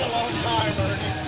long time already.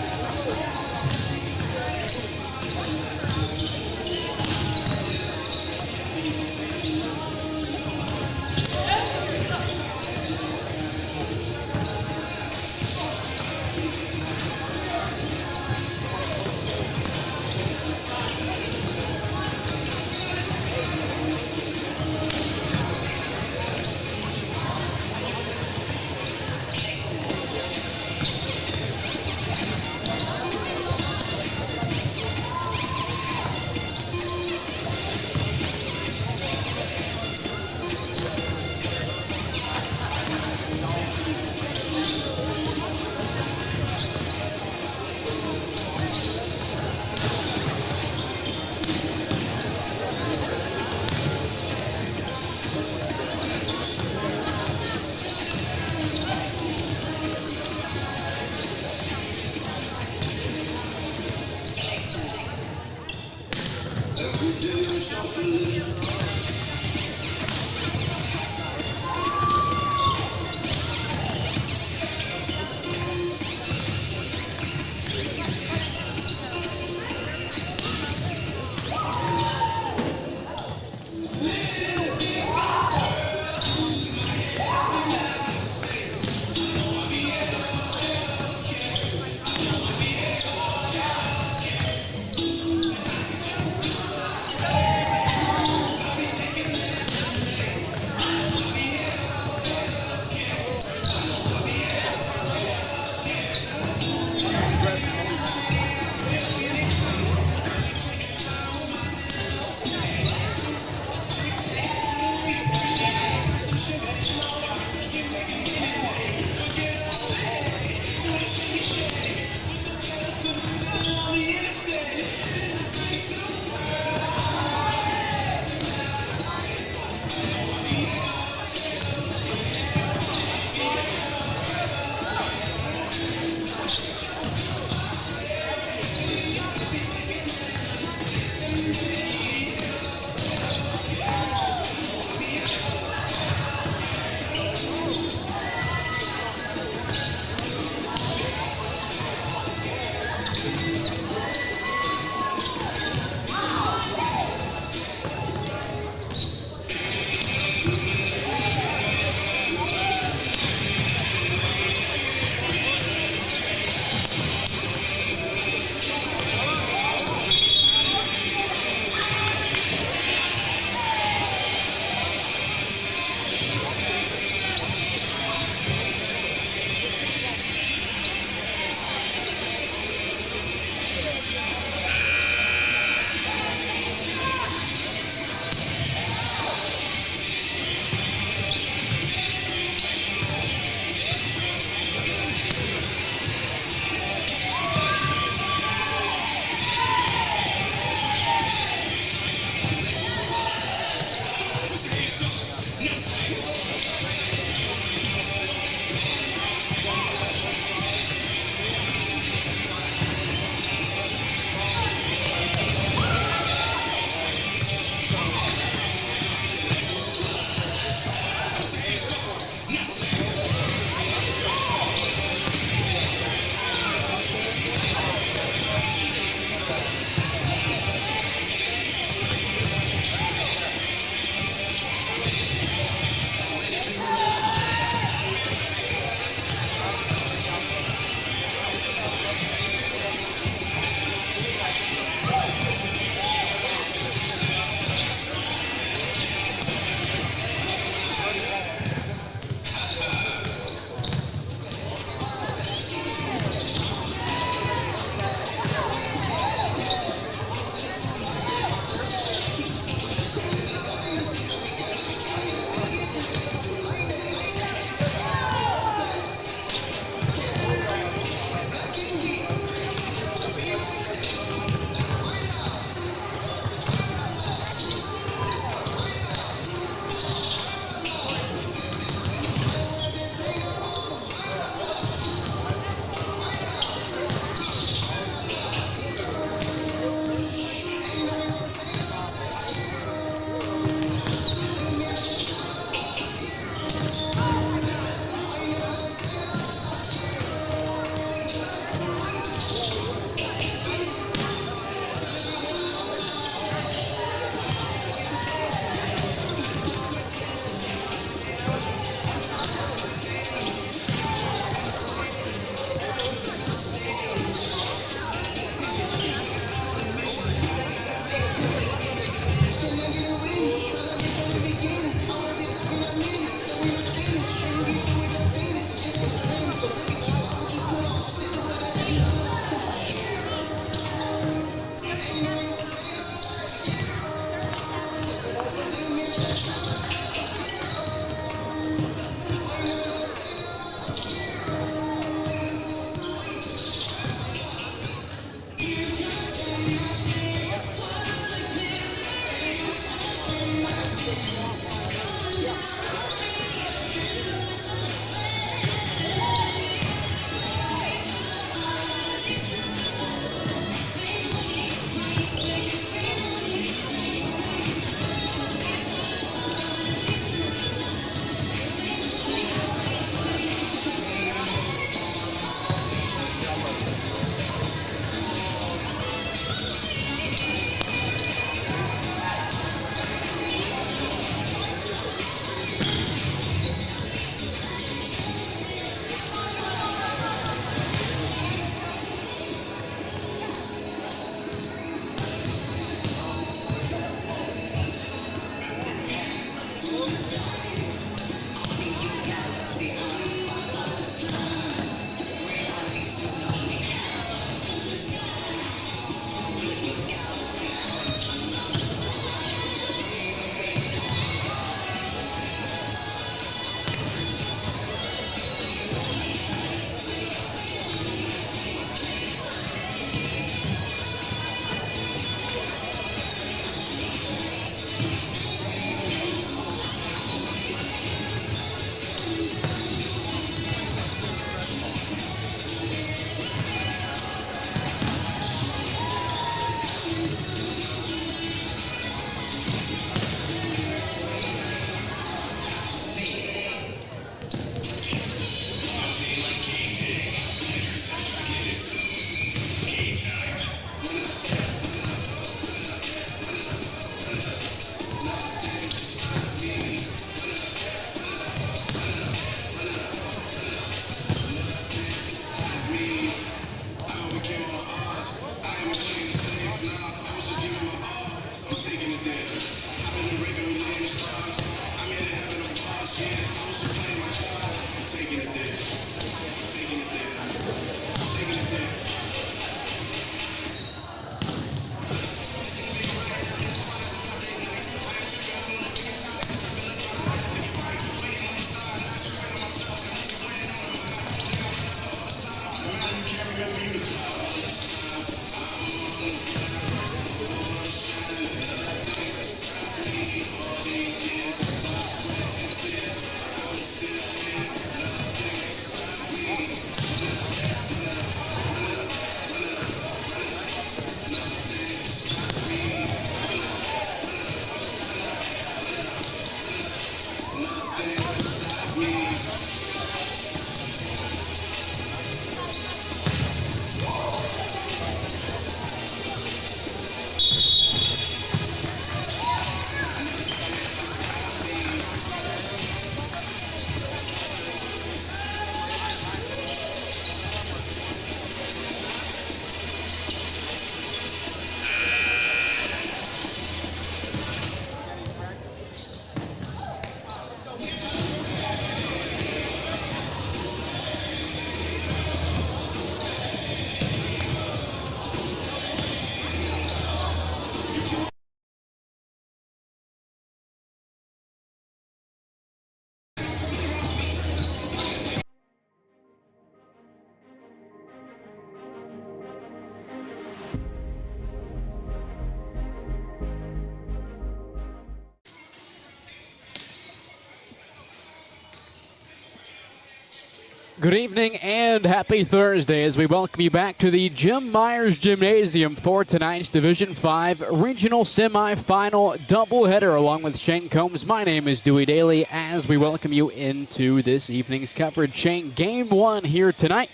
Good evening and happy Thursday as we welcome you back to the Jim Myers Gymnasium for tonight's Division 5 Regional Semifinal doubleheader along with Shane Combs. My name is Dewey Daly as we welcome you into this evening's coverage. Shane, game one here tonight.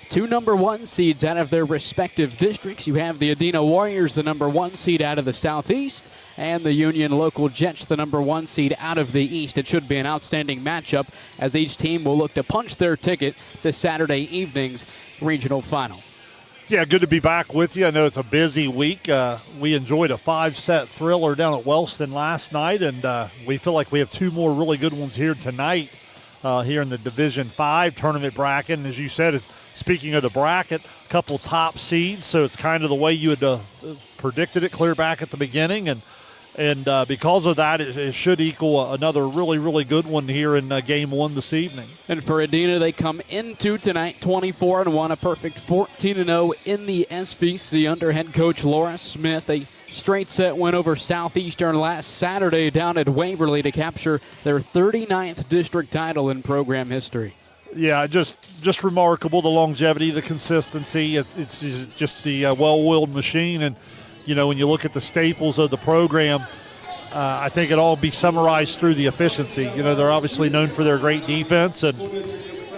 Two number one seeds out of their respective districts. You have the Adena Warriors, the number one seed out of the Southeast, and the Union Local Jets, the number one seed out of the East. It should be an outstanding matchup as each team will look to punch their ticket to Saturday evening's regional final. Yeah, good to be back with you. I know it's a busy week. We enjoyed a 5-set thriller down at Wellston last night, and we feel like we have two more really good ones here tonight here in the Division 5 tournament bracket. And as you said, speaking of the bracket, a couple top seeds, so it's kind of the way you had predicted it clear back at the beginning, and because of that, it should equal another really, really good one here in Game 1 this evening. And for Adena, they come into tonight 24-1, a perfect 14-0 in the SVC under head coach Laura Smith. A straight set win over Southeastern last Saturday down at Waverly to capture their 39th district title in program history. Yeah, just remarkable, the longevity, the consistency. It's just the well-oiled machine. And, you know, when you look at the staples of the program, I think it all be summarized through the efficiency. You know, they're obviously known for their great defense and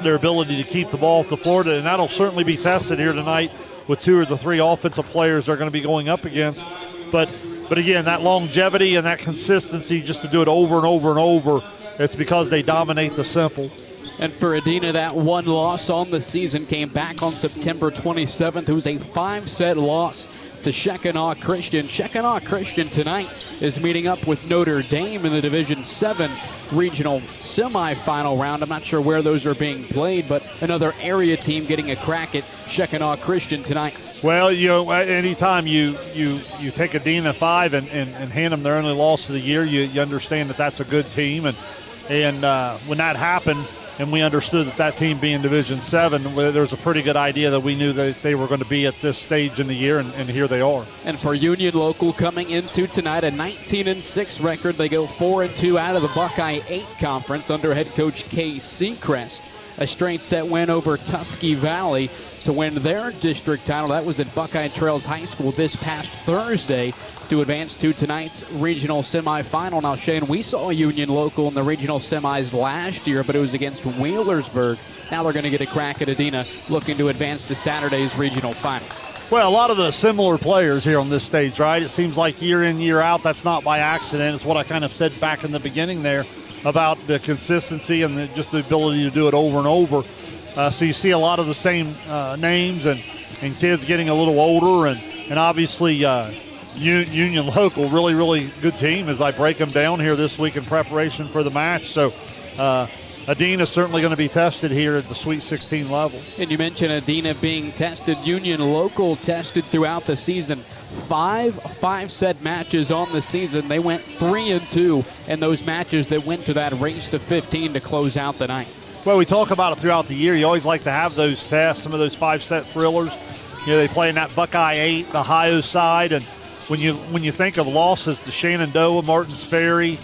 their ability to keep the ball off the floor, and that'll certainly be tested here tonight with 2 of the 3 offensive players they're going to be going up against. But again, that longevity and that consistency, just to do it over and over and over, it's because they dominate the simple. And for Adena, that one loss on the season came back on September 27th. It was a 5-set loss to Shekinah Christian. Shekinah Christian tonight is meeting up with Notre Dame in the Division 7 regional semifinal round. I'm not sure where those are being played, but another area team getting a crack at Shekinah Christian tonight. Well, you know, anytime you take Adena 5 and hand them their only loss of the year, you understand that that's a good team. And when that happened, and we understood that team being Division 7, there's a pretty good idea that we knew that they were going to be at this stage in the year, and here they are. And for Union Local coming into tonight, a 19-6 record. They go 4-2 out of the Buckeye 8 Conference under head coach Kay Seacrest. A straight set win over Tuskegee Valley to win their district title. That was at Buckeye Trails High School this past Thursday to advance to tonight's regional semifinal. Now, Shane, we saw Union Local in the regional semis last year, but it was against Wheelersburg. Now they're going to get a crack at Adena, looking to advance to Saturday's regional final. Well, a lot of the similar players here on this stage, right? It seems like year in, year out, that's not by accident. It's what I kind of said back in the beginning there about the consistency and just the ability to do it over and over. So you see a lot of the same names and kids getting a little older, and obviously Union Local, really, really good team as I break them down here this week in preparation for the match. So Adena is certainly going to be tested here at the Sweet 16 level. And you mentioned Adena being tested. Union Local tested throughout the season. 5-set matches on the season. They went 3-2 in those matches that went to that race to 15 to close out the night. Well, we talk about it throughout the year. You always like to have those tests, some of those 5-set thrillers. You know, they play in that Buckeye 8, the Ohio side, and when you think of losses to Shenandoah, Martins Ferry,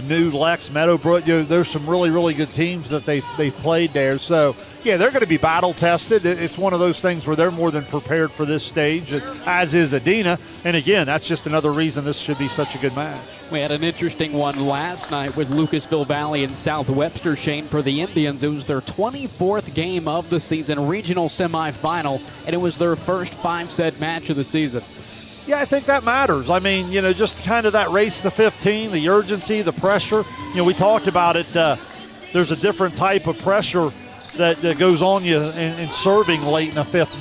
New Lex, Meadowbrook, you know, there's some really, really good teams that they played there. So, yeah, they're going to be battle tested. It's one of those things where they're more than prepared for this stage, as is Adena. And again, that's just another reason this should be such a good match. We had an interesting one last night with Lucasville Valley and South Webster, Shane, for the Indians. It was their 24th game of the season, regional semifinal, and it was their first 5-set match of the season. Yeah, I think that matters. I mean, you know, just kind of that race to 15, the urgency, the pressure. You know, we talked about it. There's a different type of pressure that goes on you in serving late in a fifth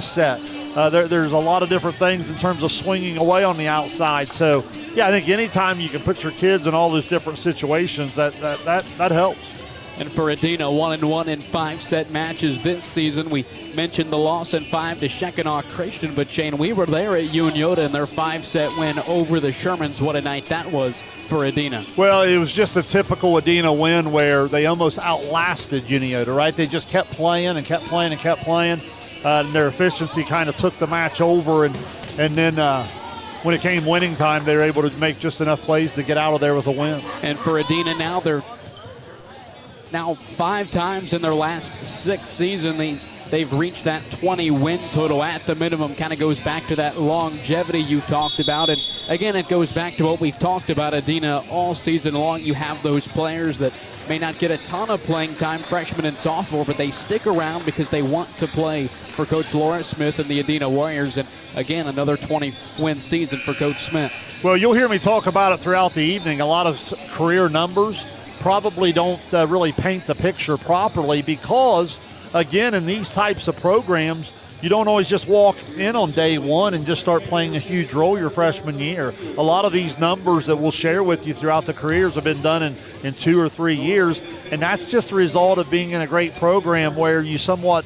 set. There's a lot of different things in terms of swinging away on the outside. So, yeah, I think anytime you can put your kids in all those different situations, that helps. And for Adena, 1-1 in 5-set matches this season. We mentioned the loss in 5 to Shekinah Christian, but Shane, we were there at Unyota in their 5-set win over the Shermans. What a night that was for Adena. Well, it was just a typical Adena win where they almost outlasted Unyota, right? They just kept playing and kept playing and kept playing. And their efficiency kind of took the match over, and then when it came winning time, they were able to make just enough plays to get out of there with a win. And for Adena now, they're 5 times in their last 6 seasons they've reached that 20 win total at the minimum. Kind of goes back to that longevity you talked about, and again it goes back to what we've talked about Adena all season long. You have those players that may not get a ton of playing time, freshmen and sophomore, but they stick around because they want to play for Coach Laura Smith and the Adena Warriors. And again, another 20-win season for Coach Smith. Well, you'll hear me talk about it throughout the evening. A lot of career numbers probably don't really paint the picture properly because, again, in these types of programs, you don't always just walk in on day one and just start playing a huge role your freshman year. A lot of these numbers that we'll share with you throughout the careers have been done in 2 or 3 years, and that's just a result of being in a great program where you somewhat,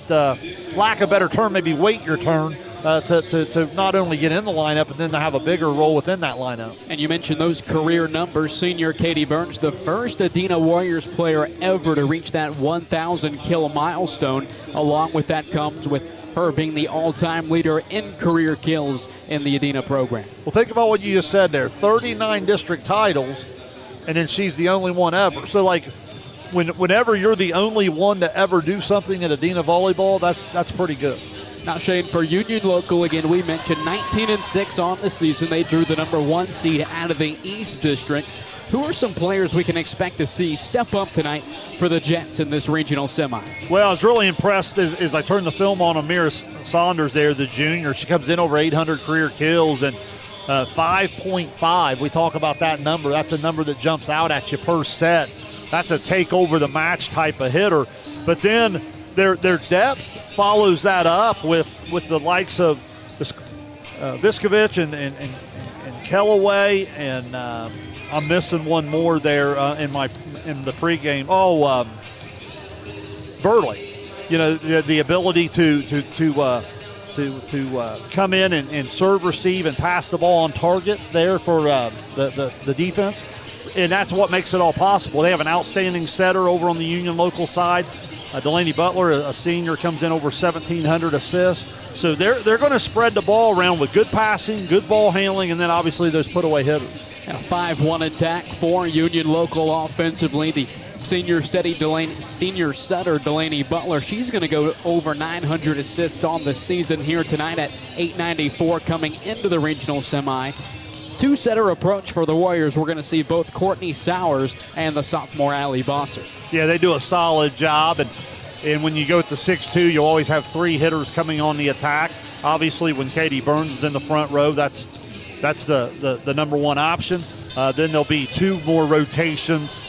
lack a better term, maybe wait your turn to not only get in the lineup, but then to have a bigger role within that lineup. And you mentioned those career numbers. Senior Katie Burns, the first Adena Warriors player ever to reach that 1,000 kill milestone. Along with that comes with her being the all-time leader in career kills in the Adena program. Well, think about what you just said there. 39 district titles, and then she's the only one ever. So, like, whenever you're the only one to ever do something at Adena volleyball, that's pretty good. Now, Shane, for Union Local, again, we mentioned 19-6 on the season. They drew the #1 seed out of the East District. Who are some players we can expect to see step up tonight for the Jets in this regional semi? Well, I was really impressed as I turned the film on Amira Saunders there, the junior. She comes in over 800 career kills and 5.5. We talk about that number. That's a number that jumps out at you per set. That's a take over the match type of hitter. But then their depth follows that up with the likes of Viskovich and Kellaway, and I'm missing one more there in the pregame. Burley. You know, the ability to come in and serve, receive, and pass the ball on target there for the defense, and that's what makes it all possible. They have an outstanding setter over on the Union Local side. Delaney Butler, a senior, comes in over 1,700 assists. So they're going to spread the ball around with good passing, good ball handling, and then obviously those put-away hitters. And a 5-1 attack for Union Local offensively. The senior setter Delaney Butler, she's going to go over 900 assists on the season here tonight at 894 coming into the regional semi. Two-setter approach for the Warriors. We're going to see both Courtney Sowers and the sophomore Allie Bosser. Yeah, they do a solid job, and when you go to 6-2, you'll always have 3 hitters coming on the attack. Obviously, when Katie Burns is in the front row, that's the #1 option. Then there'll be 2 more rotations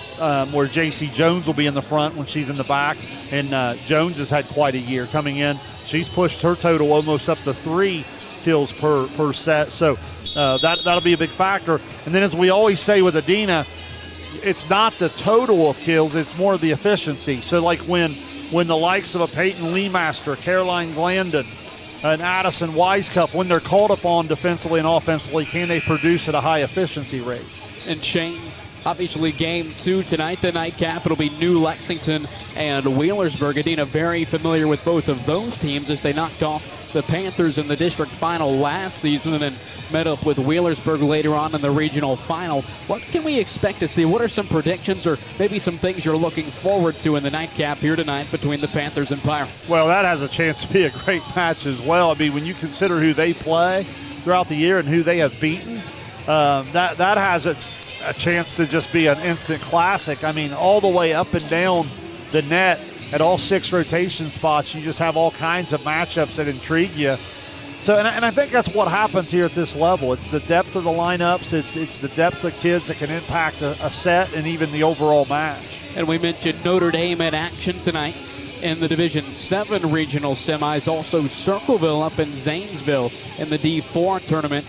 where J.C. Jones will be in the front when she's in the back, and Jones has had quite a year coming in. She's pushed her total almost up to 3 kills per set, so that'll be a big factor. And then, as we always say with Adena, it's not the total of kills, it's more the efficiency. So like when the likes of a Peyton Leemaster, Caroline Glandon, and Addison Wisecup, when they're called upon defensively and offensively, can they produce at a high efficiency rate? And Shane, obviously game 2 tonight, the nightcap, it'll be New Lexington and Wheelersburg. Adena very familiar with both of those teams as they knocked off the Panthers in the district final last season and then met up with Wheelersburg later on in the regional final. What can we expect to see? What are some predictions or maybe some things you're looking forward to in the nightcap here tonight between the Panthers and Pirates? Well, that has a chance to be a great match as well. I mean, when you consider who they play throughout the year and who they have beaten, that has a chance to just be an instant classic. I mean, all the way up and down the net at all 6 rotation spots, you just have all kinds of matchups that intrigue you. So, and I think that's what happens here at this level. It's the depth of the lineups. It's the depth of kids that can impact a set and even the overall match. And we mentioned Notre Dame in action tonight in the Division 7 regional semis. Also Circleville up in Zanesville in the D4 tournament.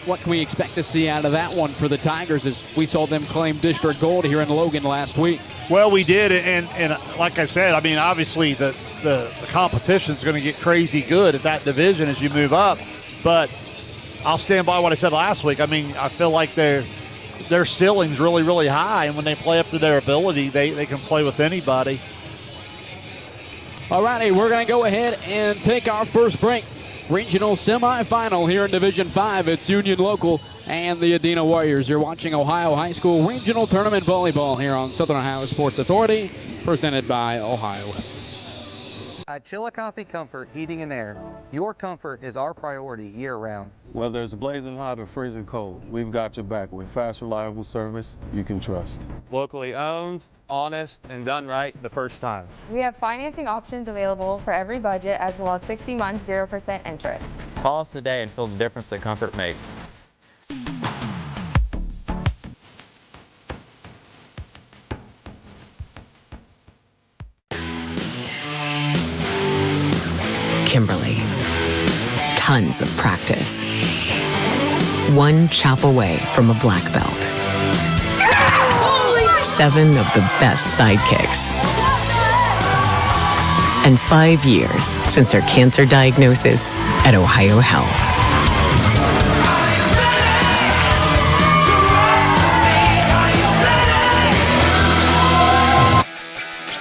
What can we expect to see out of that one for the Tigers as we saw them claim district gold here in Logan last week? Well, we did, and like I said, I mean, obviously the competition is going to get crazy good at that division as you move up. But I'll stand by what I said last week. I mean, I feel like their ceiling's really, really high, and when they play up to their ability, they can play with anybody. All righty, we're going to go ahead and take our first break. Regional semifinal here in Division 5. It's Union Local and the Adena Warriors. You're watching Ohio High School Regional Tournament Volleyball here on Southern Ohio Sports Authority, presented by Ohio. At Chillicothe Comfort Heating and Air, your comfort is our priority year-round. Whether it's blazing hot or freezing cold, we've got your back with fast, reliable service you can trust. Locally owned, honest, and done right the first time. We have financing options available for every budget as well as 60 months 0% interest. Call us today and feel the difference that comfort makes. Kimberly. Tons of practice. One chop away from a black belt. 7 of the best sidekicks. And 5 years since her cancer diagnosis at Ohio Health.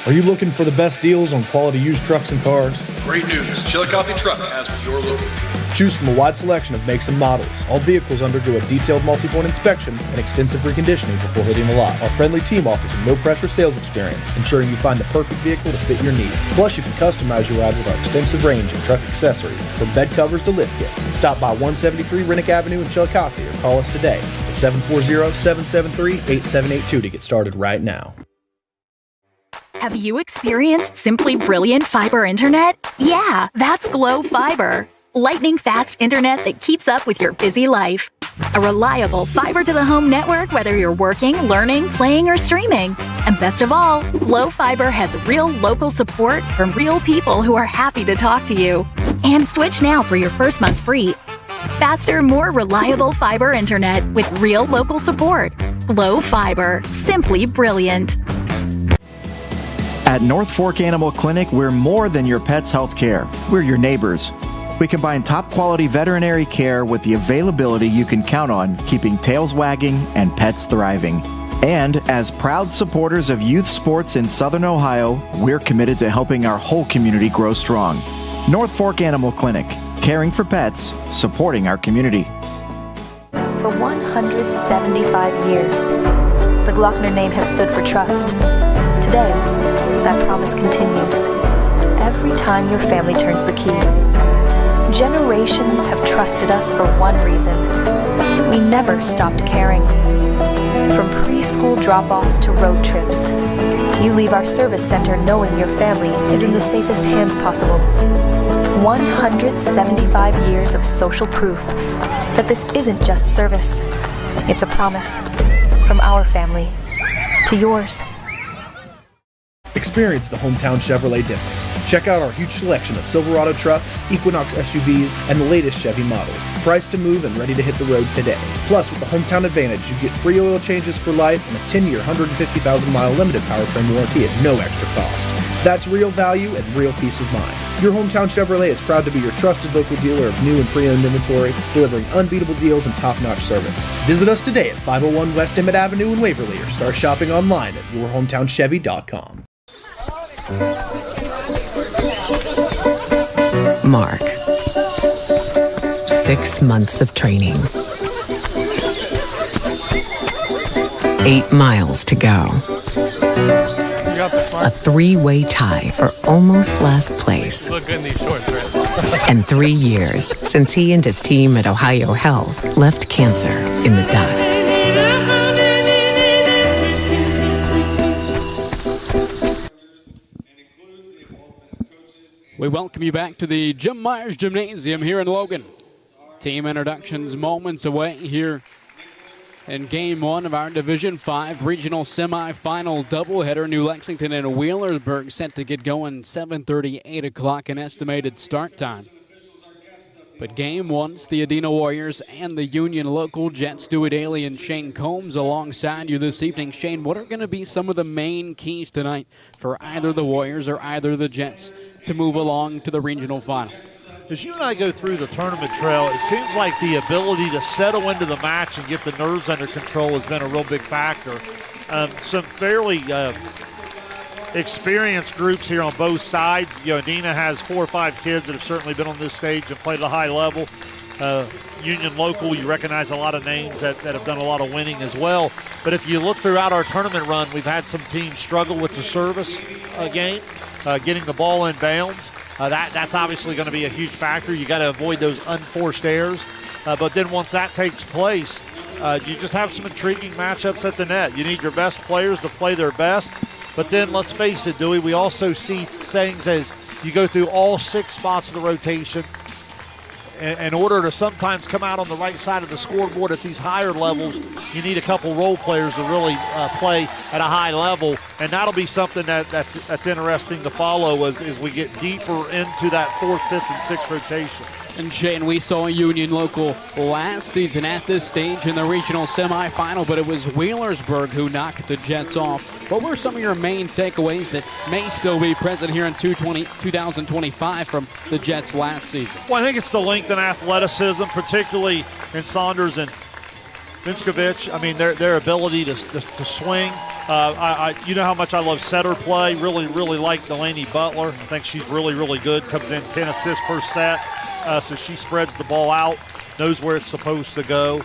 Are you looking for the best deals on quality used trucks and cars? Great news. Chillicothe Truck has what you're looking for. Choose from a wide selection of makes and models. All vehicles undergo a detailed multi-point inspection and extensive reconditioning before hitting the lot. Our friendly team offers a no-pressure sales experience, ensuring you find the perfect vehicle to fit your needs. Plus, you can customize your ride with our extensive range of truck accessories, from bed covers to lift kits. Stop by 173 Rennick Avenue in Chillicothe or call us today at 740-773-8782 to get started right now. Have you experienced Simply Brilliant Fiber Internet? Yeah, that's Glow Fiber. Lightning fast internet that keeps up with your busy life. A reliable fiber-to-the-home network whether you're working, learning, playing, or streaming. And best of all, Glow Fiber has real local support from real people who are happy to talk to you. And switch now for your first month free. Faster, more reliable fiber internet with real local support. Glow Fiber. Simply brilliant. At North Fork Animal Clinic, we're more than your pet's health care. We're your neighbors. We combine top-quality veterinary care with the availability you can count on, keeping tails wagging and pets thriving. And as proud supporters of youth sports in Southern Ohio, we're committed to helping our whole community grow strong. North Fork Animal Clinic, caring for pets, supporting our community. For 175 years, the Glockner name has stood for trust. Today, that promise continues. Every time your family turns the key. Generations have trusted us for one reason. We never stopped caring. From preschool drop-offs to road trips, you leave our service center knowing your family is in the safest hands possible. 175 years of social proof that this isn't just service. It's a promise from our family to yours. Experience the hometown Chevrolet difference. Check out our huge selection of Silverado trucks, Equinox SUVs, and the latest Chevy models. Priced to move and ready to hit the road today. Plus, with the Hometown Advantage, you get free oil changes for life and a 10-year, 150,000-mile limited powertrain warranty at no extra cost. That's real value and real peace of mind. Your Hometown Chevrolet is proud to be your trusted local dealer of new and pre-owned inventory, delivering unbeatable deals and top-notch service. Visit us today at 501 West Emmett Avenue in Waverly or start shopping online at yourhometownchevy.com. Mark. 6 months of training. 8 miles to go. A 3-way tie for almost last place. Look good in these shorts, right? And 3 years since he and his team at Ohio Health left cancer in the dust. We welcome you back to the Jim Myers Gymnasium here in Logan. Team introductions moments away here in Game 1 of our Division 5 Regional Semifinal doubleheader. New Lexington and Wheelersburg set to get going 7:30, 8 o'clock an estimated start time. But Game 1's the Adena Warriors and the Union local Jets. Dewey Daly and Shane Combs alongside you this evening. Shane, what are going to be some of the main keys tonight for either the Warriors or either the Jets to move along to the regional final? As you and I go through the tournament trail, it seems like the ability to settle into the match and get the nerves under control has been a real big factor. Some fairly experienced groups here on both sides. You know, Adena has 4 or 5 kids that have certainly been on this stage and played at a high level. Union local, you recognize a lot of names that have done a lot of winning as well. But if you look throughout our tournament run, we've had some teams struggle with the service game, getting the ball in bounds. That's obviously going to be a huge factor. You got to avoid those unforced errors. But then once that takes place, you just have some intriguing matchups at the net. You need your best players to play their best. But then let's face it, Dewey, we also see things as you go through all 6 spots of the rotation. in order to sometimes come out on the right side of the scoreboard at these higher levels, you need a couple role players to really play at a high level, and that'll be something that's interesting to follow as we get deeper into that 4th, 5th, and 6th rotation. And Shane, we saw Union Local last season at this stage in the regional semifinal, but it was Wheelersburg who knocked the Jets off. What were some of your main takeaways that may still be present here in 2025 from the Jets last season? Well, I think it's the length and athleticism, particularly in Saunders and Vinskovich. I mean, their ability to swing. You know how much I love setter play. Really like Delaney Butler. I think she's really good. Comes in 10 assists per set. So she spreads the ball out, knows where it's supposed to go,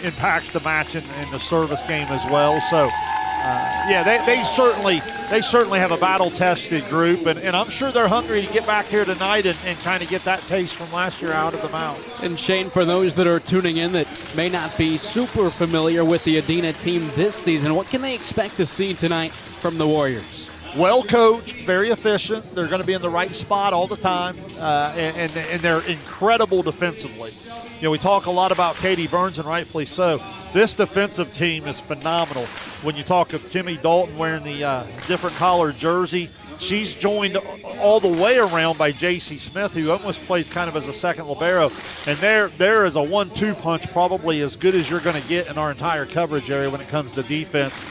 impacts the match in the service game as well. So, yeah, they certainly have a battle-tested group, and I'm sure they're hungry to get back here tonight and kind of get that taste from last year out of the mouth. And Shane, for those that are tuning in that may not be super familiar with the Adena team this season, what can they expect to see tonight from the Warriors? Well coached, very efficient. They're going to be in the right spot all the time, and they're incredible defensively. You know, we talk a lot about Katie Burns, and rightfully so. This defensive team is phenomenal. When you talk of Kimmy Dalton wearing the different collar jersey, she's joined all the way around by J.C. Smith, who almost plays kind of as a second libero. And there is a 1-2 punch, probably as good as you're going to get in our entire coverage area when it comes to defense.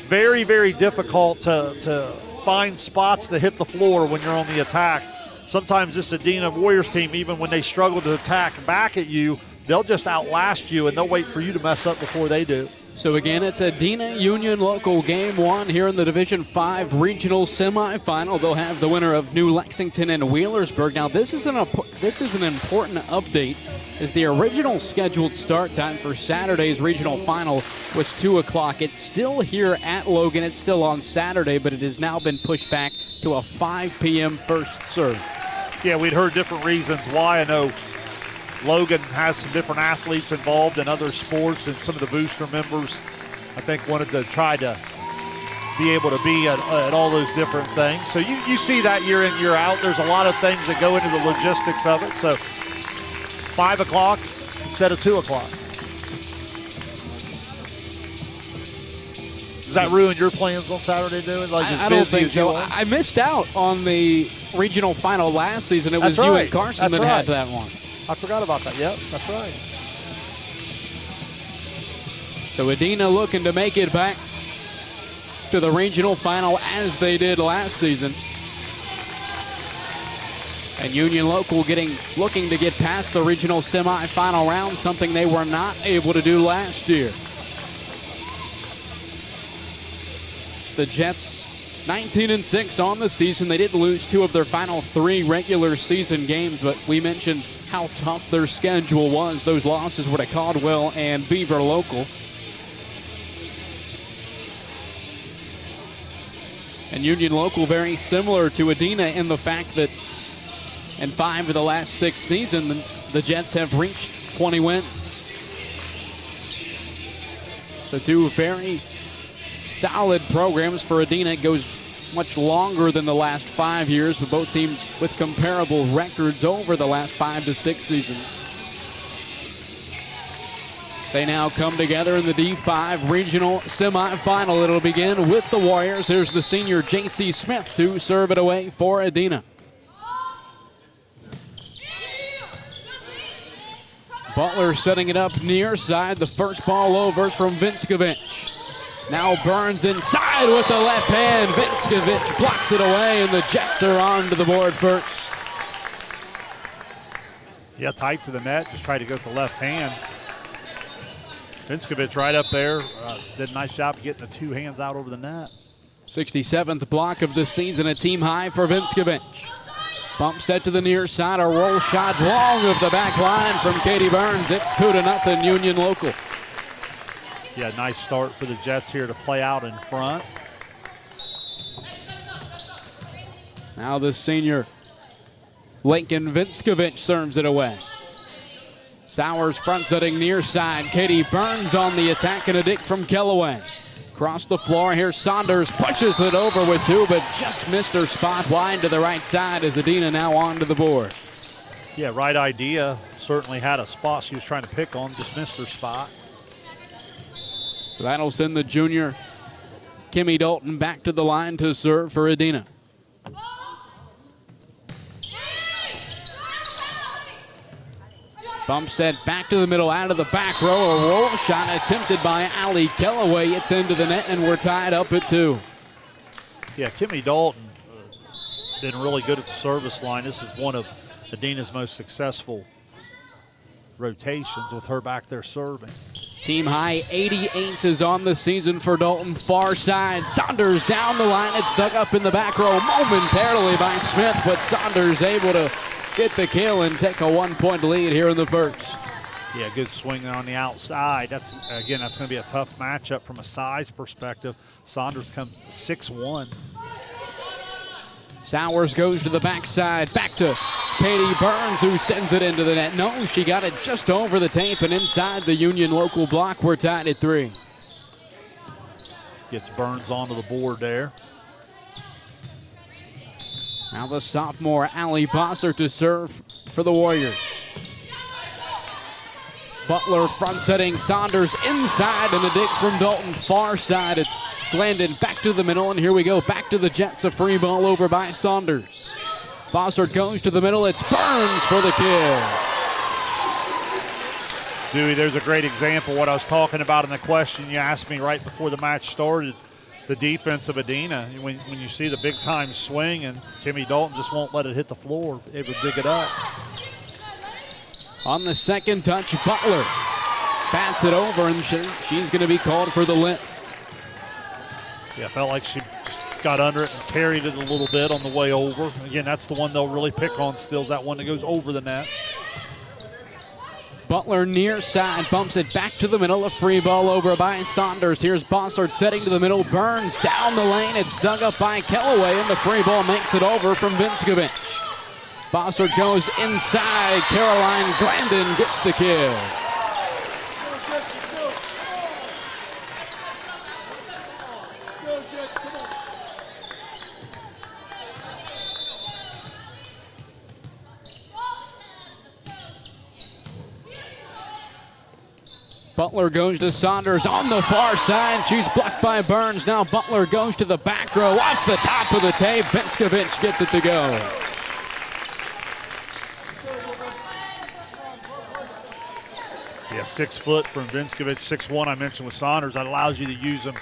Very difficult to find spots to hit the floor when you're on the attack. Sometimes this Adena Warriors team, even when they struggle to attack back at you, they'll just outlast you and they'll wait for you to mess up before they do. So again, it's Adena Union Local Game 1 here in the Division 5 Regional Semifinal. They'll have the winner of New Lexington and Wheelersburg. Now this is an important update, as the original scheduled start time for Saturday's regional final was 2 o'clock. It's still here at Logan. It's still on Saturday, but it has now been pushed back to a 5 p.m. first serve. Yeah, we'd heard different reasons why. I know Logan has some different athletes involved in other sports, and some of the booster members, I think, wanted to try to be able to be at all those different things. So you see that year in, year out. There's a lot of things that go into the logistics of it. So 5 o'clock instead of 2 o'clock. Does that ruin your plans on Saturday, doing? I don't think so. I missed out on the regional final last season. It was you and Carson that had that one. I forgot about that. Yep, that's right. So Adena looking to make it back to the regional final as they did last season. And Union Local looking to get past the regional semifinal round, something they were not able to do last year. The Jets 19-6 on the season. They did lose 2 of their final 3 regular season games, but we mentioned how tough their schedule was. Those losses were to Caldwell and Beaver Local. And Union Local very similar to Adena in the fact that in 5 of the last 6 seasons, the Jets have reached 20 wins. So 2 very solid programs for Adena. It goes much longer than the last 5 years, with both teams with comparable records over the last 5 to 6 seasons. They now come together in the D5 regional semifinal. It'll begin with the Warriors. Here's the senior J.C. Smith to serve it away for Adena. Butler setting it up near side. The first ball over from Vinskovich. Now Burns inside with the left hand. Vinskovich blocks it away, and the Jets are on to the board first. Yeah, tight to the net. Just tried to go with the left hand. Vinskovich right up there. Did a nice job getting the 2 hands out over the net. 67th block of the season, a team high for Vinskovich. Bump set to the near side, a roll shot long of the back line from Katie Burns. It's 2-0 Union Local. Yeah, nice start for the Jets here to play out in front. Now the senior Lincoln Vinskovich serves it away. Sowers front setting near side. Katie Burns on the attack, and a dig from Kellaway. Across the floor here, Saunders pushes it over with 2, but just missed her spot wide to the right side as Adena now onto the board. Yeah, right idea. Certainly had a spot she was trying to pick on, just missed her spot. So that'll send the junior Kimmy Dalton back to the line to serve for Adena. Bump set back to the middle, out of the back row. A roll shot attempted by Allie Kellaway. It's into the net, and we're tied up at 2. Yeah, Kimmy Dalton been really good at the service line. This is one of Adena's most successful rotations with her back there serving. Team high 80 aces on the season for Dalton. Far side, Saunders down the line. It's dug up in the back row momentarily by Smith, but Saunders able to get the kill and take a 1-point lead here in the first. Yeah, good swing on the outside. That's going to be a tough matchup from a size perspective. Saunders comes 6'1". Sowers goes to the backside, back to Katie Burns, who sends it into the net. No, she got it just over the tape and inside the Union local block. We're tied at 3. Gets Burns onto the board there. Now the sophomore Allie Bossert to serve for the Warriors. Butler front setting, Saunders inside, and a dig from Dalton far side. It's Glandon back to the middle, and here we go. Back to the Jets, a free ball over by Saunders. Bossert goes to the middle, it's Burns for the kill. Dewey, there's a great example of what I was talking about in the question you asked me right before the match started. The defense of Adena, when you see the big time swing and Kimmy Dalton just won't let it hit the floor, able to dig it up. On the second touch, Butler bats it over, and she's going to be called for the lift. Yeah, felt like she just got under it and carried it a little bit on the way over. Again, that's the one they'll really pick on still, is that one that goes over the net. Butler near side, bumps it back to the middle. A free ball over by Saunders. Here's Bossert setting to the middle. Burns down the lane. It's dug up by Kellaway, and the free ball makes it over from Vinskovich. Bossert goes inside. Caroline Glandon gets the kill. Butler goes to Saunders on the far side. She's blocked by Burns. Now Butler goes to the back row off the top of the tape. Vinskovich gets it to go. Yeah, 6 foot from Vinskovich, 6'1" I mentioned with Saunders. That allows you to use them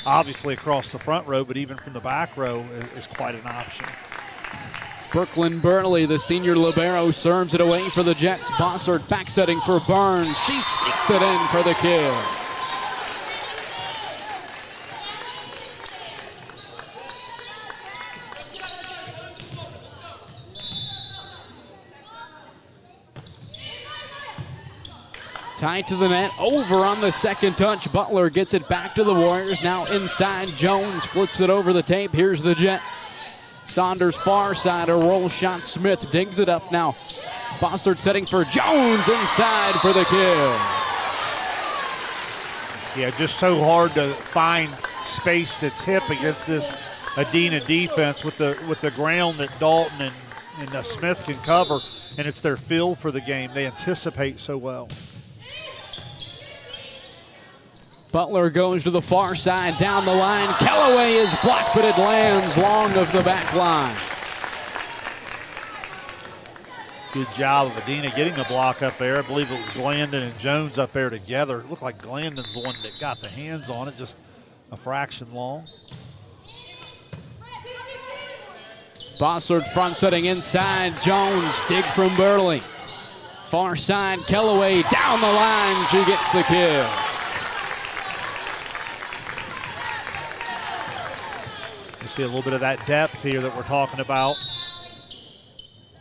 obviously across the front row, but even from the back row is quite an option. Brooklyn Burnley, the senior libero, serves it away for the Jets. Bossert back setting for Burns. She sneaks it in for the kill. Tied to the net, over on the second touch. Butler gets it back to the Warriors. Now inside, Jones flips it over the tape. Here's the Jets. Saunders far side, a roll shot. Smith digs it up now. Bossert setting for Jones inside for the kill. Yeah, just so hard to find space to tip against this Adena defense with the ground that Dalton and Smith can cover, and it's their feel for the game. They anticipate so well. Butler goes to the far side, down the line. Kellaway is blocked, but it lands long of the back line. Good job of Adena getting the block up there. I believe it was Glandon and Jones up there together. It looked like Glandon's the one that got the hands on it, just a fraction long. Bossert front setting inside. Jones dig from Burley. Far side, Kellaway down the line. She gets the kill. See a little bit of that depth here that we're talking about.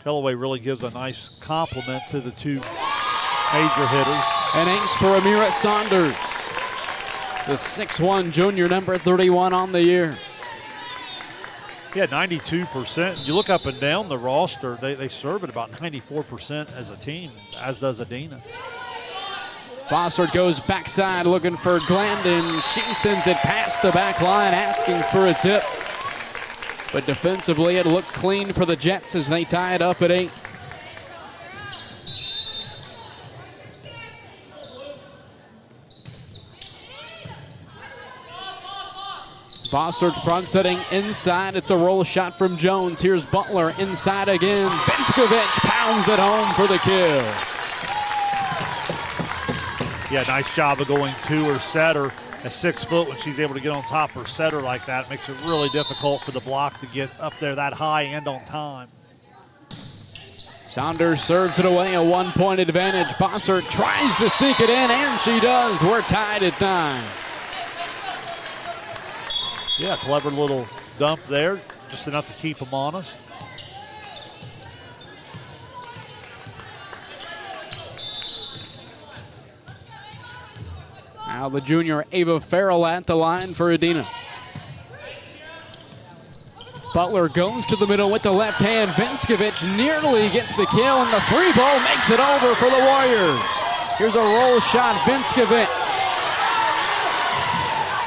Kellaway really gives a nice compliment to the two major hitters. An ace for Amira Saunders, the 6'1" junior, number 31 on the year. Yeah, 92%. You look up and down the roster, they serve at about 94% as a team, as does Adena. Bossert goes backside looking for Glandon. She sends it past the back line, asking for a tip. But defensively, it looked clean for the Jets as they tie it up at 8. Bossert front setting inside. It's a roll shot from Jones. Here's Butler inside again. Vinskovic pounds it home for the kill. Yeah, nice job of going to her setter. At 6 foot, when she's able to get on top of her setter like that, it makes it really difficult for the block to get up there that high and on time. Saunders serves it away, a 1-point advantage. Bossert tries to sneak it in, and she does. We're tied at 9. Yeah, clever little dump there, just enough to keep them honest. Now the junior Ava Farrell at the line for Adena. Butler goes to the middle with the left hand. Vinskovic nearly gets the kill, and the free ball makes it over for the Warriors. Here's a roll shot, Vinskovic.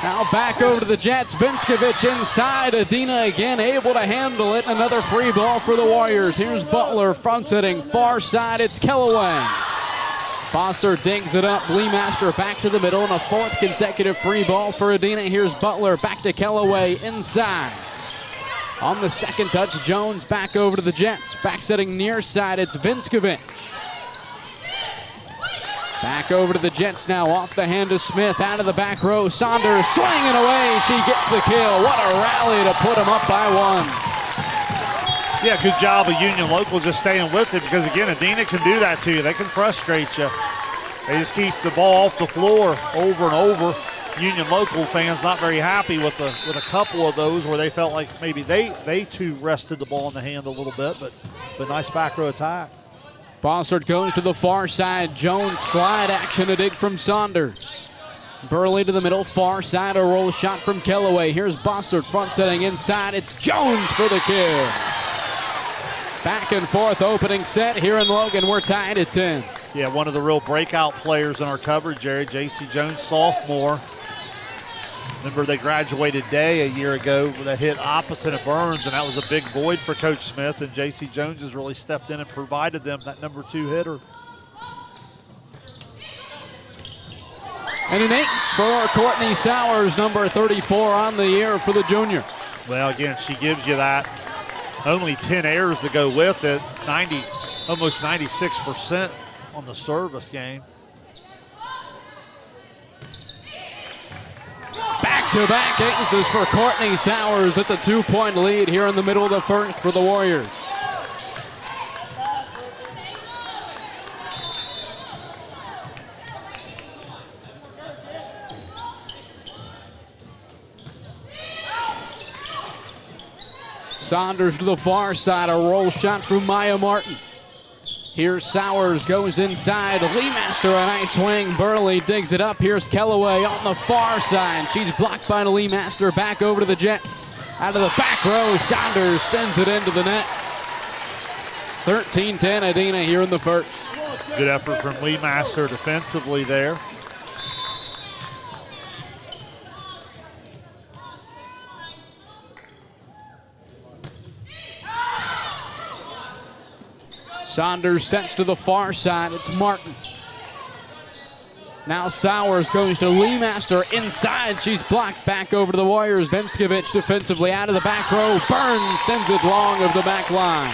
Now back over to the Jets. Vinskovic inside. Adena again able to handle it. Another free ball for the Warriors. Here's Butler front setting far side. It's Kellaway. Bossert digs it up. Leemaster back to the middle, and a 4th consecutive free ball for Adena. Here's Butler back to Kellaway inside. On the second touch, Jones back over to the Jets. Back setting near side, it's Vinskovic. Back over to the Jets now, off the hand of Smith, out of the back row. Saunders swinging away, she gets the kill. What a rally to put them up by 1. Yeah, good job of Union Local just staying with it, because again, Adena can do that to you. They can frustrate you. They just keep the ball off the floor over and over. Union Local fans not very happy with a couple of those where they felt like maybe they too rested the ball in the hand a little bit, but nice back row attack. Bossert goes to the far side. Jones slide action, a dig from Saunders. Burley to the middle, far side, a roll shot from Kellaway. Here's Bossert front setting inside. It's Jones for the kill. Back and forth opening set here in Logan. We're tied at 10. Yeah, one of the real breakout players in our coverage, Jerry. J.C. Jones, sophomore. Remember, they graduated day a year ago that hit opposite of Burns, and that was a big void for Coach Smith, and J.C. Jones has really stepped in and provided them that number 2 hitter. And an ace for Courtney Sowers, number 34 on the year for the junior. Well, again, she gives you that. Only 10 errors to go with it. Almost 96% on the service game. Back-to-back aces for Courtney Sowers. It's a 2-point lead here in the middle of the first for the Warriors. Saunders to the far side, a roll shot from Maya Martin. Here's Sowers, goes inside. Leemaster, a nice swing. Burley digs it up. Here's Kellaway on the far side. She's blocked by Leemaster. Back over to the Jets. Out of the back row, Saunders sends it into the net. 13-10 Adena here in the first. Good effort from Leemaster defensively there. Saunders sets to the far side. It's Martin. Now Sowers goes to Leemaster inside. She's blocked back over to the Warriors. Vinskovic defensively out of the back row. Burns sends it long of the back line.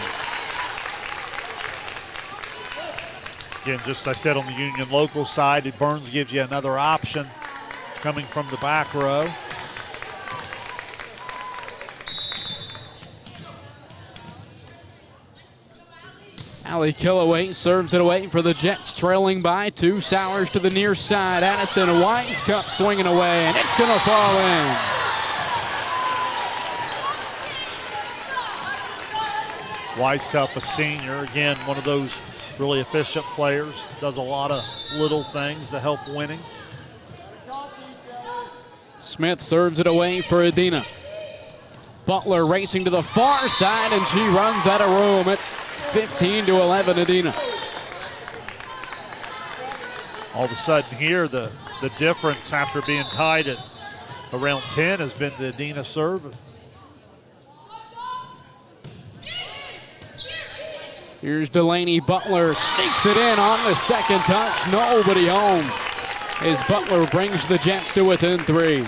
Again, just as I said on the Union Local side, Burns gives you another option coming from the back row. Allie Kellaway serves it away for the Jets, trailing by 2. Sowers to the near side. Addison Wisecup swinging away, and it's going to fall in. Wisecup, a senior, again, one of those really efficient players, does a lot of little things to help winning. Smith serves it away for Adena. Butler racing to the far side, and she runs out of room. It's 15-11 Adena. All of a sudden here, the difference after being tied at around 10 has been the Adena serve. Here's Delaney. Butler sneaks it in on the second touch. Nobody home as Butler brings the Jets to within 3.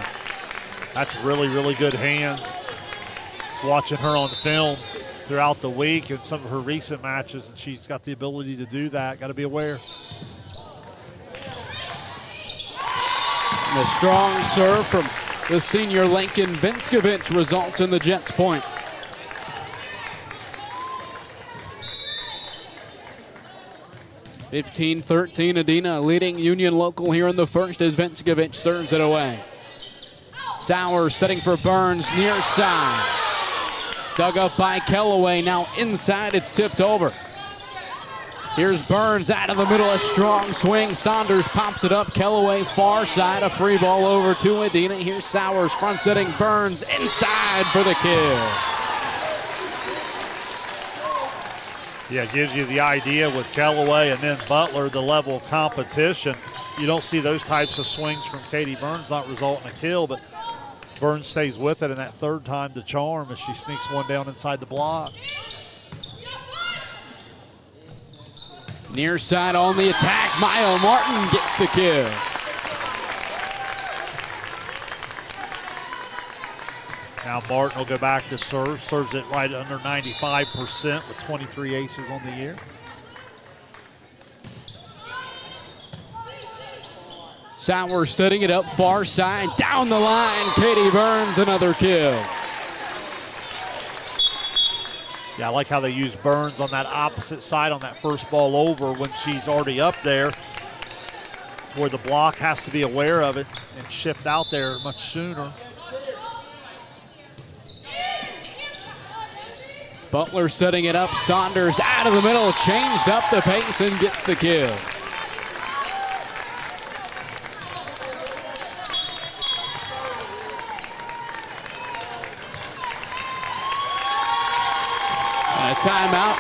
That's really, really good hands. Just watching her on film throughout the week and some of her recent matches, and she's got the ability to do that. Got to be aware. And the strong serve from the senior Lincoln Vinskovich results in the Jets' point. (15-13) Adena leading Union Local here in the first as Vinskovich serves it away. Sowers setting for Burns near side. Dug up by Kellaway, now inside, it's tipped over. Here's Burns out of the middle, a strong swing. Saunders pops it up, Kellaway far side, a free ball over to Adena. Here's Sowers front setting Burns inside for the kill. Yeah, it gives you the idea with Kellaway and then Butler, the level of competition. You don't see those types of swings from Katie Burns not result in a kill, but Burns stays with it, and that third time the charm as she sneaks one down inside the block. Near side on the attack, Maya Martin gets the kill. Now Martin will go back to serve, serves it right under 95% with 23 aces on the year. Sowers setting it up far side, down the line, Katie Burns, another kill. Yeah, I like how they use Burns on that opposite side on that first ball over when she's already up there, where the block has to be aware of it and shift out there much sooner. Butler setting it up, Saunders out of the middle, changed up the pace and gets the kill. And a timeout,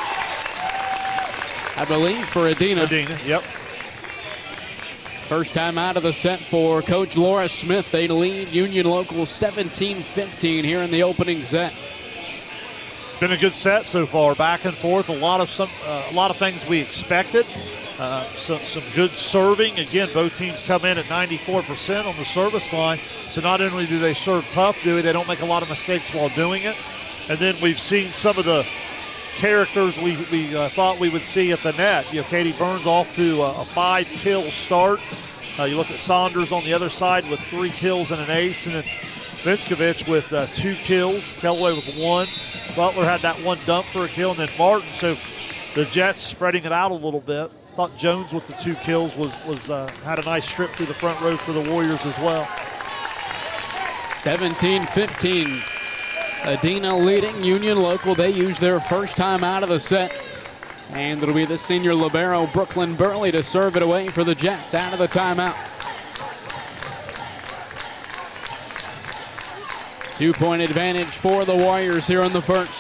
I believe, for Adena. Adena, yep. First time out of the set for Coach Laura Smith. They lead Union Local 17-15 here in the opening set. Been a good set so far, back and forth. A lot of things we expected. Some good serving. Again, both teams come in at 94% on the service line. So not only do they serve tough, they don't make a lot of mistakes while doing it. And then we've seen some of the characters we thought we would see at the net. You know, Katie Burns off to a 5-kill start. You look at Saunders on the other side with 3 kills and an ace, and then Vinskovich with 2 kills. Kellaway with 1. Butler had that 1 dump for a kill, and then Martin. So the Jets spreading it out a little bit. Thought Jones with the 2 kills had a nice strip through the front row for the Warriors as well. 17-15. Adena leading Union Local. They use their first time out of the set. And it'll be the senior libero, Brooklyn Burley, to serve it away for the Jets out of the timeout. 2-point advantage for the Warriors here in the first.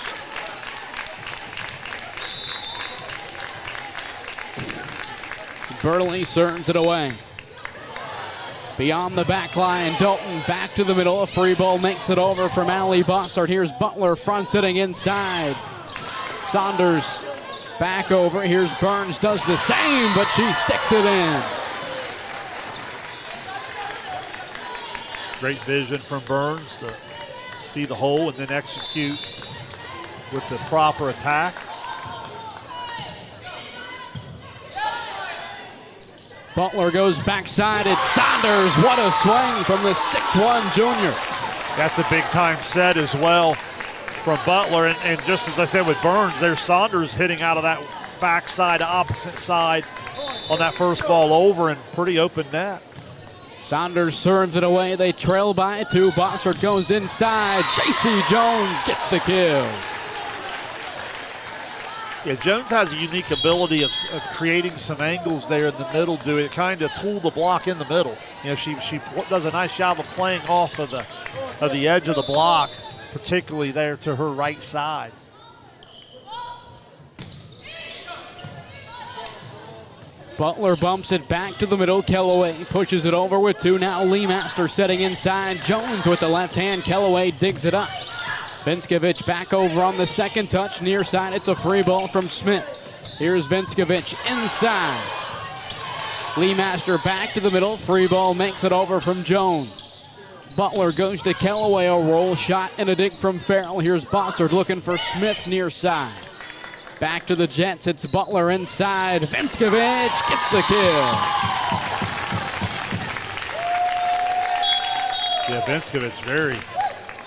Burley serves it away. Beyond the back line, Dalton back to the middle. A free ball makes it over from Allie Bossart. Here's Butler front sitting inside. Saunders back over. Here's Burns, does the same, but she sticks it in. Great vision from Burns to see the hole and then execute with the proper attack. Butler goes backside. It's Saunders. What a swing from the 6'1 junior. That's a big time set as well from Butler. And just as I said with Burns, there's Saunders hitting out of that backside, opposite side on that first ball over, and pretty open net. Saunders serves it away. They trail by 2. Bossart goes inside. J.C. Jones gets the kill. Yeah, Jones has a unique ability of creating some angles there in the middle, doing kind of tool the block in the middle. You know, she does a nice job of playing off of the edge of the block, particularly there to her right side. Butler bumps it back to the middle. Kellaway pushes it over with 2. Now Lee Master setting inside. Jones with the left hand. Kellaway digs it up. Vinskovich back over on the second touch. Near side, it's a free ball from Smith. Here's Vinskovich inside. Lee Master back to the middle. Free ball makes it over from Jones. Butler goes to Kellaway, a roll shot and a dig from Farrell. Here's Bossard looking for Smith near side. Back to the Jets, it's Butler inside. Vinskovich gets the kill. Yeah, Vinskovich,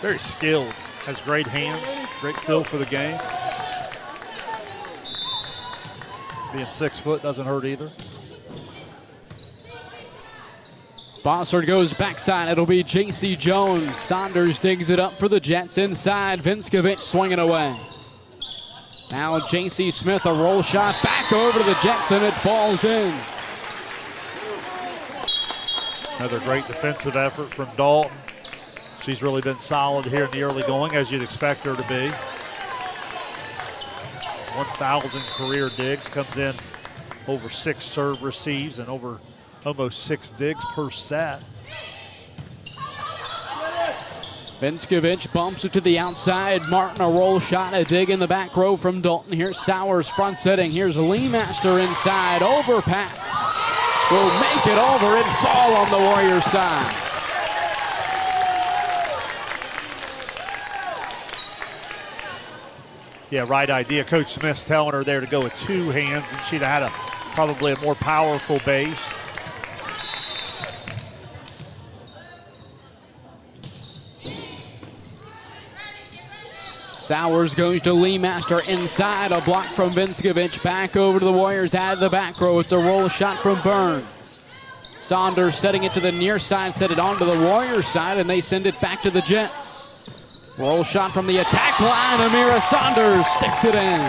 very skilled. Has great hands, great feel for the game. Being 6 foot doesn't hurt either. Bossard goes backside. It'll be J.C. Jones. Saunders digs it up for the Jets inside. Vinskovich swinging away. Now J.C. Smith, a roll shot back over to the Jets, and it falls in. Another great defensive effort from Dalton. She's really been solid here in the early going, as you'd expect her to be. 1,000 career digs, comes in over 6 serve receives and over almost 6 digs per set. Vinskovich bumps it to the outside. Martin, a roll shot, a dig in the back row from Dalton. Here's Sowers front setting. Here's Lee Master inside. Overpass. Will make it over and fall on the Warriors side. Yeah, right idea. Coach Smith's telling her there to go with 2 hands, and she'd have had probably a more powerful base. Sowers goes to Lee Master inside. A block from Vinskovich. Back over to the Warriors out of the back row. It's a roll shot from Burns. Saunders setting it to the near side, set it onto the Warriors side, and they send it back to the Jets. Roll shot from the attack line. Amira Saunders sticks it in.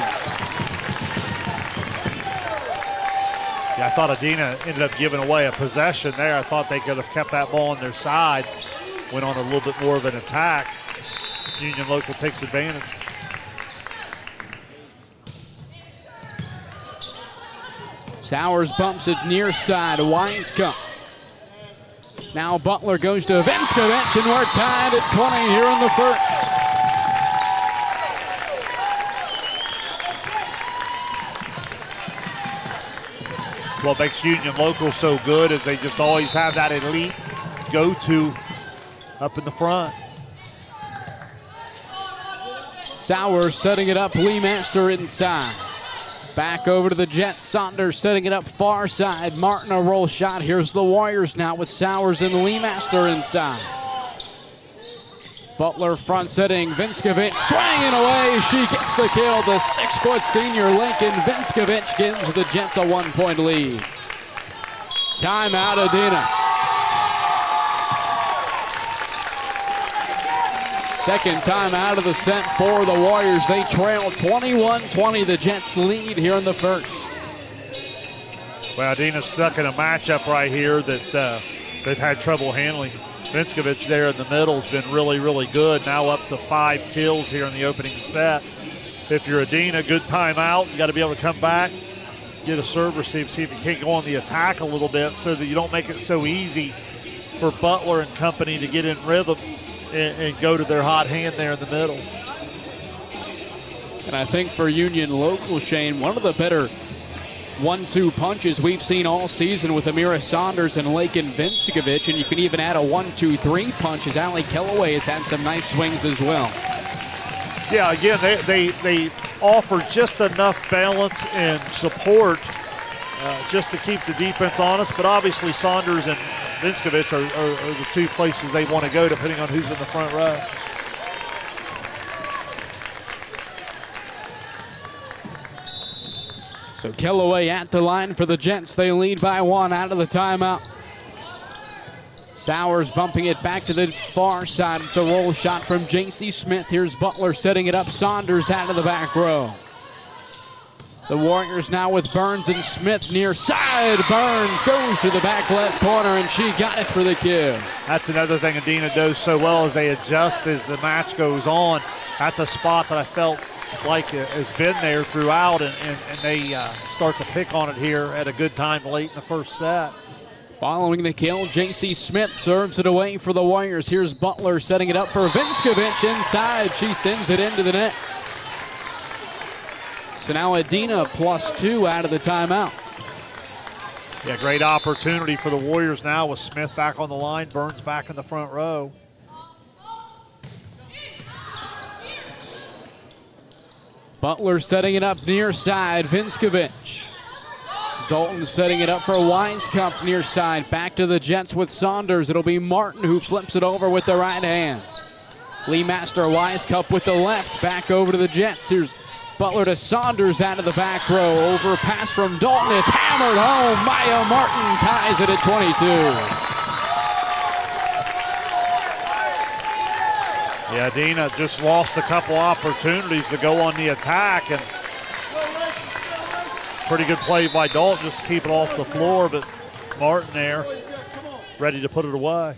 Yeah, I thought Adena ended up giving away a possession there. I thought they could have kept that ball on their side. Went on a little bit more of an attack. Union Local takes advantage. Sowers bumps it near side. Wisecup. Now Butler goes to Vinskovich, and we're tied at 20 here in the first. What makes Union Local so good is they just always have that elite go-to up in the front. Sowers setting it up. Lee Master inside. Back over to the Jets. Saunders setting it up far side. Martin, a roll shot. Here's the Warriors now with Sowers and Lee Master inside. Butler front setting. Vinskovich swinging away. She gets the kill. The 6-foot senior Lincoln Vinskovich gives the Jets a 1-point lead. Timeout, Adena. Second time out of the set for the Warriors. They trail 21-20. The Jets lead here in the first. Well, Adena's stuck in a matchup right here that they've had trouble handling. Vinskovich there in the middle has been really, really good. Now up to 5 kills here in the opening set. If you're Adena, good timeout. You got to be able to come back, get a serve receive, see if you can't go on the attack a little bit so that you don't make it so easy for Butler and company to get in rhythm and go to their hot hand there in the middle. And I think for Union Local, Shane, one of the better 1-2 punches we've seen all season with Amira Saunders and Lakin Vinskovich, and you can even add a 1-2-3 punch as Allie Kellaway has had some nice swings as well. Yeah, again, they offer just enough balance and support just to keep the defense honest, but obviously Saunders and Vinskovich are the 2 places they want to go depending on who's in the front row. So Kellaway at the line for the Jets. They lead by 1 out of the timeout. Sowers bumping it back to the far side. It's a roll shot from J.C. Smith. Here's Butler setting it up. Saunders out of the back row. The Warriors now with Burns and Smith near side. Burns goes to the back left corner, and she got it for the kill. That's another thing Adena does so well as they adjust as the match goes on. That's a spot that I felt like has been there throughout, and they start to pick on it here at a good time late in the first set. Following the kill, J.C. Smith serves it away for the Warriors. Here's Butler setting it up for Vinskovich inside. She sends it into the net. So now Adena +2 out of the timeout. Yeah, great opportunity for the Warriors now with Smith back on the line, Burns back in the front row. Butler setting it up near side, Vinskovich. Dalton setting it up for Wisecup near side. Back to the Jets with Saunders. It'll be Martin who flips it over with the right hand. Lee Master Wisecup with the left. Back over to the Jets. Here's Butler to Saunders out of the back row. Over pass from Dalton. It's hammered home. Maya Martin ties it at 22. Yeah, Adena just lost a couple opportunities to go on the attack, and pretty good play by Dalton just to keep it off the floor, but Martin there ready to put it away.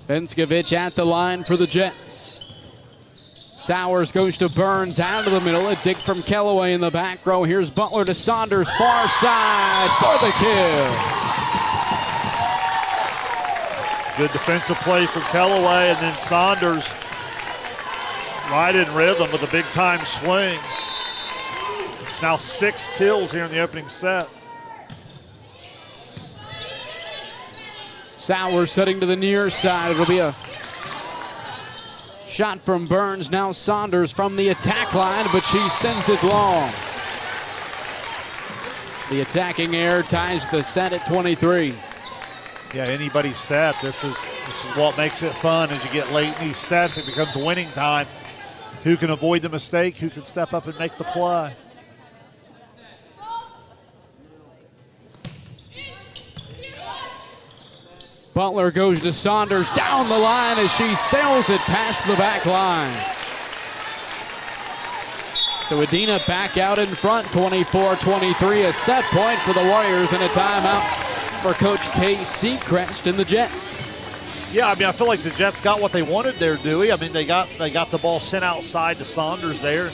Vinskovich at the line for the Jets. Sowers goes to Burns out of the middle. A dig from Kellaway in the back row. Here's Butler to Saunders, far side for the kill. Good defensive play from Kellaway, and then Saunders right in rhythm with a big-time swing. Now 6 kills here in the opening set. Sowers setting to the near side. It'll be a shot from Burns. Now Saunders from the attack line, but she sends it long. The attacking error ties the set at 23. Yeah, anybody's set. This is what makes it fun. As you get late in these sets, it becomes winning time. Who can avoid the mistake? Who can step up and make the play? Butler goes to Saunders down the line as she sails it past the back line. So Adena back out in front, 24-23, a set point for the Warriors and a timeout for Coach K.C. Crest and the Jets. Yeah, I mean, I feel like the Jets got what they wanted there, Dewey. I mean, they got the ball sent outside to Saunders there,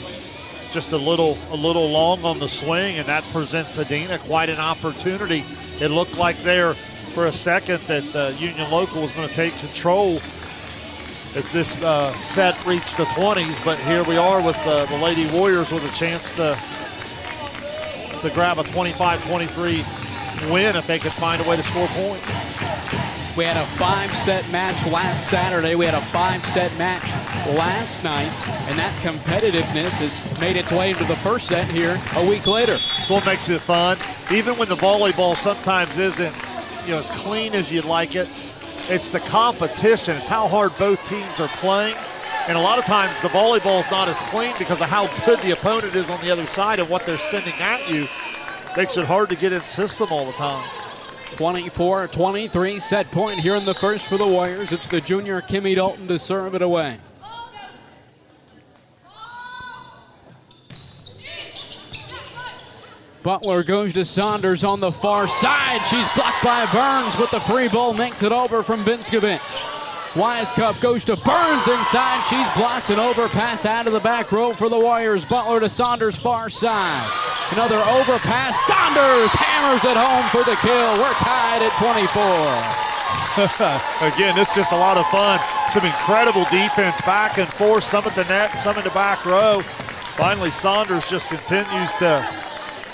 just a little long on the swing, and that presents Adena quite an opportunity. It looked like there for a second that Union Local was going to take control as this set reached the 20s, but here we are with the Lady Warriors with a chance to grab a 25-23 win if they could find a way to score points. We had a 5-set match last Saturday. We had a 5-set match last night, and that competitiveness has made its way into the first set here a week later. That's what makes it fun. Even when the volleyball sometimes isn't as clean as you'd like it, it's the competition. It's how hard both teams are playing. And a lot of times the volleyball's not as clean because of how good the opponent is on the other side and what they're sending at you. Makes it hard to get in system all the time. 24-23 set point here in the first for the Warriors. It's the junior Kimmy Dalton to serve it away. Butler goes to Saunders on the far side. She's blocked by Burns, but the free ball makes it over from Vinskovich. Wisecup goes to Burns inside. She's blocked, an overpass out of the back row for the Warriors. Butler to Saunders far side. Another overpass. Saunders hammers it home for the kill. We're tied at 24. Again, it's just a lot of fun. Some incredible defense back and forth, some at the net, some in the back row. Finally, Saunders just continues to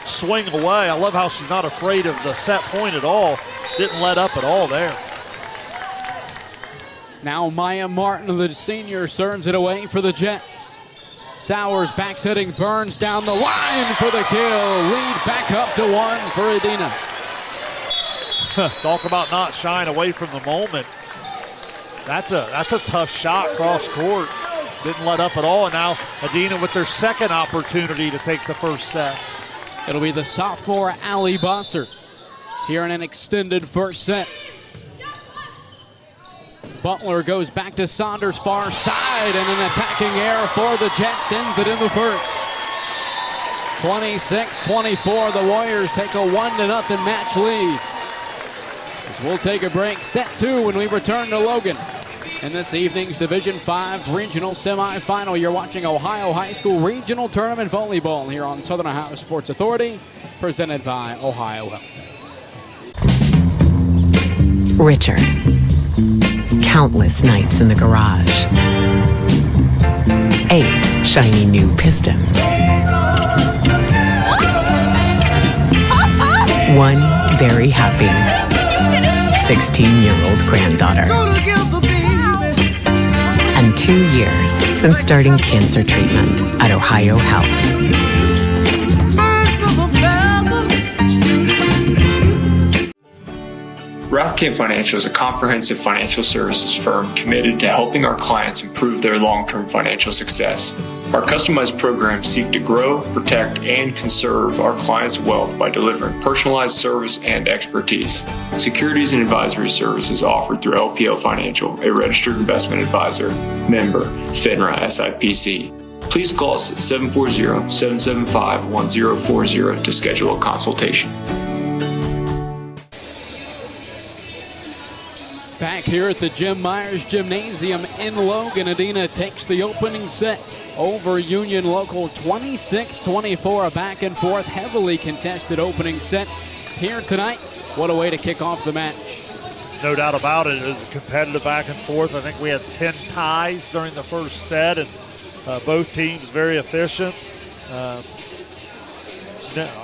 swing away. I love how she's not afraid of the set point at all. Didn't let up at all there. Now Maya Martin, the senior, serves it away for the Jets. Sowers back setting Burns down the line for the kill. Lead back up to 1 for Adena. Talk about not shying away from the moment. That's a tough shot cross court. Didn't let up at all, and now Adena with their second opportunity to take the first set. It'll be the sophomore Allie Bosser here in an extended first set. Butler goes back to Saunders far side, and an attacking error for the Jets ends it in the first. 26-24, the Warriors take a 1-0 match lead. As we'll take a break, set 2 when we return to Logan. In this evening's Division 5 Regional Semifinal, you're watching Ohio High School Regional Tournament Volleyball here on Southern Ohio Sports Authority, presented by Ohio Health. Richard. Countless nights in the garage. 8 shiny new pistons. 1 very happy 16-year-old granddaughter. and 2 years since starting cancer treatment at Ohio Health. Rathkamp Financial is a comprehensive financial services firm committed to helping our clients improve their long-term financial success. Our customized programs seek to grow, protect, and conserve our clients' wealth by delivering personalized service and expertise. Securities and advisory services offered through LPL Financial, a registered investment advisor, member, FINRA SIPC. Please call us at 740-775-1040 to schedule a consultation. Back here at the Jim Myers Gymnasium in Logan, Adena takes the opening set over Union Local 26-24. A back and forth, heavily contested opening set here tonight. What a way to kick off the match. No doubt about it. It was a competitive back and forth. I think we had 10 ties during the first set, and both teams very efficient.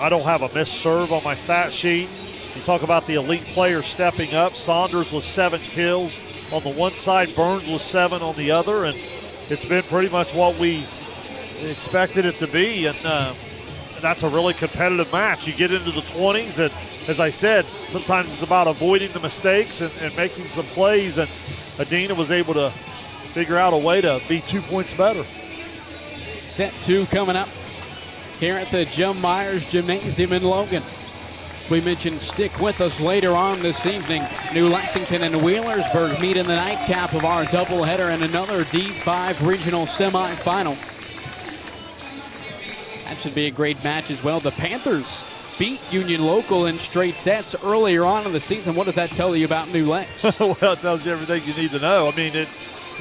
I don't have a missed serve on my stat sheet. You talk about the elite players stepping up. Saunders with 7 kills on the one side, Burns with 7 on the other, and it's been pretty much what we expected it to be, and that's a really competitive match. You get into the 20s, and as I said, sometimes it's about avoiding the mistakes and making some plays, and Adena was able to figure out a way to be 2 points better. Set 2 coming up here at the Jim Myers Gymnasium in Logan. We mentioned stick with us later on this evening. New Lexington and Wheelersburg meet in the nightcap of our doubleheader in another D5 regional semifinal. That should be a great match as well. The Panthers beat Union Local in straight sets earlier on in the season. What does that tell you about New Lex? Well, it tells you everything you need to know. I mean,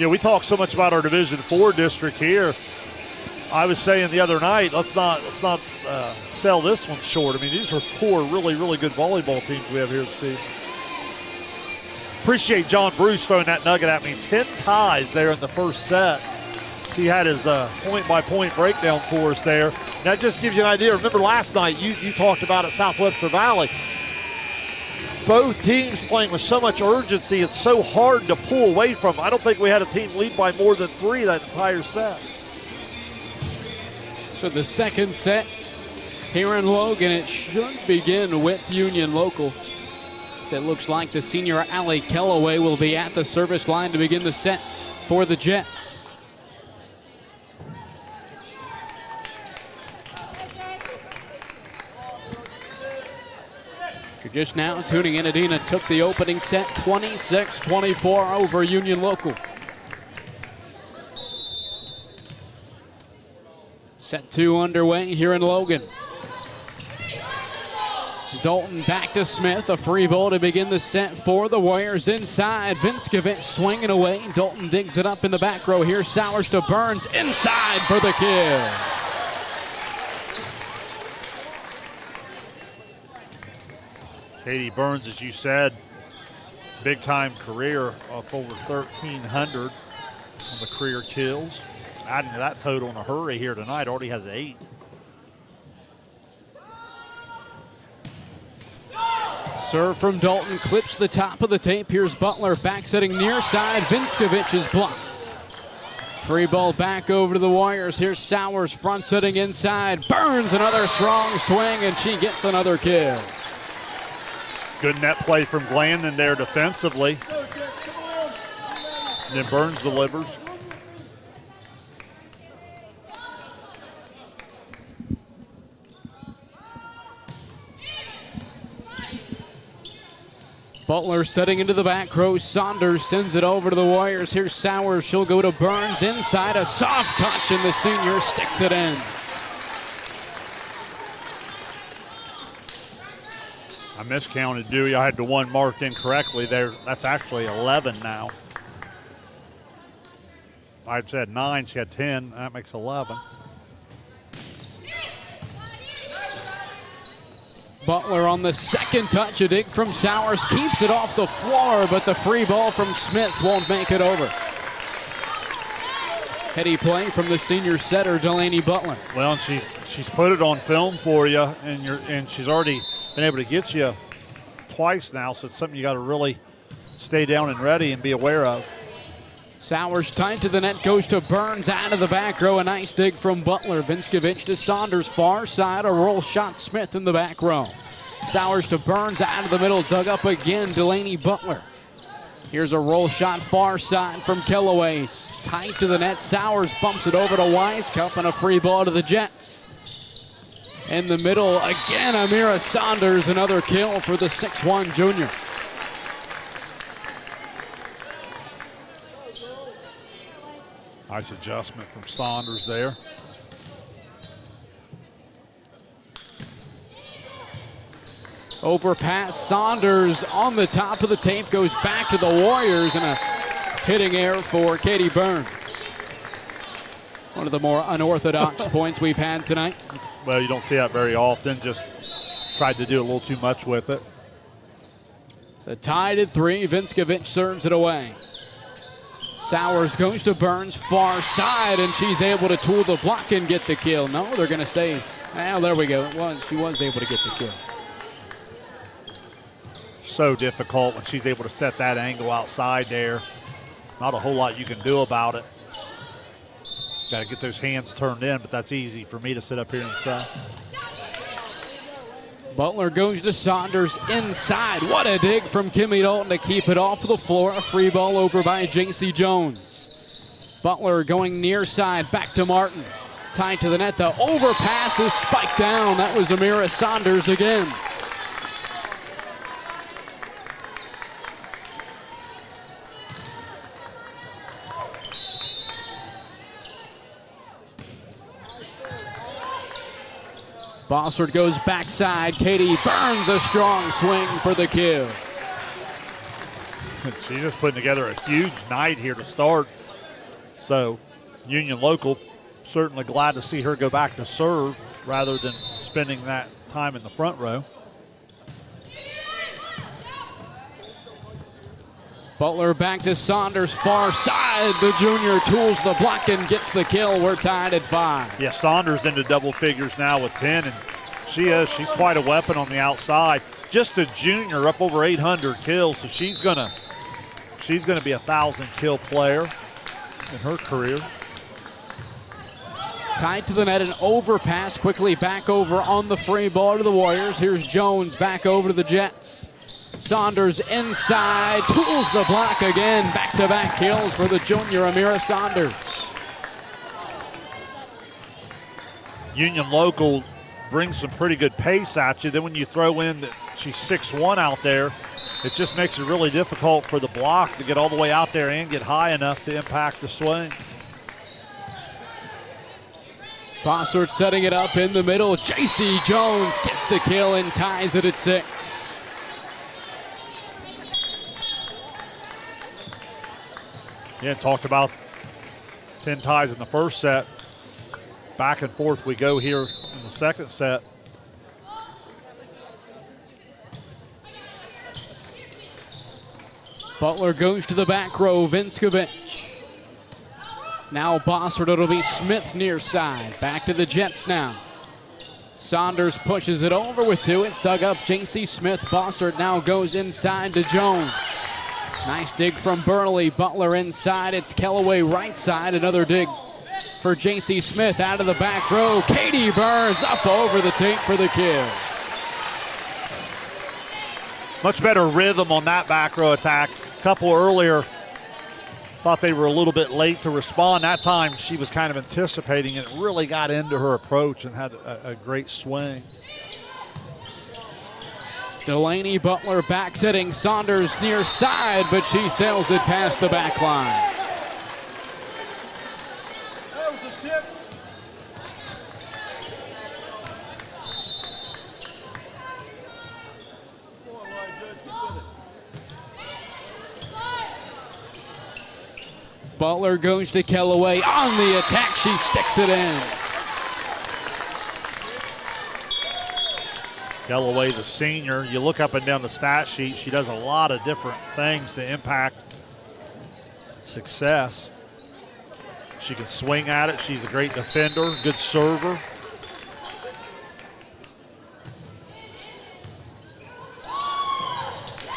we talk so much about our Division IV district here. I was saying the other night, let's not sell this one short. I mean, these are 4 really, really good volleyball teams we have here this season. Appreciate John Bruce throwing that nugget at me. 10 ties there in the first set. So he had his point-by-point breakdown for us there. That just gives you an idea. Remember last night, you talked about at Southwestern Valley. Both teams playing with so much urgency, it's so hard to pull away from. I don't think we had a team lead by more than 3 that entire set. So the second set here in Logan, it should begin with Union Local. It looks like the senior Allie Kellaway will be at the service line to begin the set for the Jets. If you're just now tuning in, Adena took the opening set 26-24 over Union Local. Set 2 underway here in Logan. Dalton back to Smith. A free ball to begin the set for the Warriors inside. Vinskovich swinging away. Dalton digs it up in the back row. Here's Sowers to Burns inside for the kill. Katie Burns, as you said, big-time career up over 1,300 on the career kills. Adding to that total in a hurry here tonight, already has 8. Serve from Dalton, clips the top of the tape. Here's Butler back setting near side. Vinskovich is blocked. Free ball back over to the Warriors. Here's Sowers front setting inside. Burns another strong swing, and she gets another kill. Good net play from Glandon there defensively. And then Burns delivers. Butler setting into the back row. Saunders sends it over to the Warriors. Here's Sowers. She'll go to Burns inside. A soft touch, and the senior sticks it in. I miscounted Dewey. I had the 1 marked incorrectly there. That's actually 11 now. I said 9. She had 10. That makes 11. Butler on the second touch. A dig from Sowers keeps it off the floor, but the free ball from Smith won't make it over. Heady play from the senior setter, Delaney Butler. Well, and she's put it on film for you, and she's already been able to get you twice now, so it's something you got to really stay down and ready and be aware of. Sowers tight to the net, goes to Burns out of the back row. A nice dig from Butler. Vinskovic to Saunders, far side. A roll shot, Smith in the back row. Sowers to Burns out of the middle, dug up again, Delaney Butler. Here's a roll shot, far side from Kellaway. Tight to the net, Sowers bumps it over to Wisecup, and a free ball to the Jets. In the middle, again, Amira Saunders, another kill for the 6'1 junior. Nice adjustment from Saunders there. Overpass, Saunders on the top of the tape, goes back to the Warriors, and a hitting error for Katie Burns. One of the more unorthodox points we've had tonight. Well, you don't see that very often. Just tried to do a little too much with it. So tied at 3, Vinskovic serves it away. Sowers goes to Burns, far side, and she's able to tool the block and get the kill. No, they're going to say, well, there we go. She was able to get the kill. So difficult when she's able to set that angle outside there. Not a whole lot you can do about it. Got to get those hands turned in, but that's easy for me to sit up here and say. Butler goes to Saunders inside. What a dig from Kimmy Dalton to keep it off the floor. A free ball over by JC Jones. Butler going near side, back to Martin. Tied to the net, the overpass is spiked down. That was Amira Saunders again. Bossard goes backside. Katie Burns, a strong swing for the kill. She's just putting together a huge night here to start. So Union Local certainly glad to see her go back to serve rather than spending that time in the front row. Butler back to Saunders, far side. The junior tools the block and gets the kill. We're tied at 5. Yeah, Saunders into double figures now with 10, and she's quite a weapon on the outside. Just a junior, up over 800 kills, so she's gonna be a 1,000 kill player in her career. Tied to the net, an overpass, quickly back over on the free ball to the Warriors. Here's Jones back over to the Jets. Saunders inside, tools the block again. Back-to-back kills for the junior Amira Saunders. Union Local brings some pretty good pace at you. Then when you throw in that she's 6'1" out there, it just makes it really difficult for the block to get all the way out there and get high enough to impact the swing. Bossard setting it up in the middle. JC Jones gets the kill and ties it at 6. Yeah, talked about 10 ties in the first set. Back and forth we go here in the second set. Butler goes to the back row, Vinskovic. Now Bossard, it'll be Smith near side. Back to the Jets now. Saunders pushes it over with 2. It's dug up, JC Smith. Bossard now goes inside to Jones. Nice dig from Burnley. Butler inside. It's Kellaway right side. Another dig for JC Smith out of the back row. Katie Burns up over the tape for the kill. Much better rhythm on that back row attack. A couple earlier, thought they were a little bit late to respond. That time she was kind of anticipating it, really got into her approach and had a great swing. Delaney Butler back setting Saunders near side, but she sails it past the back line. That was a tip. Butler goes to Kellaway on the attack. She sticks it in. Kellaway, the senior, you look up and down the stat sheet, she does a lot of different things to impact success. She can swing at it. She's a great defender, good server.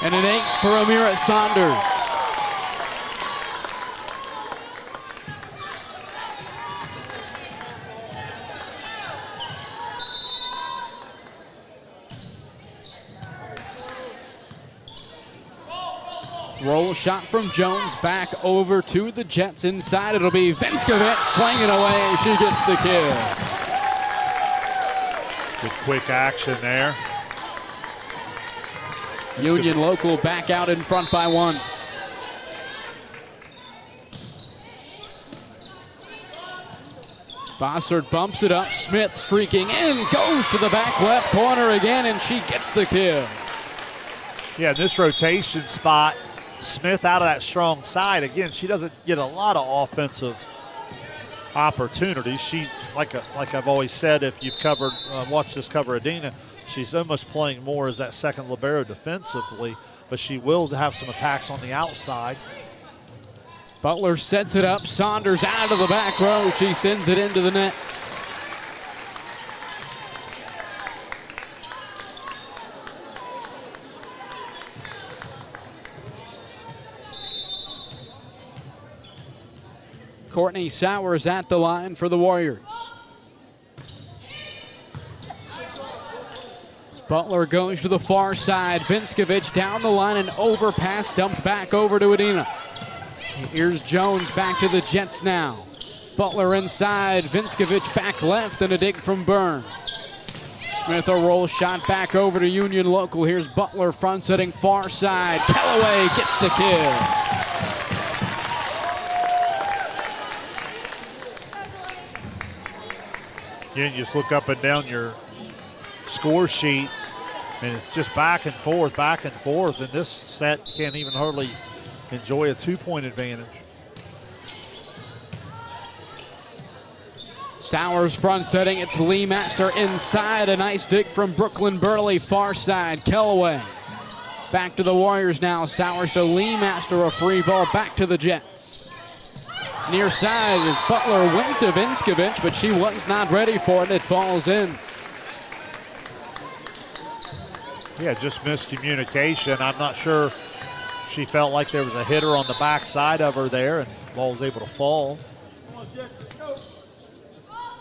And an ace for Amira Saunders. Roll shot from Jones back over to the Jets inside. It'll be Vinskovic swinging away. She gets the kill. Good quick action there. Union Local back out in front by 1. Bossert bumps it up. Smith streaking in, goes to the back left corner again, and she gets the kill. Yeah, this rotation spot, Smith out of that strong side. Again, she doesn't get a lot of offensive opportunities. She's like I've always said, if you've covered watched this cover Adena, she's almost playing more as that second libero defensively, but she will have some attacks on the outside. Butler sets it up. Saunders out of the back row. She sends it into the net. Courtney Sowers at the line for the Warriors. Butler goes to the far side. Vinskovic down the line and overpass dumped back over to Adena. Here's Jones back to the Jets now. Butler inside. Vinskovic back left and a dig from Burns. Smith a roll shot back over to Union Local. Here's Butler front setting far side. Callaway gets the kill. You just look up and down your score sheet, and it's just back and forth, and this set can't even hardly enjoy a 2-point advantage. Sowers front setting. It's Lee Master inside. A nice dig from Brooklyn Burley far side. Callaway back to the Warriors now. Sowers to Lee Master. A free ball back to the Jets. Near side is Butler went to Vinskovic, but she was not ready for it. It falls in. Yeah, just miscommunication. I'm not sure she felt like there was a hitter on the backside of her there, and the ball was able to fall.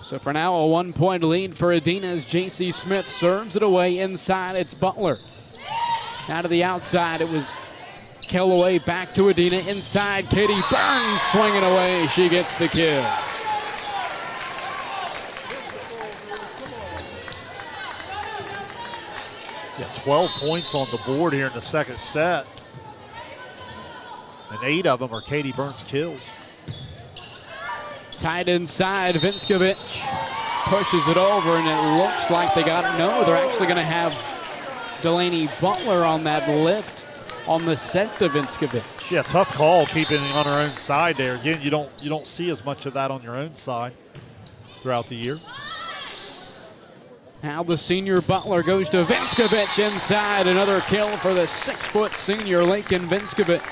So for now, a 1-point lead for Adena as J.C. Smith serves it away inside. It's Butler. Now to the outside, it was Callaway back to Adena inside. Katie Burns swinging away. She gets the kill. Yeah, 12 points on the board here in the second set. And 8 of them are Katie Burns kills. Tied inside, Vinskovic pushes it over, and it looks like they got it. No, they're actually going to have Delaney Butler on that lift on the set to Vinskovic. Yeah, tough call keeping it on her own side there. Again, you don't see as much of that on your own side throughout the year. Now the senior Butler goes to Vinskovic inside. Another kill for the 6-foot senior Lincoln Vinskovic.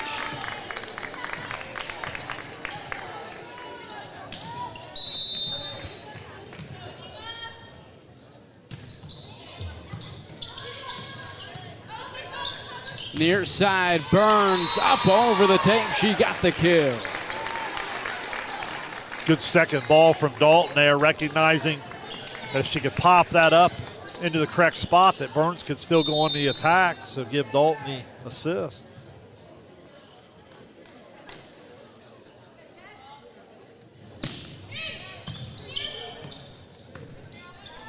Near side, Burns up over the tape. She got the kill. Good second ball from Dalton there, recognizing that if she could pop that up into the correct spot, that Burns could still go on the attack, so give Dalton the assist.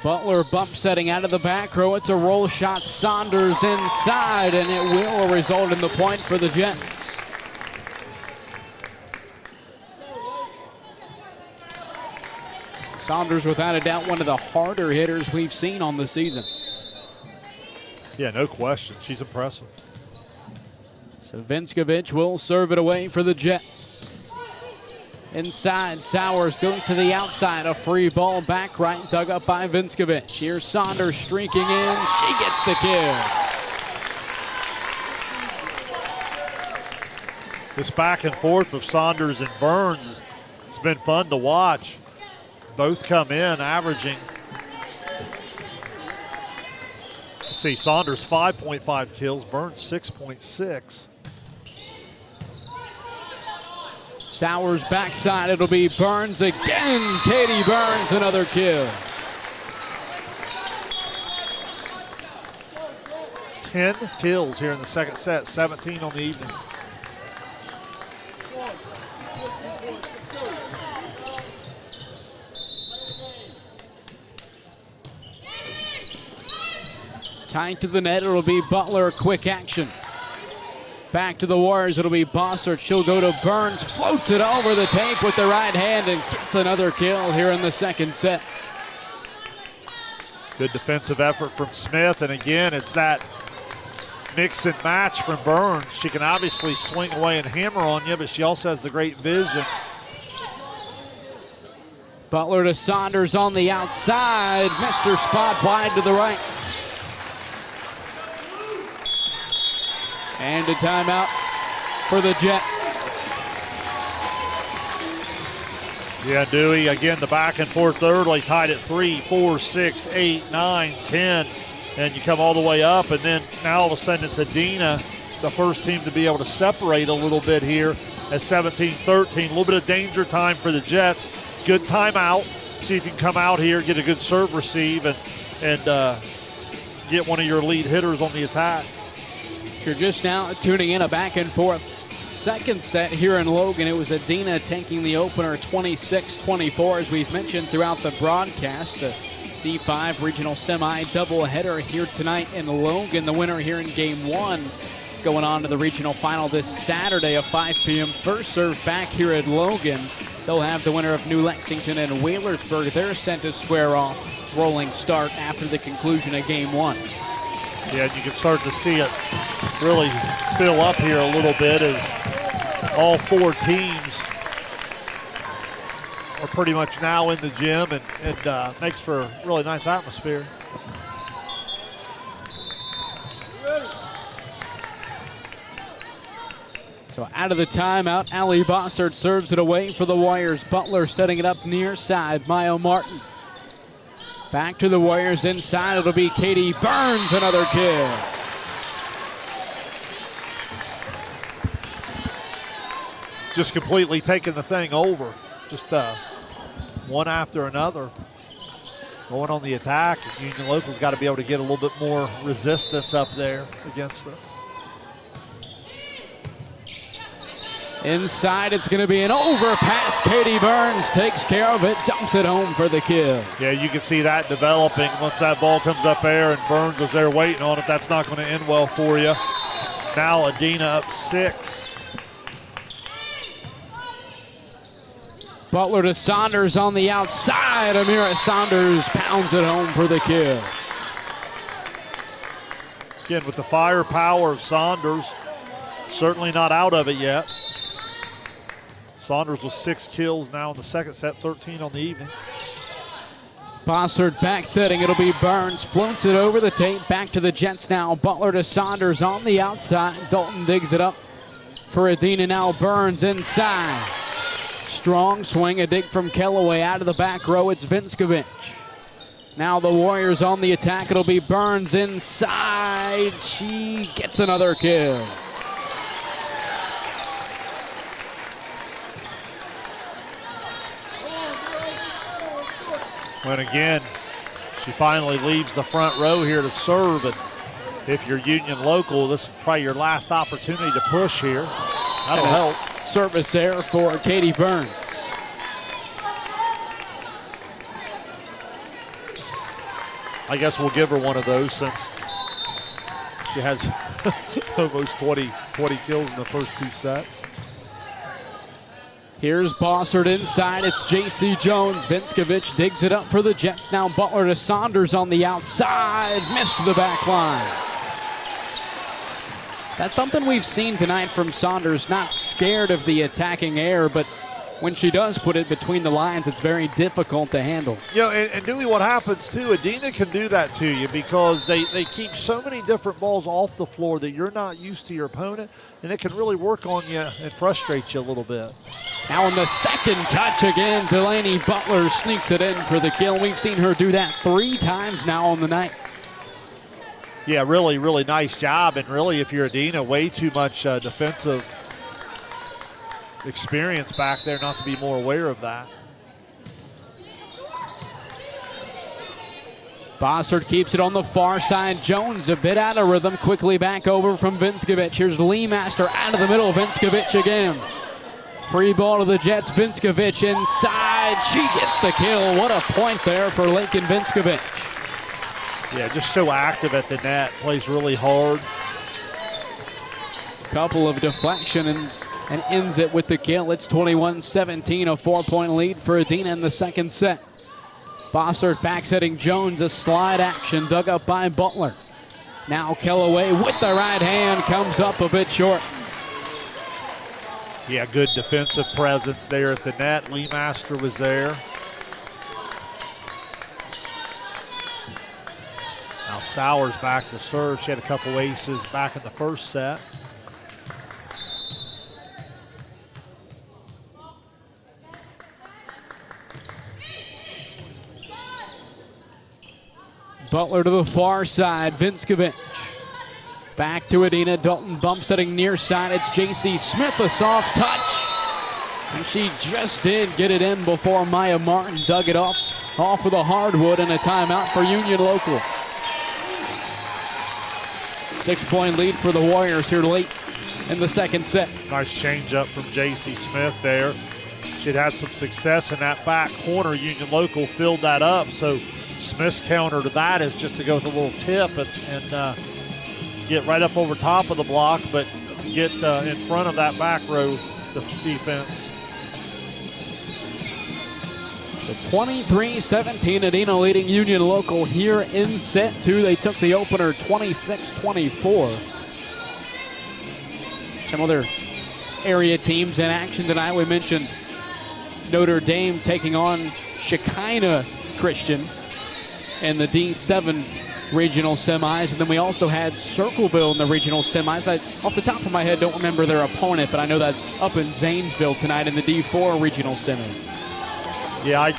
Butler bump setting out of the back row. It's a roll shot. Saunders inside, and it will result in the point for the Jets. Saunders, without a doubt, one of the harder hitters we've seen on the season. Yeah, no question. She's impressive. So Vinskovic will serve it away for the Jets. Inside, Sowers goes to the outside. A free ball back right, dug up by Vinskovic. Here's Saunders streaking in. She gets the kill. This back and forth of Saunders and Burns, it's been fun to watch. Both come in averaging. Let's see, Saunders 5.5 kills, Burns 6.6. Sowers backside, it'll be Burns again. Katie Burns, another kill. 10 kills here in the second set, 17 on the evening. Tied to the net, it'll be Butler, quick action. Back to the Warriors, it'll be Bossert. She'll go to Burns, floats it over the tape with the right hand and gets another kill here in the second set. Good defensive effort from Smith, and again, it's that mix and match from Burns. She can obviously swing away and hammer on you, but she also has the great vision. Butler to Saunders on the outside. Missed her spot wide to the right. And a timeout for the Jets. Yeah, Dewey, again, the back and forth early, tied at 3, 4, 6, 8, 9, 10. And you come all the way up, and then now all of a sudden it's Adena, the first team to be able to separate a little bit here at 17-13. A little bit of danger time for the Jets. Good timeout. See if you can come out here, get a good serve receive, and get one of your lead hitters on the attack. If you're just now tuning in, a back and forth second set here in Logan. It was Adena taking the opener 26-24, as we've mentioned throughout the broadcast. The D5 regional semi doubleheader here tonight in Logan. The winner here in game one going on to the regional final this Saturday at 5 p.m. First serve back here at Logan. They'll have the winner of New Lexington and Waylersburg. They're sent to square off. Rolling start after the conclusion of game one. Yeah, and you can start to see it really fill up here a little bit as all four teams are pretty much now in the gym, and makes for a really nice atmosphere. So out of the timeout, Allie Bossert serves it away for the Warriors. Butler setting it up near side, Maya Martin. Back to the Warriors inside, it'll be Katie Burns, another kill. Just completely taking the thing over. Just one after another. Going on the attack. Union Local's got to be able to get a little bit more resistance up there against them. Inside, it's going to be an overpass. Katie Burns takes care of it, dumps it home for the kill. Yeah, you can see that developing once that ball comes up there and Burns is there waiting on it. That's not going to end well for you. Now Adena up 6. Butler to Saunders on the outside. Amira Saunders pounds it home for the kill. Again, with the firepower of Saunders, certainly not out of it yet. Saunders with 6 kills now in the second set, 13 on the evening. Bossert back setting, it'll be Burns, floats it over the tape, back to the Jets now. Butler to Saunders on the outside. Dalton digs it up for Adena, now Burns inside. Strong swing, a dig from Kellaway out of the back row, it's Vinskovich. Now the Warriors on the attack, it'll be Burns inside. She gets another kill. When again, she finally leaves the front row here to serve. And if you're Union Local, this is probably your last opportunity to push here. That'll help. Service error for Katie Burns. I guess we'll give her one of those since she has almost 20 kills in the first 2 sets. Here's Bossert inside, it's J.C. Jones. Vinskovich digs it up for the Jets. Now Butler to Saunders on the outside, missed the back line. That's something we've seen tonight from Saunders, not scared of the attacking air, but when she does put it between the lines, it's very difficult to handle. You know, and Dewey, what happens too, Adena can do that to you because they keep so many different balls off the floor that you're not used to your opponent, and it can really work on you and frustrate you a little bit. Now on the second touch again, Delaney Butler sneaks it in for the kill. We've seen her do that 3 times now on the night. Yeah, really, really nice job. And really, if you're Adena, way too much defensive experience back there not to be more aware of that. Bossert keeps it on the far side. Jones a bit out of rhythm, quickly back over from Vinskovich. Here's Lee Master out of the middle, Vinskovich again. Free ball to the Jets, Vinskovich inside. She gets the kill. What a point there for Lakin Vinskovich. Yeah, just so active at the net, plays really hard. Couple of deflections and ends it with the kill. It's 21-17, a 4-point lead for Adena in the second set. Bossert backsetting Jones, a slide action dug up by Butler. Now Kellaway with the right hand, comes up a bit short. Yeah, good defensive presence there at the net. Lee Master was there. Now Sowers back to serve. She had a couple aces back in the first set. Butler to the far side, Vinskovic. Back to Adena, Dalton bump setting near side. It's J.C. Smith, a soft touch. And she just did get it in before Maya Martin dug it off of the hardwood, and a timeout for Union Local. 6-point lead for the Warriors here late in the second set. Nice change up from J.C. Smith there. She'd had some success in that back corner. Union Local filled that up, so Smith's counter to that is just to go with a little tip and get right up over top of the block, but get in front of that back row defense. The 23-17 Adena leading Union Local here in set two. They took the opener 26-24. Some other area teams in action tonight. We mentioned Notre Dame taking on Shekinah Christian in the D7 regional semis, and then we also had Circleville in the regional semis. Off the top of my head, don't remember their opponent, but I know that's up in Zanesville tonight in the D4 regional semis. Yeah,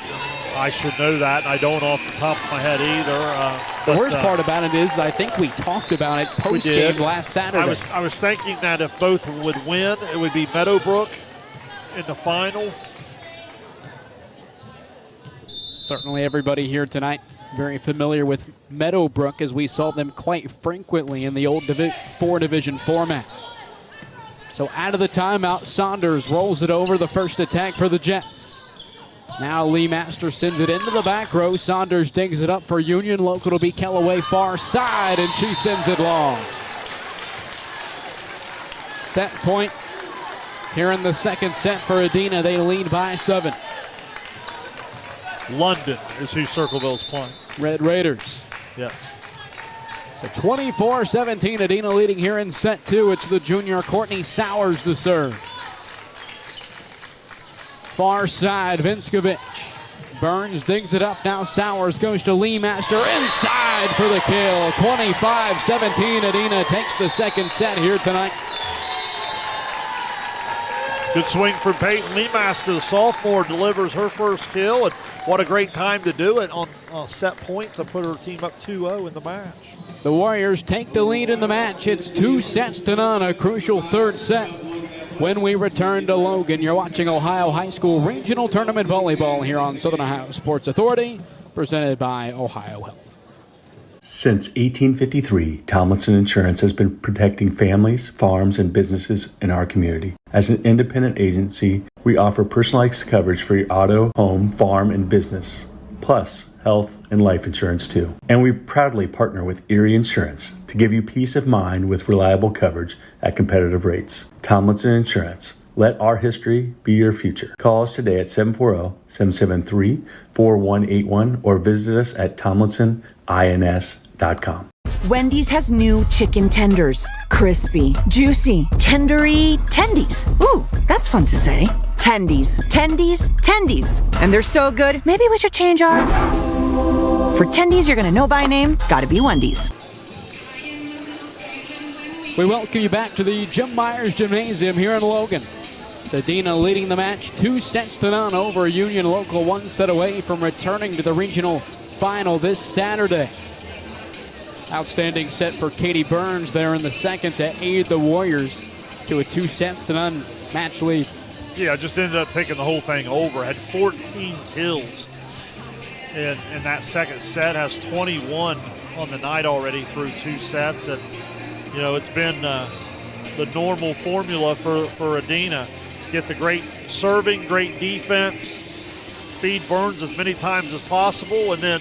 I should know that. I don't off the top of my head either. The worst part about it is I think we talked about it post-game last Saturday. I was thinking that if both would win, it would be Meadowbrook in the final. Certainly everybody here tonight very familiar with Meadowbrook, as we saw them quite frequently in the old 4 division format. So out of the timeout, Saunders rolls it over, the first attack for the Jets. Now Lee Master sends it into the back row. Saunders digs it up for Union Local to be Kellaway far side, and she sends it long. Set point here in the second set for Adena. They lead by 7. London is who Circleville's playing. Red Raiders. Yes. So 24-17, Adena leading here in set 2. It's the junior Courtney Sowers to serve. Far side, Vinskovic. Burns digs it up. Now Sowers goes to Lee Master inside for the kill. 25-17, Adena takes the second set here tonight. Good swing from Peyton Lee Master. The sophomore delivers her first kill, and what a great time to do it on set point to put her team up 2-0 in the match. The Warriors take the lead in the match. It's 2-0, a crucial third set. When we return to Logan, you're watching Ohio High School Regional Tournament Volleyball here on Southern Ohio Sports Authority, presented by Ohio Health. Since 1853, Tomlinson Insurance has been protecting families, farms, and businesses in our community. As an independent agency, we offer personalized coverage for your auto, home, farm, and business, plus health and life insurance too. And we proudly partner with Erie Insurance to give you peace of mind with reliable coverage at competitive rates. Tomlinson Insurance. Let our history be your future. Call us today at 740-773-4181 or visit us at tomlinsonins.com. Wendy's has new chicken tenders. Crispy, juicy, tendery tendies. Ooh, that's fun to say. Tendies, tendies, tendies. And they're so good, maybe we should change our... For tendies you're gonna know by name, gotta be Wendy's. We welcome you back to the Jim Myers Gymnasium here in Logan. Adena leading the match 2-0 over Union Local, 1 set away from returning to the regional final this Saturday. Outstanding set for Katie Burns there in the second to aid the Warriors to a 2-0 match lead. Yeah, just ended up taking the whole thing over. Had 14 kills in that second set. Has 21 on the night already through 2 sets. And, you know, it's been the normal formula for Adena. Get the great serving, great defense, feed Burns as many times as possible, and then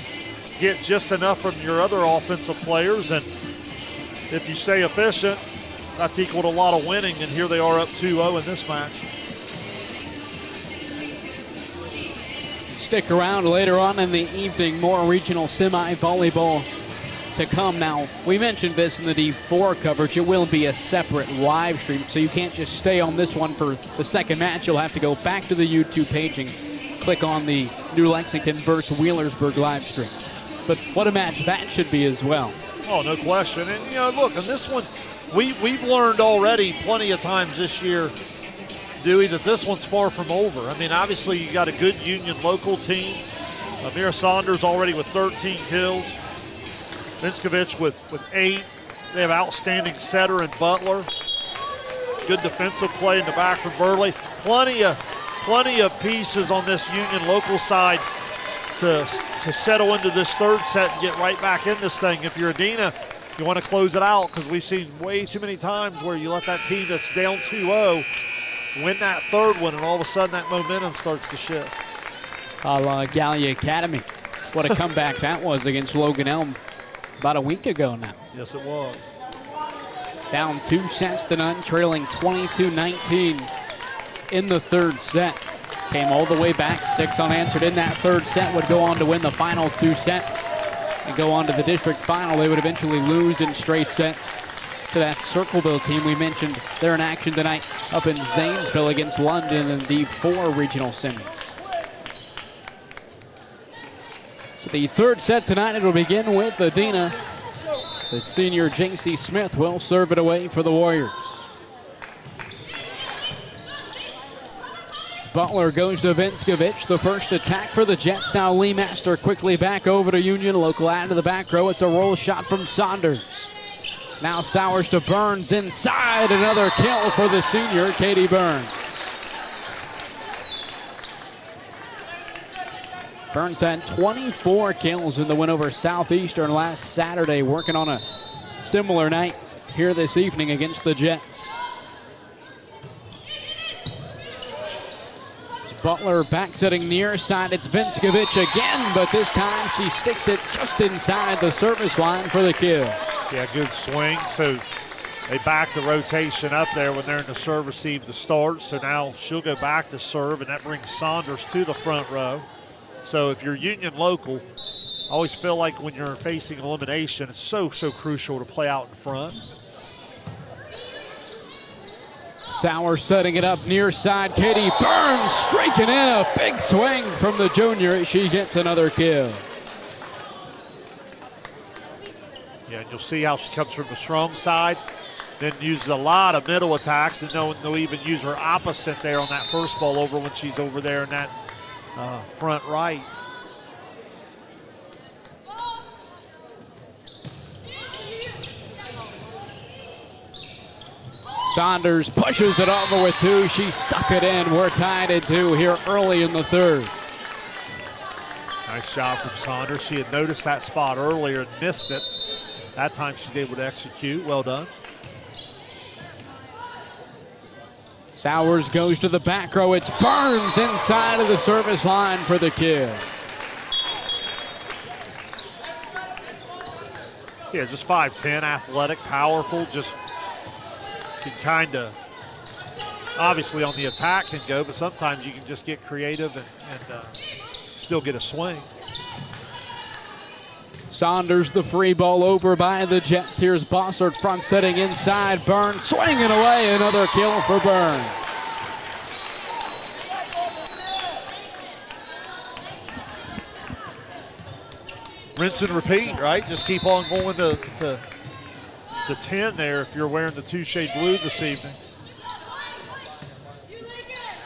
get just enough from your other offensive players, and if you stay efficient, that's equal to a lot of winning, and here they are up 2-0 in this match. Stick around later on in the evening, more regional semi-volleyball to come. Now, we mentioned this in the D4 coverage. It will be a separate live stream, so you can't just stay on this one for the second match. You'll have to go back to the YouTube page and click on the New Lexington versus Wheelersburg live stream. But what a match that should be as well. Oh, no question. And, you know, look, on this one, we've learned already plenty of times this year, Dewey, that this one's far from over. I mean, obviously, you got a good Union local team. Amir Saunders already with 13 kills. Vinskovich with 8. They have outstanding setter and Butler. Good defensive play in the back from Burley. Plenty of pieces on this Union local side to settle into this third set and get right back in this thing. If you're Adena, you want to close it out, because we've seen way too many times where you let that team that's down 2-0 win that third one, and all of a sudden that momentum starts to shift. A la Gallia Academy. What a comeback that was against Logan Elm about a week ago now. Yes, it was. Down 2-0, trailing 22-19 in the third set. Came all the way back, 6 unanswered in that third set, would go on to win the final 2 sets and go on to the district final. They would eventually lose in straight sets to that Circleville team we mentioned. They're in action tonight up in Zanesville against London in the 4 regional semis. So the third set tonight, it'll begin with Adena. The senior J.C. Smith will serve it away for the Warriors. Butler goes to Vinskovich. The first attack for the Jets. Now Lee Master quickly back over to Union. Local out to the back row. It's a roll shot from Saunders. Now Sowers to Burns inside. Another kill for the senior, Katie Burns. Burns had 24 kills in the win over Southeastern last Saturday, working on a similar night here this evening against the Jets. Butler back setting near side. It's Vinskovich again, but this time she sticks it just inside the service line for the kill. Yeah, good swing. So they back the rotation up there when they're in the serve receive to start. So now she'll go back to serve, and that brings Saunders to the front row. So if you're Union local, I always feel like when you're facing elimination, it's so crucial to play out in front. Sauer setting it up near side. Katie Burns streaking in a big swing from the junior. She gets another kill. Yeah, and you'll see how she comes from the strong side, then uses a lot of middle attacks, and they'll even use her opposite there on that first ball over when she's over there in that front right. Saunders pushes it over with 2. She stuck it in. We're tied at 2 here early in the third. Nice shot from Saunders. She had noticed that spot earlier and missed it. That time she's able to execute. Well done. Sowers goes to the back row. It's Burns inside of the service line for the kill. Yeah, just 5'10", athletic, powerful, just can kind of, obviously on the attack can go, but sometimes you can just get creative and still get a swing. Saunders the free ball over by the Jets. Here's Bossert front setting inside. Burns swinging away. Another kill for Burns. Rinse and repeat, right? Just keep on going to 10 there if you're wearing the 2-shade blue this evening.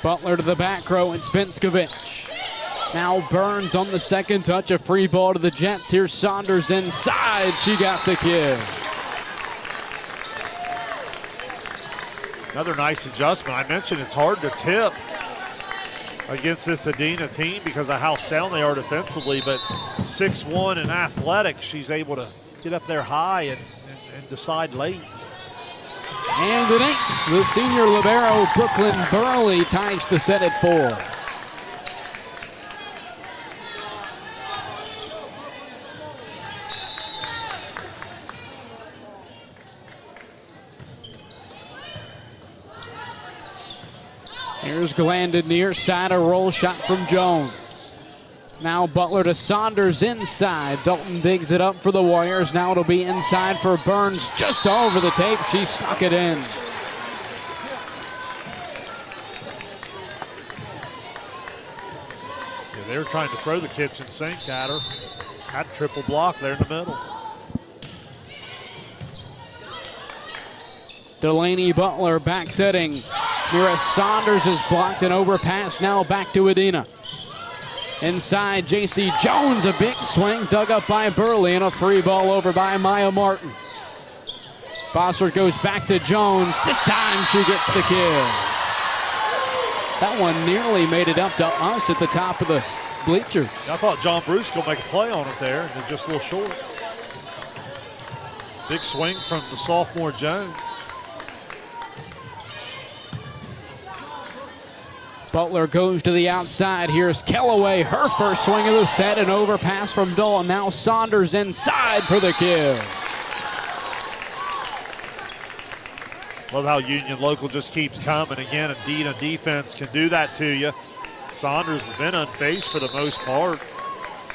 Butler to the back row. It's Vinskovich. Now Burns on the second touch. A free ball to the Jets. Here's Saunders inside. She got the kill. Another nice adjustment. I mentioned it's hard to tip against this Adena team because of how sound they are defensively, but 6'1" and athletic, she's able to get up there high and decide late. And it ain't. The senior libero, Brooklyn Burley, ties the set at 4. Here's Glandon near side, a roll shot from Jones. Now Butler to Saunders inside. Dalton digs it up for the Warriors. Now it'll be inside for Burns, just over the tape. She snuck it in. Yeah, they were trying to throw the kitchen sink at her. Had a triple block there in the middle. Delaney Butler back setting. Mira Saunders is blocked and overpass. Now back to Adena. Inside, J.C. Jones, a big swing dug up by Burley and a free ball over by Maya Martin. Bossert goes back to Jones. This time she gets the kill. That one nearly made it up to us at the top of the bleachers. I thought John Bruce could make a play on it there, and just a little short. Big swing from the sophomore Jones. Butler goes to the outside. Here's Kellaway, her first swing of the set, an overpass from Dolan. Now Saunders inside for the kill. Love how Union Local just keeps coming. Again, Adena defense can do that to you. Saunders has been unfazed for the most part.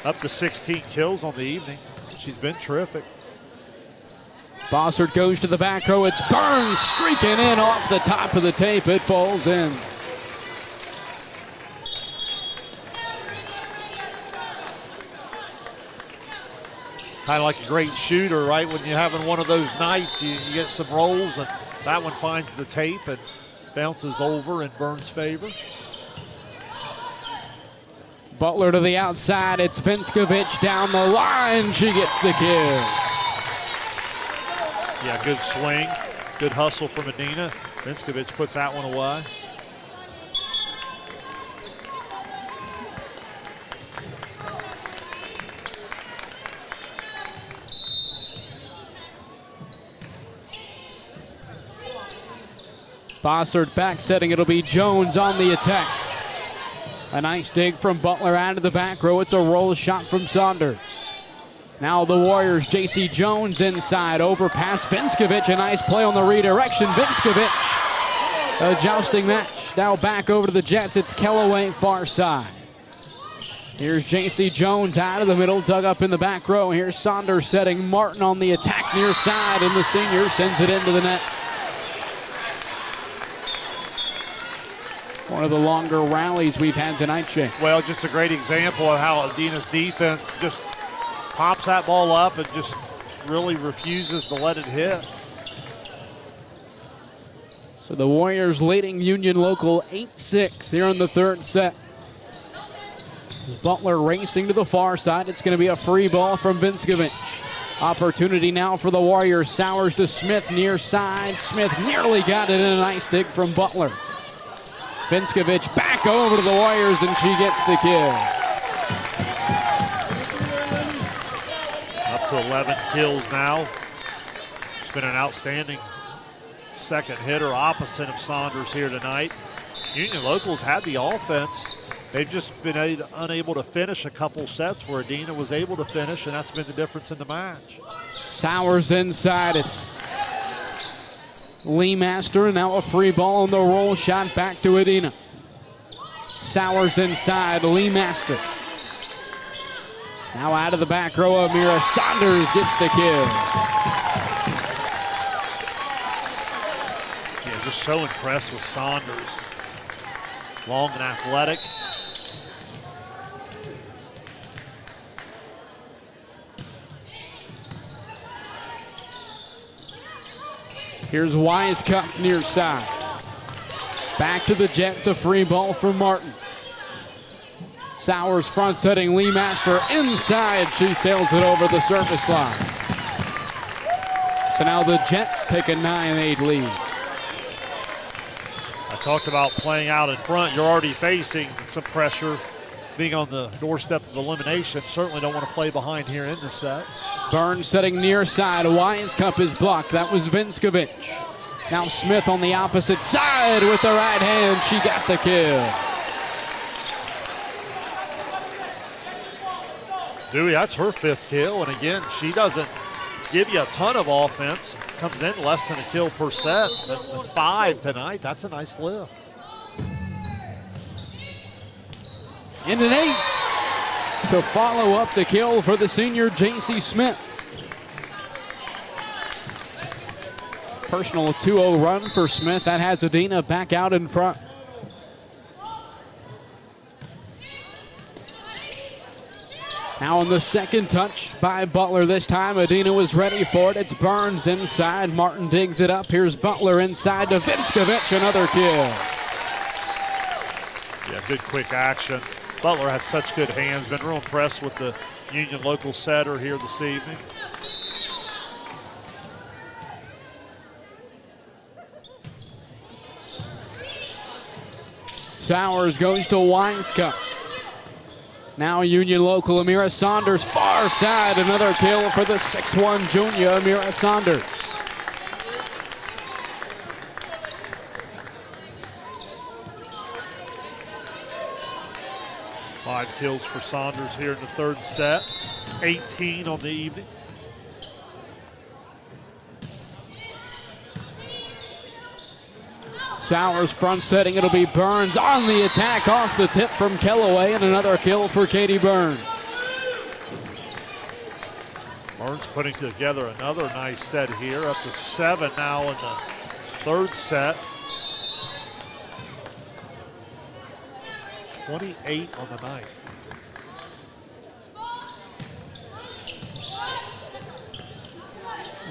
Up to 16 kills on the evening. She's been terrific. Bossert goes to the back row. It's Burns streaking in off the top of the tape. It falls in. Kind of like a great shooter, right? When you're having one of those nights, you get some rolls, and that one finds the tape and bounces over in Burns' favor. Butler to the outside. It's Vinskovic down the line. She gets the kill. Yeah, good swing. Good hustle from Adena. Vinskovic puts that one away. Bossert back setting. It'll be Jones on the attack. A nice dig from Butler out of the back row. It's a roll shot from Saunders. Now the Warriors, J.C. Jones inside. Overpass Vinskovic. A nice play on the redirection. Vinskovic. A jousting match. Now back over to the Jets. It's Kellaway far side. Here's J.C. Jones out of the middle, dug up in the back row. Here's Saunders setting. Martin on the attack near side, and the senior sends it into the net. One of the longer rallies we've had tonight, Shane. Well, just a great example of how Adena's defense just pops that ball up and just really refuses to let it hit. So the Warriors leading Union Local 8-6 here in the third set. Butler racing to the far side. It's going to be a free ball from Vinskovic. Opportunity now for the Warriors. Sowers to Smith near side. Smith nearly got it in. A nice dig from Butler. Vinskovic back over to the Warriors, and she gets the kill. Up to 11 kills now. It's been an outstanding second hitter opposite of Saunders here tonight. Union Locals had the offense. They've just been unable to finish a couple sets where Adena was able to finish, and that's been the difference in the match. Sowers inside. It's Lee Master, and now a free ball on the roll shot back to Adena. Sowers inside, Lee Master. Now out of the back row, Amira Saunders gets the kill. Yeah, just so impressed with Saunders. Long and athletic. Here's Wisecup near side. Back to the Jets, a free ball from Martin. Sowers front setting, Lee Master inside. She sails it over the surface line. So now the Jets take a 9-8 lead. I talked about playing out in front. You're already facing some pressure. Being on the doorstep of elimination, certainly don't want to play behind here in this set. Burns setting near side. Wisecup is blocked. That was Vinskovic. Now Smith on the opposite side with the right hand. She got the kill. Dewey, that's her 5th kill. And again, she doesn't give you a ton of offense. Comes in less than a kill per set. But with 5 tonight, that's a nice lift. And an ace to follow up the kill for the senior J.C. Smith. Personal 2-0 run for Smith. That has Adena back out in front. Now on the second touch by Butler this time. Adena was ready for it. It's Burns inside. Martin digs it up. Here's Butler inside to Vinskovic. Another kill. Yeah, good quick action. Butler has such good hands. Been real impressed with the Union local setter here this evening. Sowers goes to Wisecup. Now Union local Amira Saunders, far side. Another kill for the 6'1 junior Amira Saunders. Five kills for Saunders here in the third set. 18 on the evening. Sowers front setting. It'll be Burns on the attack off the tip from Kellaway, and another kill for Katie Burns. Burns putting together another nice set here, up to 7 now in the third set. 28 on the night.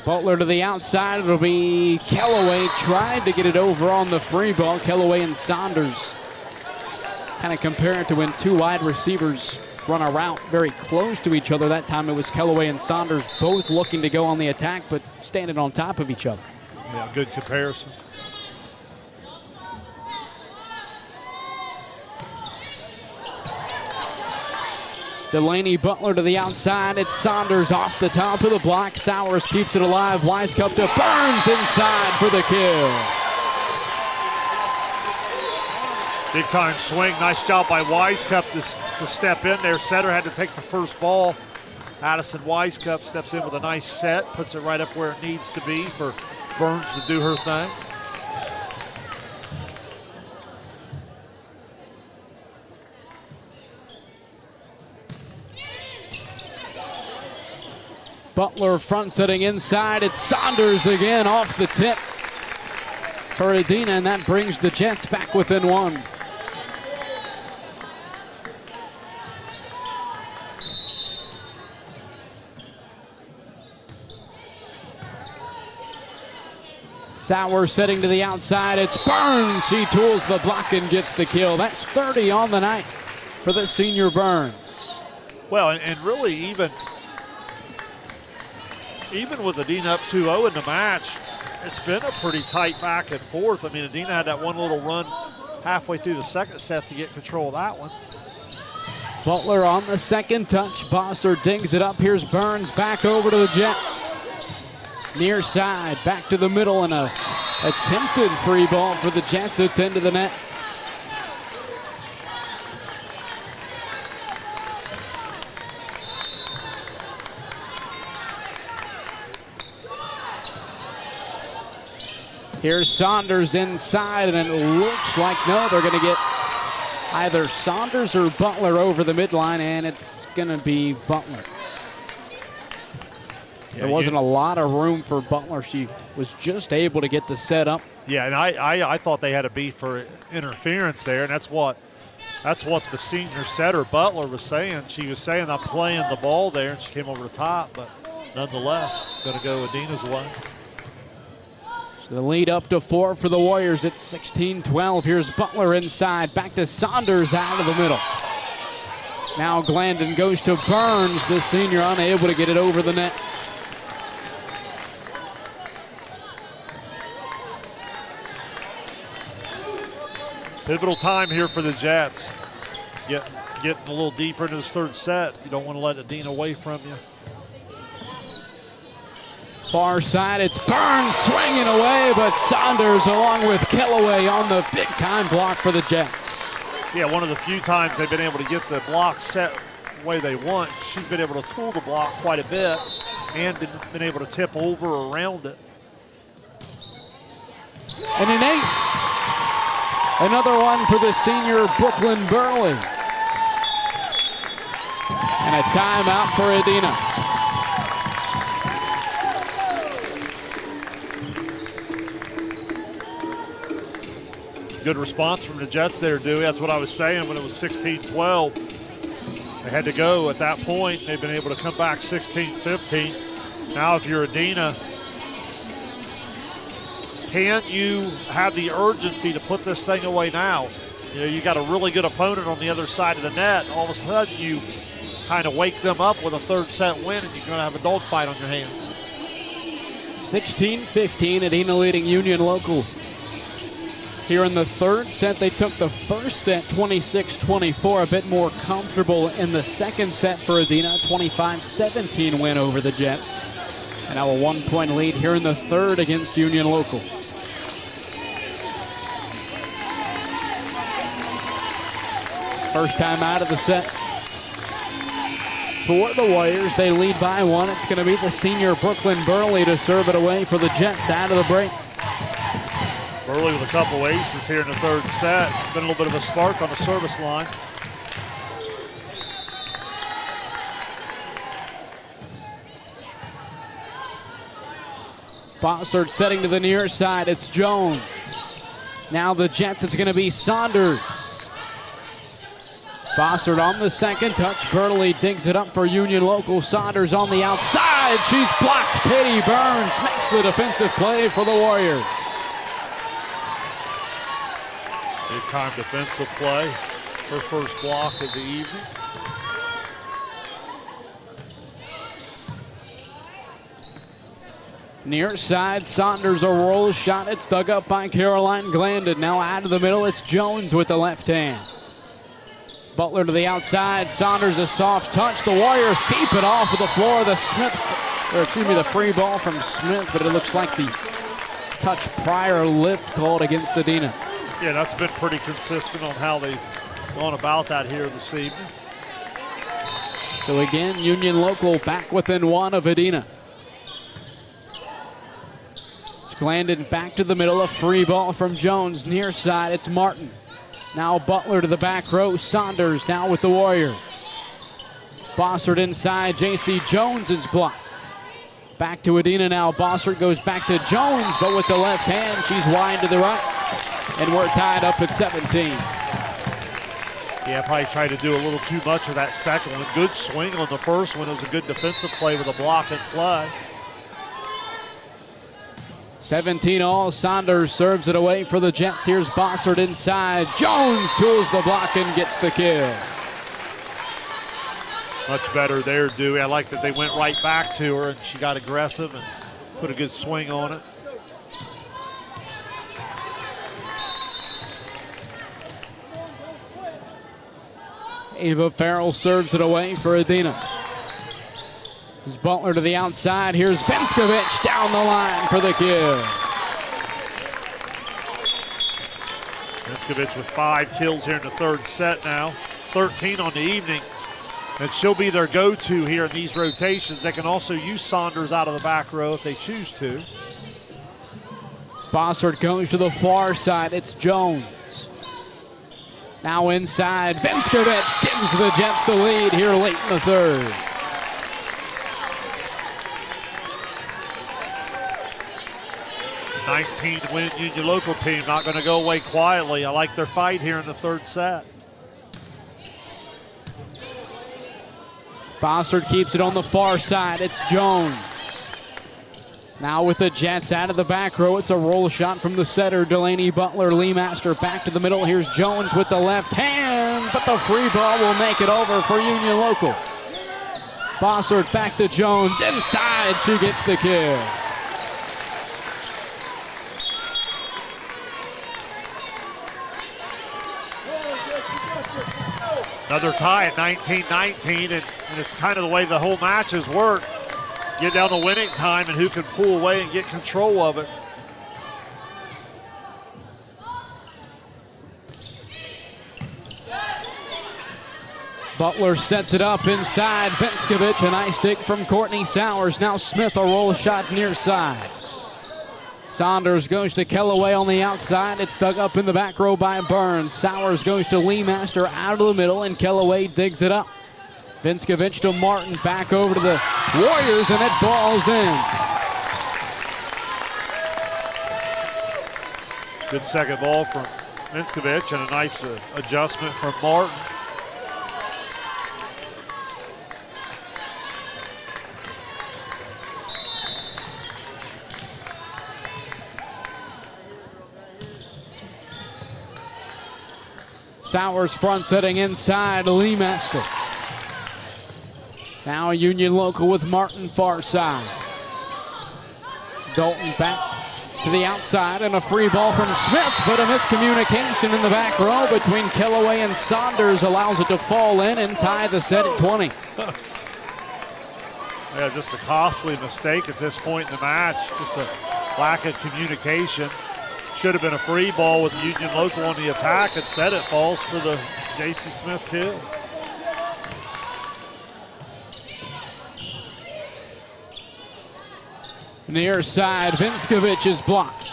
Butler to the outside. It'll be Kellaway. Tried to get it over on the free ball. Kellaway and Saunders kind of compare it to when two wide receivers run a route very close to each other. That time it was Kellaway and Saunders both looking to go on the attack but standing on top of each other. Yeah, good comparison. Delaney Butler to the outside. It's Saunders off the top of the block. Sowers keeps it alive. Wisecup to Burns inside for the kill. Big time swing. Nice job by Wisecup to step in there. Setter had to take the first ball. Addison Wisecup steps in with a nice set, puts it right up where it needs to be for Burns to do her thing. Butler front setting inside. It's Saunders again off the tip for Adena, and that brings the Jets back within one. Sowers setting to the outside. It's Burns. He tools the block and gets the kill. That's 30 on the night for the senior Burns. Well, and really even with Adena up 2-0 in the match, it's been a pretty tight back and forth. I mean, Adena had that one little run halfway through the second set to get control of that one. Butler on the second touch. Bosser digs it up. Here's Burns back over to the Jets. Near side, back to the middle, and a attempted free ball for the Jets. It's into the net. Here's Saunders inside, and it looks like, no, they're going to get either Saunders or Butler over the midline, and it's going to be Butler. Yeah, there wasn't a lot of room for Butler. She was just able to get the set up. Yeah, and I thought they had a beat for interference there, and that's what the senior setter Butler was saying. She was saying, I'm playing the ball there, and she came over the top, but nonetheless, going to go Adena's way. The lead up to 4 for the Warriors. It's 16-12. Here's Butler inside. Back to Saunders out of the middle. Now Glandon goes to Burns. The senior unable to get it over the net. Pivotal time here for the Jets. Getting a little deeper into this third set. You don't want to let Adena away from you. Far side, it's Burns swinging away, but Saunders along with Kellaway on the big-time block for the Jets. Yeah, one of the few times they've been able to get the block set the way they want. She's been able to tool the block quite a bit and been able to tip over or around it. And an ace. Another one for the senior Brooklyn Burley. And a timeout for Adena. Good response from the Jets there, Dewey. That's what I was saying when it was 16-12. They had to go at that point. They've been able to come back 16-15. Now if you're Adena, can you have the urgency to put this thing away now? You know, you got a really good opponent on the other side of the net. All of a sudden you kind of wake them up with a third set win and you're going to have a dogfight on your hands. 16-15, Adena leading Union Local. Here in the third set, they took the first set 26-24, a bit more comfortable in the second set for Adena, 25-17 win over the Jets. And now a 1-point lead here in the third against Union Local. First time out of the set for the Warriors. They lead by one. It's going to be the senior Brooklyn Burley to serve it away for the Jets out of the break. Burley with a couple aces here in the third set. Been a little bit of a spark on the service line. Bossard setting to the near side. It's Jones. Now the Jets, it's going to be Saunders. Bossard on the second touch. Burley digs it up for Union Local. Saunders on the outside. She's blocked. Katie Burns makes the defensive play for the Warriors. Big time defensive play. Her first block of the evening. Near side, Saunders a roll shot. It's dug up by Caroline Glandon. Now out of the middle, it's Jones with the left hand. Butler to the outside. Saunders a soft touch. The Warriors keep it off of the floor. The free ball from Smith, but it looks like the touch prior lift called against Adena. Yeah, that's been pretty consistent on how they've gone about that here this evening. So again, Union Local back within one of Adena. Glandon back to the middle, a free ball from Jones. Near side, it's Martin. Now Butler to the back row. Saunders now with the Warriors. Bossard inside. J.C. Jones is blocked. Back to Adena now. Bossard goes back to Jones, but with the left hand, she's wide to the right. And we're tied up at 17. Yeah, probably tried to do a little too much of that second one. Good swing on the first one. It was a good defensive play with a block and play. 17 all. Saunders serves it away for the Jets. Here's Bossard inside. Jones tools the block and gets the kill. Much better there, Dewey. I like that they went right back to her and she got aggressive and put a good swing on it. Ava Farrell serves it away for Adena. Here's Butler to the outside. Here's Venskovich down the line for the kill. Venskovich with 5 kills here in the third set now. 13 on the evening. And she'll be their go-to here in these rotations. They can also use Saunders out of the back row if they choose to. Bossard goes to the far side. It's Jones. Now inside. Venskovich gives the Jets the lead here late in the third. The 19-win Union Local team not going to go away quietly. I like their fight here in the third set. Bossard keeps it on the far side. It's Jones. Now with the Jets out of the back row, it's a roll shot from the setter, Delaney Butler. Lee Master back to the middle. Here's Jones with the left hand, but the free ball will make it over for Union Local. Bossard back to Jones. Inside, she gets the kill. Another tie at 19-19, and it's kind of the way the whole matches work. Get down to winning time and who can pull away and get control of it. Butler sets it up inside. Venskovich, a nice dig from Courtney Sowers. Now Smith, a roll shot near side. Saunders goes to Kellaway on the outside. It's dug up in the back row by Burns. Sowers goes to Lee Master out of the middle, and Kellaway digs it up. Vinskovich to Martin, back over to the Warriors, and it falls in. Good second ball from Vinskovich and a nice adjustment from Martin. Sowers front setting inside, Lee Master. Now Union Local with Martin far side. It's Dalton back to the outside and a free ball from Smith, but a miscommunication in the back row between Kellaway and Saunders allows it to fall in and tie the set at 20. Yeah, just a costly mistake at this point in the match. Just a lack of communication. Should have been a free ball with Union Local on the attack. Instead, it falls for the J.C. Smith kill. Near side, Vinskovich is blocked.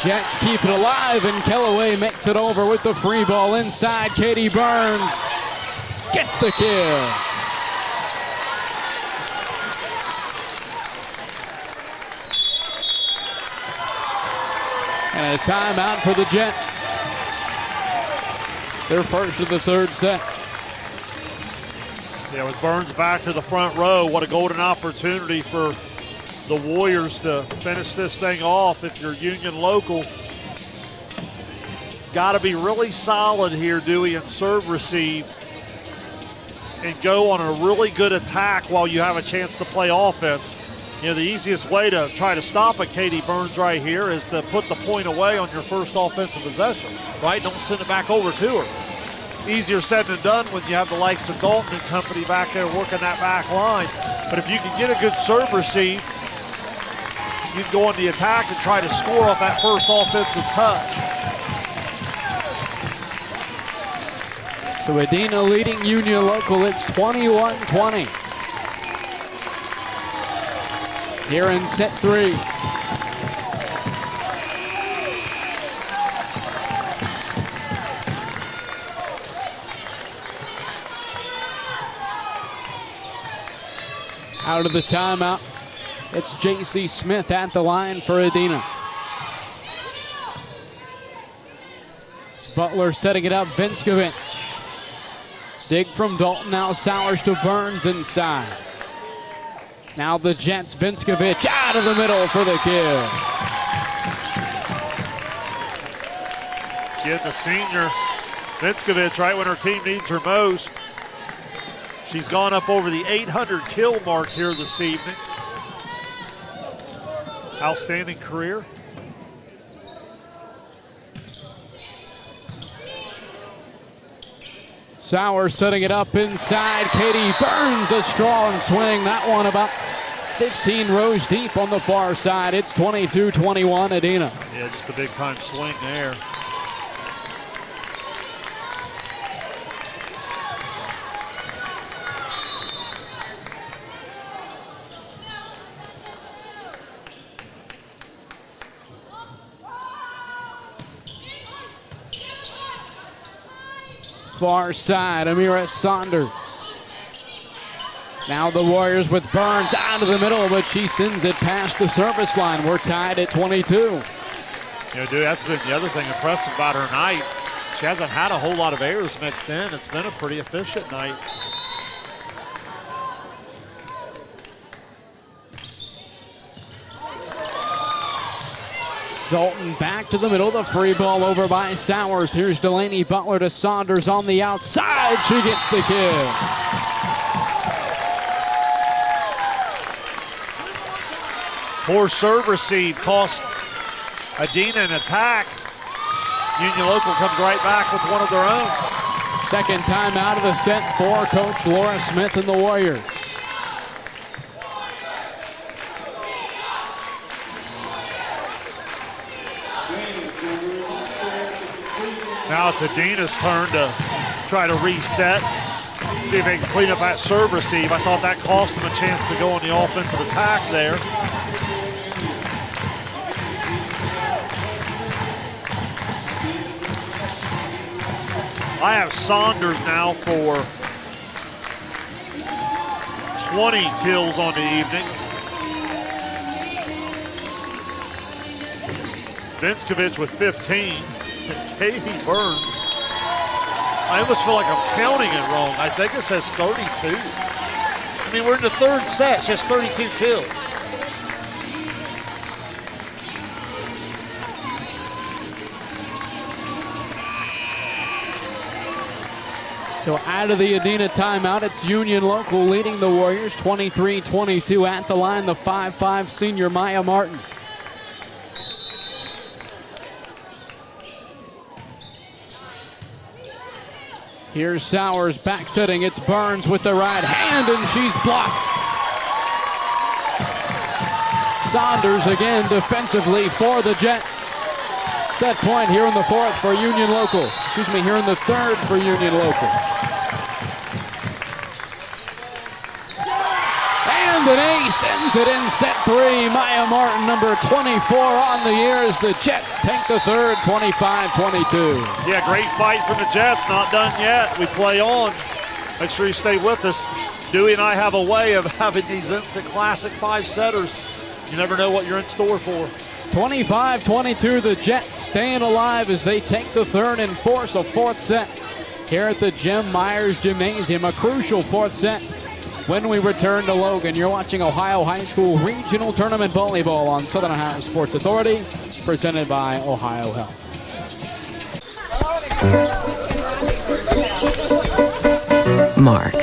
Jets keep it alive, and Kellaway makes it over with the free ball inside. Katie Burns gets the kill. And a timeout for the Jets. Their first of the third set. Yeah, with Burns back to the front row, what a golden opportunity for the Warriors to finish this thing off. If you're Union Local, got to be really solid here, Dewey, and serve receive and go on a really good attack while you have a chance to play offense. You know, the easiest way to try to stop a Katie Burns right here is to put the point away on your first offensive possession, right? Don't send it back over to her. Easier said than done when you have the likes of Dalton and company back there working that back line. But if you can get a good serve receive, you can go on the attack and try to score off that first offensive touch. So Adena leading Union Local, it's 21-20. Here in set 3. Out of the timeout, it's J.C. Smith at the line for Adena. It's Butler setting it up, Vinskovich. Dig from Dalton, now Sowers to Burns inside. Now the Jets, Vinskovich out of the middle for the kill. Getting the senior Vinskovich right when her team needs her most. She's gone up over the 800 kill mark here this evening. Outstanding career. Sowers setting it up inside. Katie Burns, a strong swing. That one about 15 rows deep on the far side. It's 22-21 Adena. Yeah, just a big time swing there. Far side, Amira Saunders. Now the Warriors with Burns out of the middle, but she sends it past the service line. We're tied at 22. You know, dude, that's been the other thing impressive about her night. She hasn't had a whole lot of errors mixed in. It's been a pretty efficient night. Dalton back to the middle, the free ball over by Sowers. Here's Delaney Butler to Saunders on the outside. She gets the kill. Poor serve receive cost Adena an attack. Union Local comes right back with one of their own. Second time out of the set for Coach Laura Smith and the Warriors. Now it's Adena's turn to try to reset, see if they can clean up that serve receive. I thought that cost them a chance to go on the offensive attack there. I have Saunders now for 20 kills on the evening. Vinskovich with 15. And Katie Burns. I almost feel like I'm counting it wrong. I think it says 32. I mean, we're in the third set. She has 32 kills. So out of the Adena timeout, it's Union Local leading the Warriors 23-22 at the line, the 5'5" senior Maya Martin. Here's Sowers back setting. It's Burns with the right hand, and she's blocked. Saunders again defensively for the Jets. Set point here in the fourth for Union Local. Excuse me, here in the third for Union Local. And an ace ends it in set three. Maya Martin, number 24 on the year, as the Jets take the third, 25-22. Yeah, great fight from the Jets. Not done yet. We play on. Make sure you stay with us. Dewey and I have a way of having these instant classic five-setters. You never know what you're in store for. 25-22, the Jets staying alive as they take the third and force a fourth set here at the Jim Myers Gymnasium. A crucial fourth set when we return to Logan. You're watching Ohio High School Regional Tournament Volleyball on Southern Ohio Sports Authority, presented by Ohio Health. Mark.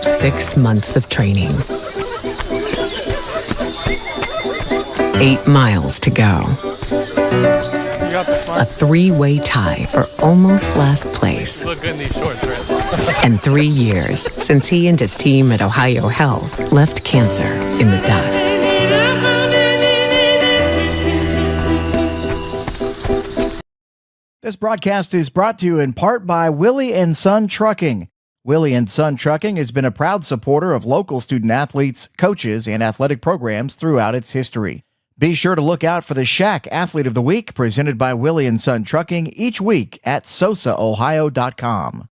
6 months of training. 8 miles to go. A 3-way tie for almost last place. You look good in these shorts, right? And 3 years since he and his team at Ohio Health left cancer in the dust. This broadcast is brought to you in part by Willie & Son Trucking. Willie & Son Trucking has been a proud supporter of local student athletes, coaches, and athletic programs throughout its history. Be sure to look out for the Shack Athlete of the Week presented by Willie & Son Trucking each week at sosaohio.com.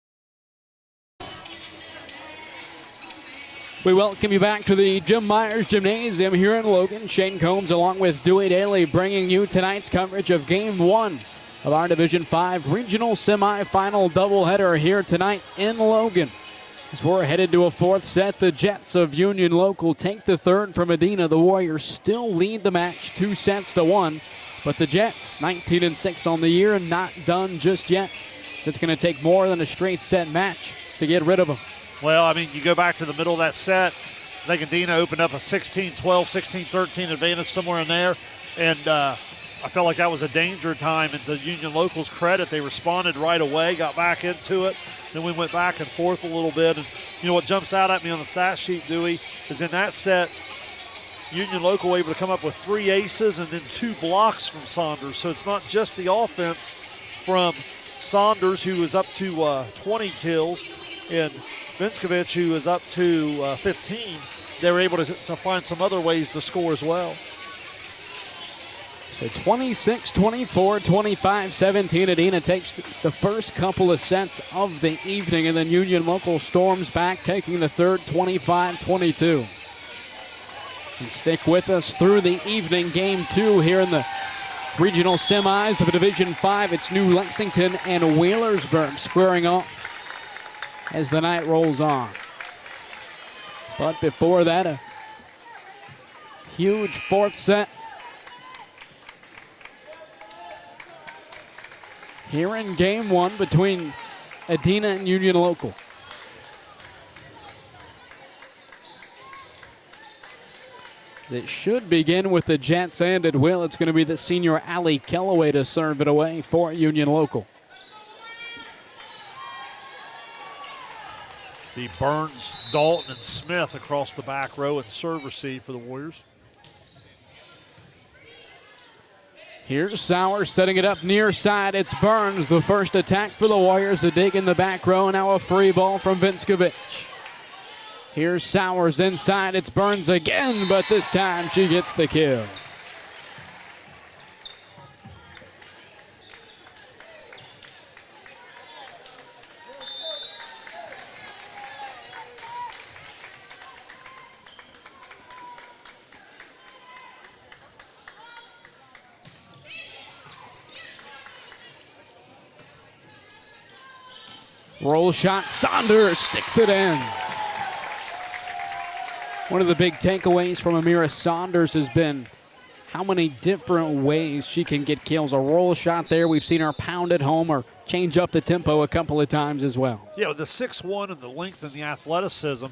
We welcome you back to the Jim Myers Gymnasium here in Logan. Shane Combs along with Dewey Daly bringing you tonight's coverage of Game 1 of our Division 5 Regional Semifinal doubleheader here tonight in Logan. As we're headed to a fourth set, the Jets of Union Local take the third from Adena. The Warriors still lead the match 2-1, but the Jets, 19-6 on the year, not done just yet. So it's going to take more than a straight set match to get rid of them. Well, I mean, you go back to the middle of that set, I think Adena opened up a 16-12, 16-13 advantage somewhere in there, and I felt like that was a danger time. And to Union Local's credit, they responded right away, got back into it. Then we went back and forth a little bit. And you know what jumps out at me on the stat sheet, Dewey, is in that set, Union Local able to come up with 3 aces and then 2 blocks from Saunders. So it's not just the offense from Saunders, who is up to 20 kills, and Vinskovich, who is up to 15. They were able to find some other ways to score as well. So 26-24, 25-17. Adena takes the first couple of sets of the evening, and then Union Local storms back, taking the third 25-22. And stick with us through the evening. Game 2 here in the regional semis of Division 5. It's New Lexington and Wheelersburg squaring off as the night rolls on. But before that, a huge fourth set here in Game 1 between Adena and Union Local. It should begin with the Jets, and it will. It's going to be the senior Allie Kellaway to serve it away for Union Local. The Burns, Dalton, and Smith across the back row and serve receive for the Warriors. Here's Sowers setting it up near side. It's Burns, the first attack for the Warriors. A dig in the back row. Now a free ball from Vinskovich. Here's Sowers inside. It's Burns again, but this time she gets the kill. Roll shot, Saunders sticks it in. One of the big takeaways from Amira Saunders has been how many different ways she can get kills. A roll shot there, we've seen her pound it home or change up the tempo a couple of times as well. Yeah, with the 6'1" and the length and the athleticism,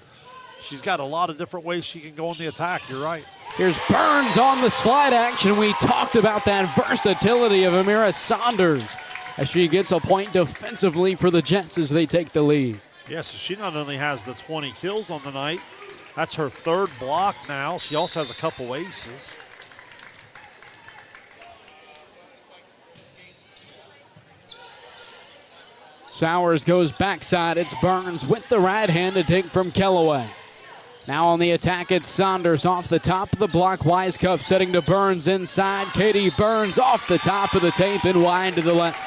she's got a lot of different ways she can go on the attack. You're right. Here's Burns on the slide action. We talked about that versatility of Amira Saunders as she gets a point defensively for the Jets as they take the lead. Yeah, so she not only has the 20 kills on the night, that's her third block now. She also has a couple aces. Sowers goes backside. It's Burns with the right hand to take from Kellaway. Now on the attack, it's Saunders off the top of the block. Wisecup setting to Burns inside. Katie Burns off the top of the tape and wide to the left.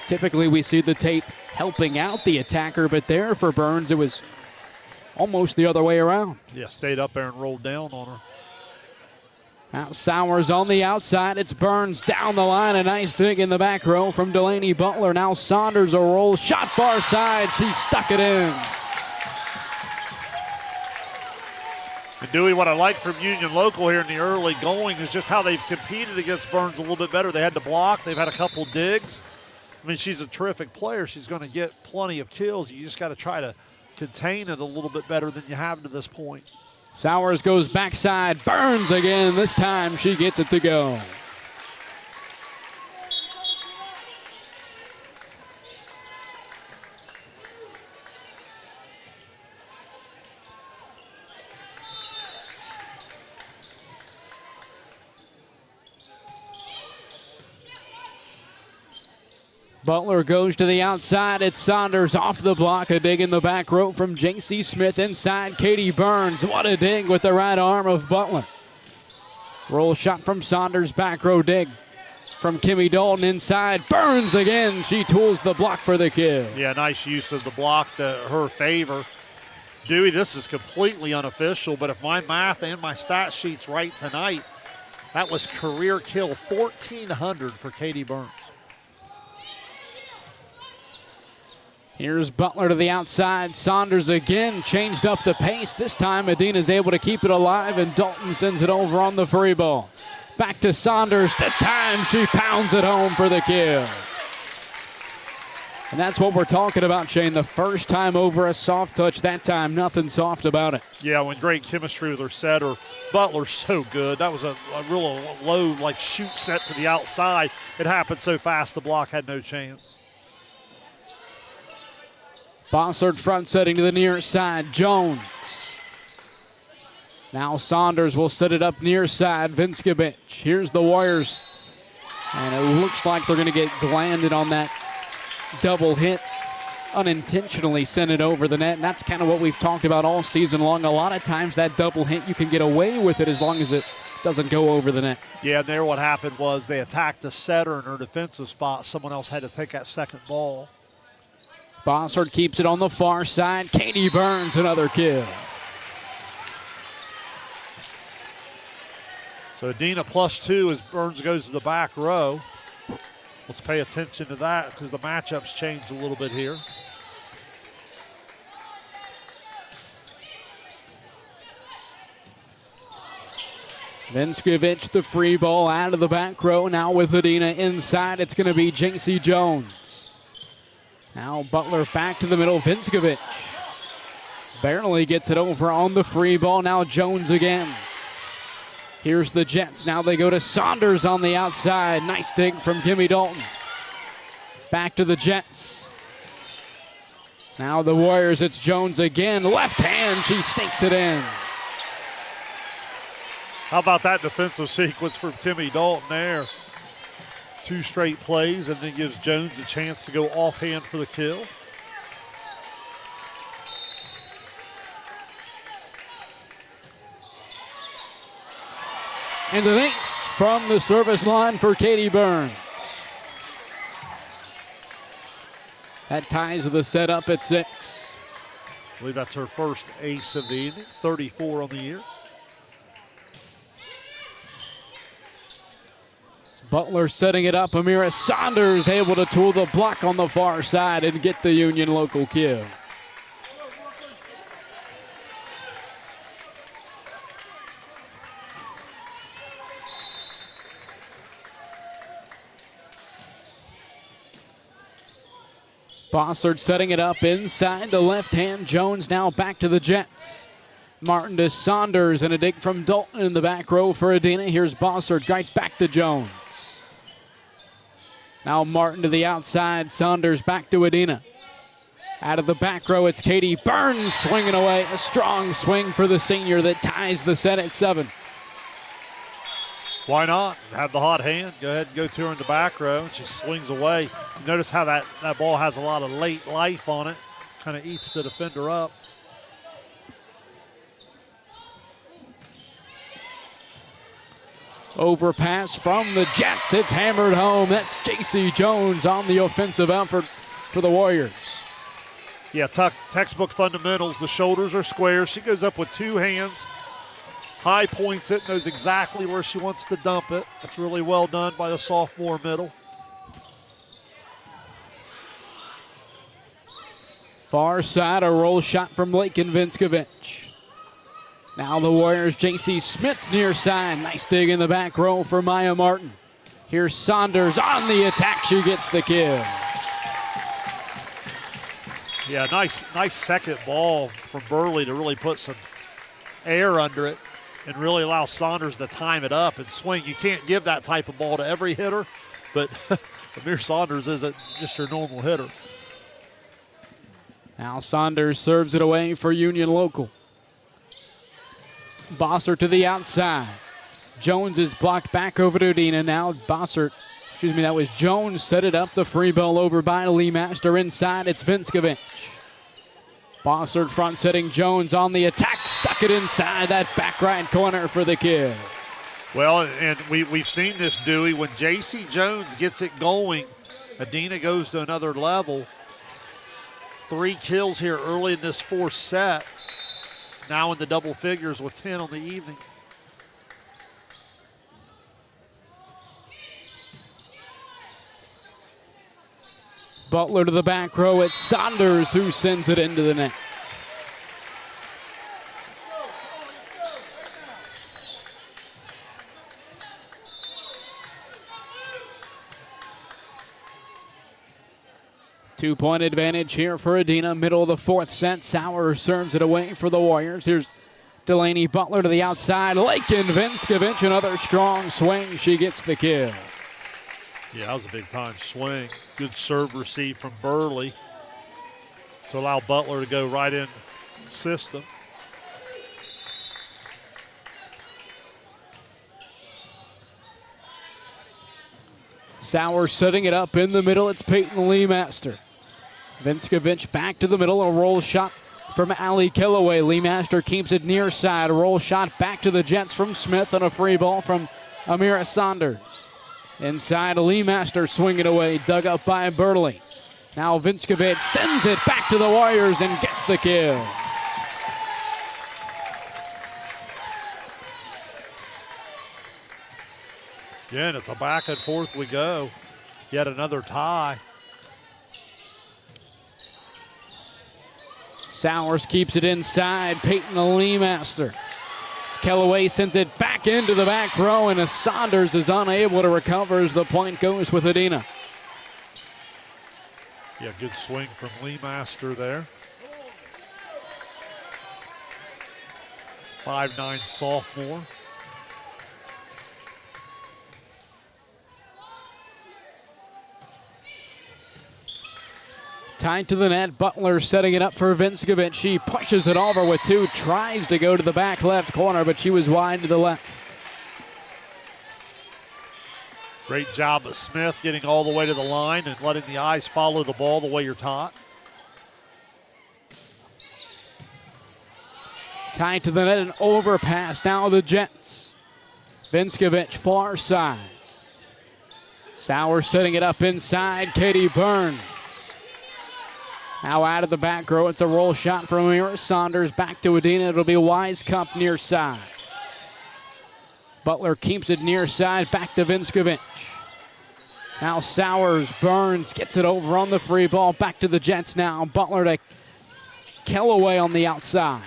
Typically we see the tape helping out the attacker, but there for Burns it was almost the other way around. Yeah, stayed up there and rolled down on her. Now Sowers on the outside. It's Burns down the line. A nice dig in the back row from Delaney Butler. Now Saunders a roll. Shot far side. She stuck it in. And Dewey, what I like from Union Local here in the early going is just how they've competed against Burns a little bit better. They had to block. They've had a couple digs. I mean, she's a terrific player. She's going to get plenty of kills. You just got to try to contain it a little bit better than you have to this point. Sowers goes backside. Burns again. This time she gets it to go. Butler goes to the outside. It's Saunders off the block. A dig in the back row from J.C. Smith inside. Katie Burns. What a dig with the right arm of Butler. Roll shot from Saunders. Back row dig from Kimmy Dalton inside. Burns again. She tools the block for the kill. Yeah, nice use of the block to her favor. Dewey, this is completely unofficial, but if my math and my stat sheet's right tonight, that was career kill 1,400 for Katie Burns. Here's Butler to the outside. Saunders again changed up the pace. This time Adena's able to keep it alive, and Dalton sends it over on the free ball. Back to Saunders. This time she pounds it home for the kill. And that's what we're talking about, Shane. The first time over a soft touch. That time nothing soft about it. Yeah, when great chemistry with her setter. Butler's so good. That was a real low, like, shoot set to the outside. It happened so fast the block had no chance. Bossard front setting to the near side. Jones. Now Saunders will set it up near side. Vinskovic. Here's the Warriors. And it looks like they're going to get landed on that double hit. Unintentionally sent it over the net. And that's kind of what we've talked about all season long. A lot of times that double hit, you can get away with it as long as it doesn't go over the net. Yeah, and there what happened was they attacked the setter in her defensive spot. Someone else had to take that second ball. Bossard keeps it on the far side. Katie Burns, another kill. So Adena +2 as Burns goes to the back row. Let's pay attention to that because the matchups changed a little bit here. Vinskovic, the free ball out of the back row. Now with Adena inside, it's going to be Jinxie Jones. Now Butler back to the middle. Vinskovic barely gets it over on the free ball. Now Jones again. Here's the Jets. Now they go to Saunders on the outside. Nice dig from Kimmy Dalton. Back to the Jets. Now the Warriors. It's Jones again. Left hand. She sneaks it in. How about that defensive sequence from Kimmy Dalton there? 2 straight plays and then gives Jones a chance to go offhand for the kill. And an ace from the service line for Katie Burns. That ties the setup at 6. I believe that's her first ace of the evening, 34 on the year. Butler setting it up. Amira Saunders able to tool the block on the far side and get the Union local kill. Bossard setting it up inside the left hand. Jones now back to the Jets. Martin to Saunders and a dig from Dalton in the back row for Adena. Here's Bossard right back to Jones. Now Martin to the outside. Saunders back to Adena. Out of the back row, it's Katie Burns swinging away. A strong swing for the senior that ties the set at 7. Why not? Have the hot hand. Go ahead and go to her in the back row. And she swings away. You notice how that ball has a lot of late life on it. Kind of eats the defender up. Overpass from the Jets. It's hammered home. That's J.C. Jones on the offensive effort for the Warriors. Yeah, textbook fundamentals. The shoulders are square. She goes up with 2 hands. High points it, knows exactly where she wants to dump it. That's really well done by the sophomore middle. Far side, a roll shot from Lakin Vinskovich. Now the Warriors, J.C. Smith near side. Nice dig in the back row for Maya Martin. Here's Saunders on the attack. She gets the kill. Yeah, nice second ball from Burley to really put some air under it and really allow Saunders to time it up and swing. You can't give that type of ball to every hitter, but Amir Saunders isn't just your normal hitter. Now Saunders serves it away for Union local. Bossert to the outside. Jones is blocked back over to Adena. Now that was Jones set it up. The free ball over by Lee Master inside. It's Vinskovich. Bossard front setting Jones on the attack. Stuck it inside that back right corner for the kill. Well, and we've seen this, Dewey. When J.C. Jones gets it going, Adena goes to another level. 3 kills here early in this 4th set. Now in the double figures with 10 on the evening. Butler to the back row. It's Saunders who sends it into the net. Two-point advantage here for Adena. Middle of the 4th set. Sauer serves it away for the Warriors. Here's Delaney Butler to the outside. Lakin Vinskovich, another strong swing. She gets the kill. Yeah, that was a big-time swing. Good serve receive from Burley to allow Butler to go right in system. Sauer setting it up in the middle. It's Peyton Lee Master. Vinskovich back to the middle. A roll shot from Ali Kellaway. Lee Master keeps it near side. A roll shot back to the Jets from Smith and a free ball from Amira Saunders. Inside, Lee Master swinging away, dug up by Burley. Now Vinskovich sends it back to the Warriors and gets the kill. Yeah, and it's a back and forth we go. Yet another tie. Sowers keeps it inside. Peyton Lee Master. Kellaway sends it back into the back row, and Saunders is unable to recover as the point goes with Adena. Yeah, good swing from Lee Master there. 5'9" sophomore. Tied to the net, Butler setting it up for Vinskovich. She pushes it over with 2, tries to go to the back left corner, but she was wide to the left. Great job of Smith getting all the way to the line and letting the eyes follow the ball the way you're taught. Tied to the net, an overpass. Now the Jets. Vinskovich far side. Sauer setting it up inside. Katie Burns. Now out of the back row, it's a roll shot from Amira Saunders. Back to Adena. It'll be Wise Cup near side. Butler keeps it near side. Back to Vinskovich. Now Sowers, Burns gets it over on the free ball. Back to the Jets now. Butler to Kellaway on the outside.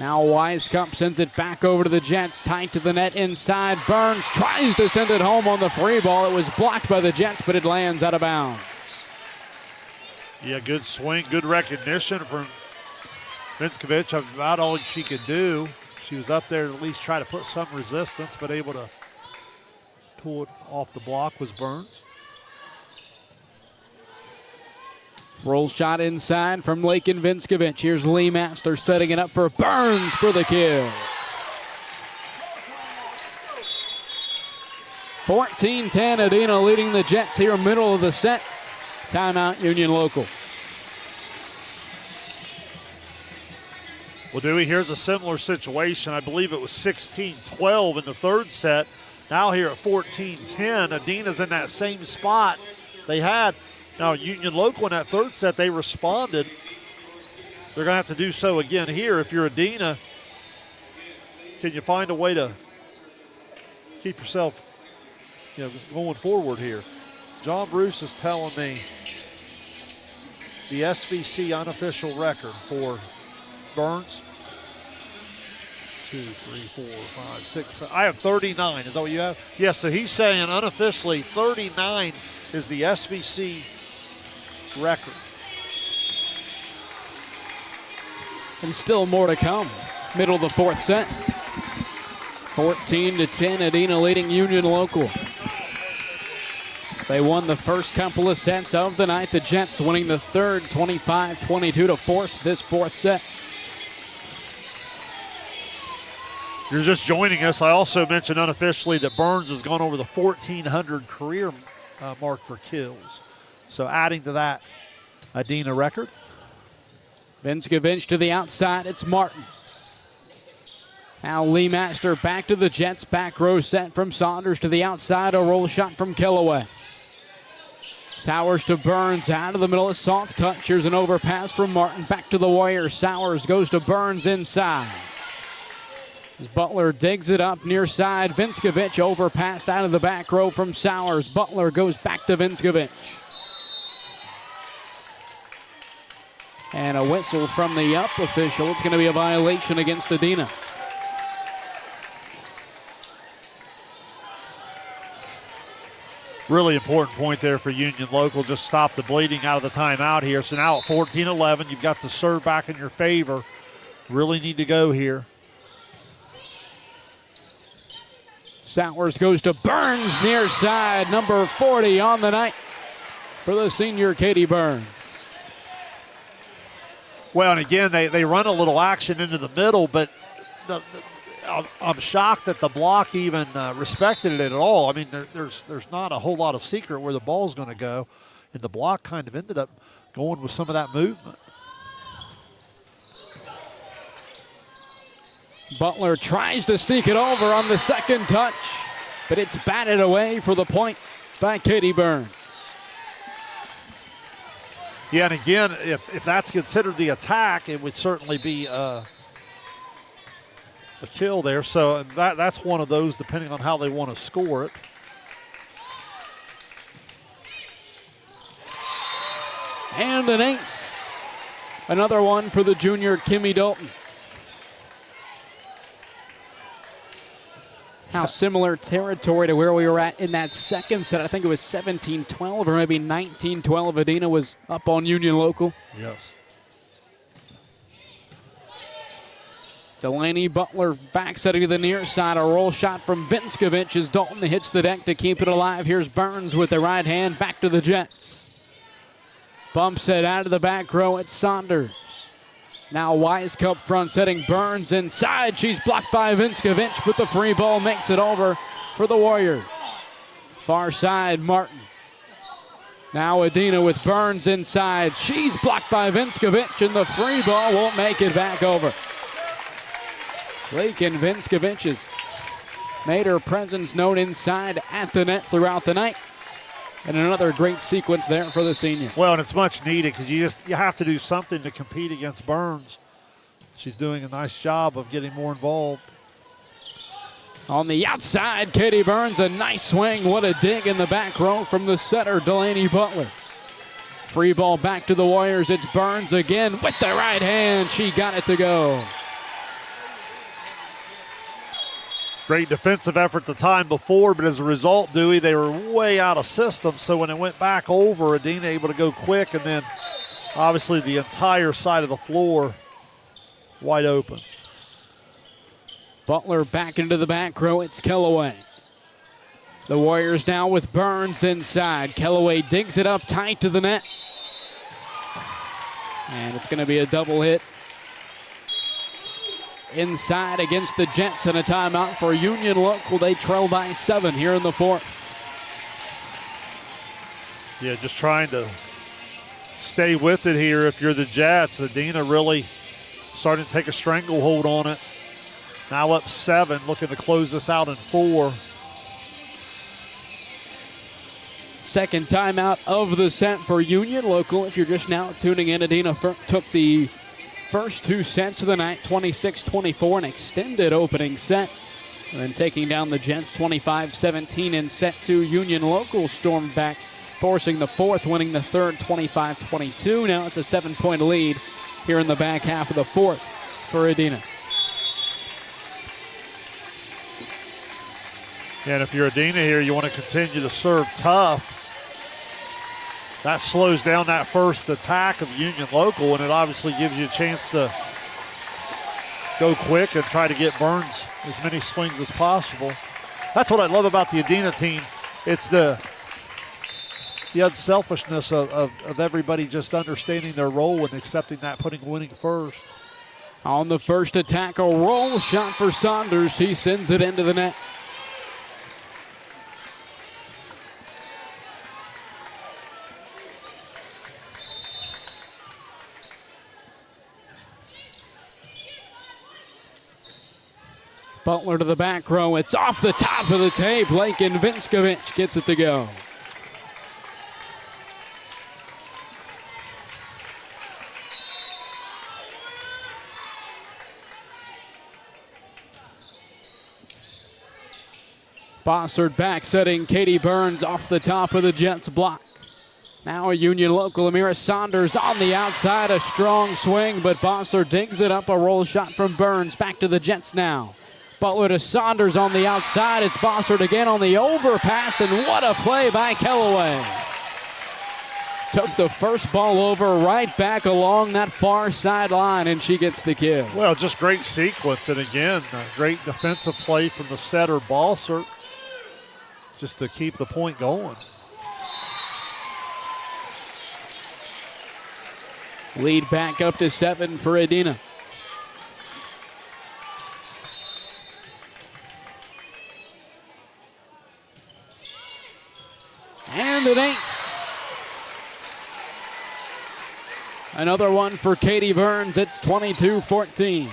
Now Wisecup sends it back over to the Jets. Tight to the net inside. Burns tries to send it home on the free ball. It was blocked by the Jets, but it lands out of bounds. Yeah, good swing, good recognition from Vinskovich of about all she could do. She was up there to at least try to put some resistance, but able to pull it off the block was Burns. Roll shot inside from Lakin Vinskovich. Here's Lee Master setting it up for Burns for the kill. 14-10, Adena leading the Jets here middle of the set. Timeout, Union Local. Well, Dewey, here's a similar situation. I believe it was 16-12 in the third set. Now here at 14-10, Adena's in that same spot they had. Now, Union Local in that third set, they responded. They're going to have to do so again here. If you're Adena, can you find a way to keep yourself going forward here? John Bruce is telling me the SVC unofficial record for Burns, 2, 3, 4, 5, 6, 7. I have 39. Is that what you have? Yes, so he's saying unofficially 39 is the SVC record. And still more to come. Middle of the fourth set. 14-10, Adena leading Union Local. They won the first couple of sets of the night. The Jets winning the third 25-22 to force this fourth set. You're just joining us. I also mentioned unofficially that Burns has gone over the 1,400 career mark for kills. So adding to that Adena record. Vinskovich to the outside. It's Martin. Now Lee Master back to the Jets. Back row set from Saunders to the outside. A roll shot from Kellaway. Sowers to Burns out of the middle. A soft touch. Here's an overpass from Martin. Back to the Warriors. Sowers goes to Burns inside. As Butler digs it up near side. Vinskovich overpass out of the back row from Sowers. Butler goes back to Vinskovich. And a whistle from the up official. It's going to be a violation against Adena. Really important point there for Union Local. Just stop the bleeding out of the timeout here. So now at 14-11, you've got the serve back in your favor. Really need to go here. Sowers goes to Burns near side. Number 40 on the night for the senior Katie Burns. Well, and again, they run a little action into the middle, but I'm shocked that the block even respected it at all. I mean, there's not a whole lot of secret where the ball's going to go, and the block kind of ended up going with some of that movement. Butler tries to sneak it over on the second touch, but it's batted away for the point by Katie Burns. Yeah, and again, if that's considered the attack, it would certainly be a kill there. So that's one of those, depending on how they want to score it. And an ace. Another one for the junior Kimmy Dalton. How similar territory to where we were at in that second set. I think it was 17-12 or maybe 19-12. Adena was up on Union Local. Yes. Delaney Butler back setting to the near side. A roll shot from Vinskovich as Dalton hits the deck to keep it alive. Here's Burns with the right hand back to the Jets. Bumps it out of the back row. It's Saunders. Now Wisecup front setting Burns inside. She's blocked by Vinskovich, but the free ball makes it over for the Warriors. Far side, Martin. Now Adena with Burns inside. She's blocked by Vinskovich, and the free ball won't make it back over. Lakin Vinskovich has made her presence known inside at the net throughout the night. And another great sequence there for the senior. Well, and it's much needed because you have to do something to compete against Burns. She's doing a nice job of getting more involved. On the outside, Katie Burns, a nice swing. What a dig in the back row from the setter, Delaney Butler. Free ball back to the Warriors. It's Burns again with the right hand. She got it to go. Great defensive effort the time before, but as a result, Dewey, they were way out of system. So when it went back over, Adena able to go quick, and then obviously the entire side of the floor wide open. Butler back into the back row. It's Kellaway. The Warriors now with Burns inside. Kellaway digs it up tight to the net. And it's going to be a double hit inside against the Jets, and a timeout for Union Local. They trail by 7 here in the fourth. Yeah, just trying to stay with it here if you're the Jets. Adena really starting to take a stranglehold on it. Now up 7, looking to close this out in 4. Second timeout of the set for Union Local. If you're just now tuning in, Adena took the first 2 sets of the night, 26-24, an extended opening set. And then taking down the Jets 25-17 in set 2. Union Local stormed back, forcing the fourth, winning the third 25-22. Now it's a 7-point lead here in the back half of the fourth for Adena. And if you're Adena here, you want to continue to serve tough. That slows down that first attack of Union Local, and it obviously gives you a chance to go quick and try to get Burns as many swings as possible. That's what I love about the Adena team. It's the unselfishness of everybody just understanding their role and accepting that, putting winning first. On the first attack, a roll shot for Saunders. He sends it into the net. Butler to the back row. It's off the top of the tape. Lakin Vinskovich gets it to go. Bossard back setting Katie Burns off the top of the Jets block. Now a Union Local, Amira Saunders on the outside. A strong swing, but Bossard digs it up. A roll shot from Burns. Back to the Jets now. Butler to Saunders on the outside. It's Bossard again on the overpass, and what a play by Kellaway. Took the first ball over right back along that far sideline, and she gets the kill. Well, just great sequence, and again, a great defensive play from the setter Bossard just to keep the point going. Lead back up to 7 for Adena. And an ace. Another one for Katie Burns. It's 22-14.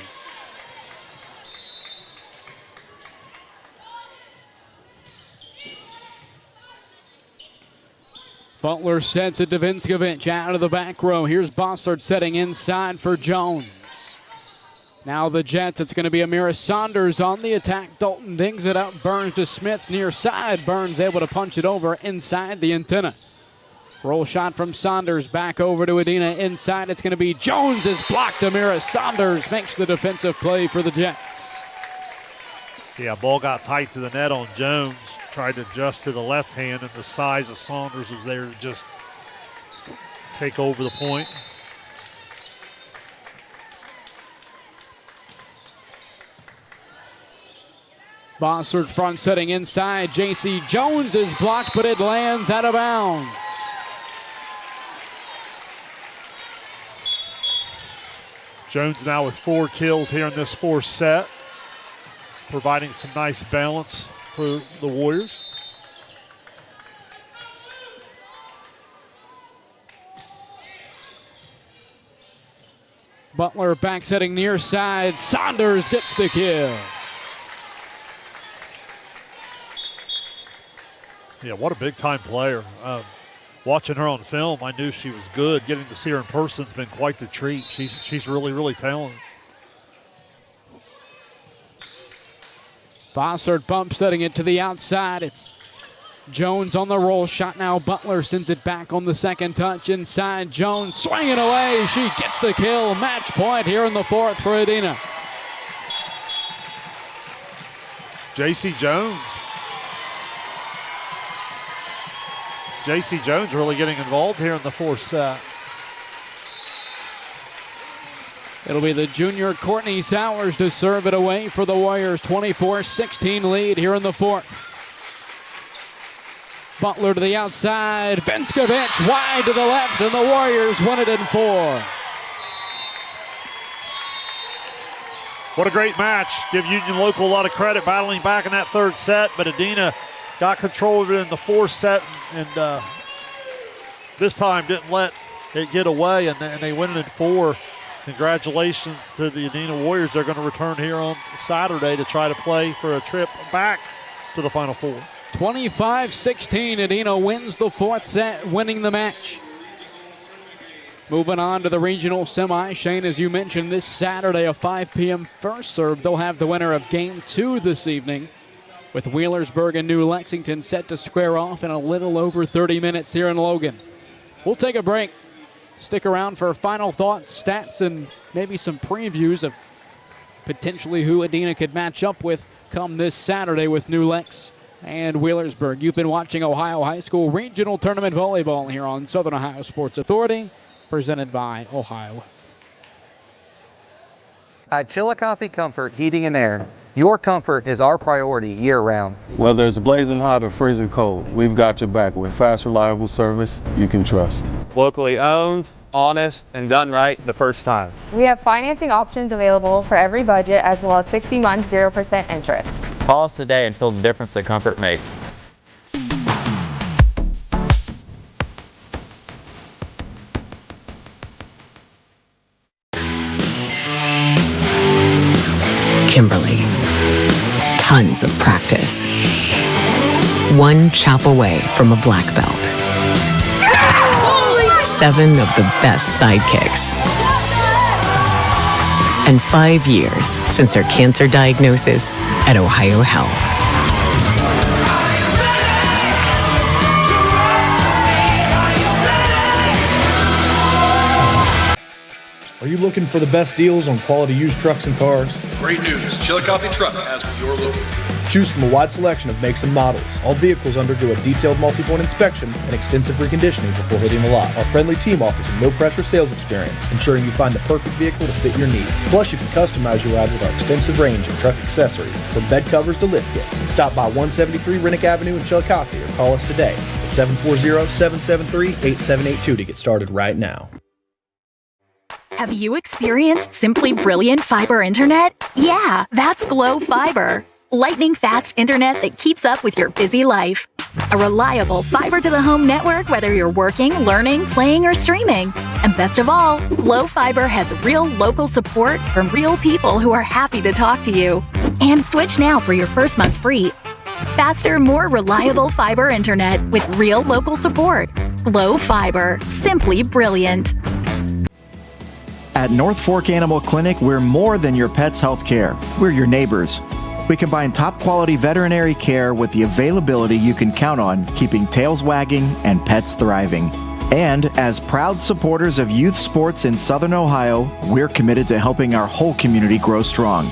Butler sets it to Vinskovich out of the back row. Here's Bossard setting inside for Jones. Now the Jets, it's going to be Amira Saunders on the attack. Dalton dings it up. Burns to Smith near side. Burns able to punch it over inside the antenna. Roll shot from Saunders back over to Adena inside. It's going to be Jones is blocked. Amira Saunders makes the defensive play for the Jets. Yeah, ball got tight to the net on Jones. Tried to adjust to the left hand, and the size of Saunders was there to just take over the point. Bossard front setting inside. J.C. Jones is blocked, but it lands out of bounds. Jones now with 4 kills here in this fourth set, providing some nice balance for the Warriors. Butler back setting near side. Saunders gets the kill. Yeah, what a big-time player. Watching her on film, I knew she was good. Getting to see her in person has been quite the treat. She's really, really talented. Bossard bump setting it to the outside. It's Jones on the roll. Shot now. Butler sends it back on the second touch inside. Jones swinging away. She gets the kill. Match point here in the fourth for Adena. J.C. Jones. J.C. Jones really getting involved here in the fourth set. It'll be the junior Courtney Sowers to serve it away for the Warriors. 24-16 lead here in the fourth. Butler to the outside. Venskovic wide to the left, and the Warriors win it in 4. What a great match. Give Union Local a lot of credit battling back in that third set, but Adena got control of it in the fourth set and this time didn't let it get away, and they win it in 4. Congratulations to the Adena Warriors. They're going to return here on Saturday to try to play for a trip back to the Final Four. 25-16, Adena wins the fourth set, winning the match. Moving on to the regional semi. Shane, as you mentioned, this Saturday, a 5 p.m. first serve. They'll have the winner of Game 2 this evening, with Wheelersburg and New Lexington set to square off in a little over 30 minutes here in Logan. We'll take a break. Stick around for final thoughts, stats, and maybe some previews of potentially who Adena could match up with come this Saturday with New Lex and Wheelersburg. You've been watching Ohio High School Regional Tournament Volleyball here on Southern Ohio Sports Authority, presented by Ohio. At Chillicothe Comfort Heating and Air, your comfort is our priority year-round. Whether it's blazing hot or freezing cold, we've got your back with fast, reliable service you can trust. Locally owned, honest, and done right the first time. We have financing options available for every budget, as well as 60 months 0% interest. Call us today and feel the difference that comfort makes. Kimberly. Tons of practice. One chop away from a black belt. 7 of the best sidekicks. And 5 years since her cancer diagnosis at Ohio Health. Are you looking for the best deals on quality used trucks and cars? Great news. Chillicothe Truck has what you're looking for. Choose from a wide selection of makes and models. All vehicles undergo a detailed multi-point inspection and extensive reconditioning before hitting the lot. Our friendly team offers a no-pressure sales experience, ensuring you find the perfect vehicle to fit your needs. Plus, you can customize your ride with our extensive range of truck accessories, from bed covers to lift kits. Stop by 173 Rennick Avenue in Chillicothe or call us today at 740-773-8782 to get started right now. Have you experienced simply brilliant fiber internet? Yeah, that's Glow Fiber. Lightning fast internet that keeps up with your busy life. A reliable fiber-to-the-home network, whether you're working, learning, playing, or streaming. And best of all, Glow Fiber has real local support from real people who are happy to talk to you. And switch now for your first month free. Faster, more reliable fiber internet with real local support. Glow Fiber. Simply brilliant. At North Fork Animal Clinic, we're more than your pet's health care. We're your neighbors. We combine top-quality veterinary care with the availability you can count on, keeping tails wagging and pets thriving. And as proud supporters of youth sports in Southern Ohio, we're committed to helping our whole community grow strong.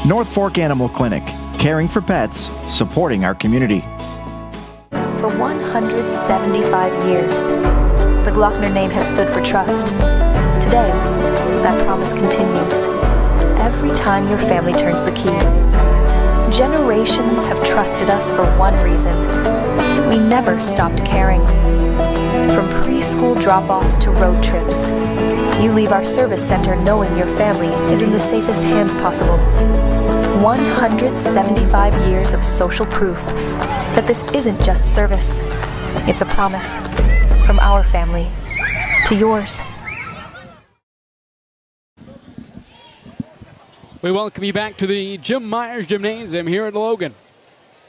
North Fork Animal Clinic, caring for pets, supporting our community. For 175 years, the Glockner name has stood for trust. Today, that promise continues. Every time your family turns the key. Generations have trusted us for one reason. We never stopped caring. From preschool drop-offs to road trips, you leave our service center knowing your family is in the safest hands possible. 175 years of social proof that this isn't just service. It's a promise from our family to yours. We welcome you back to the Jim Myers Gymnasium here at Logan.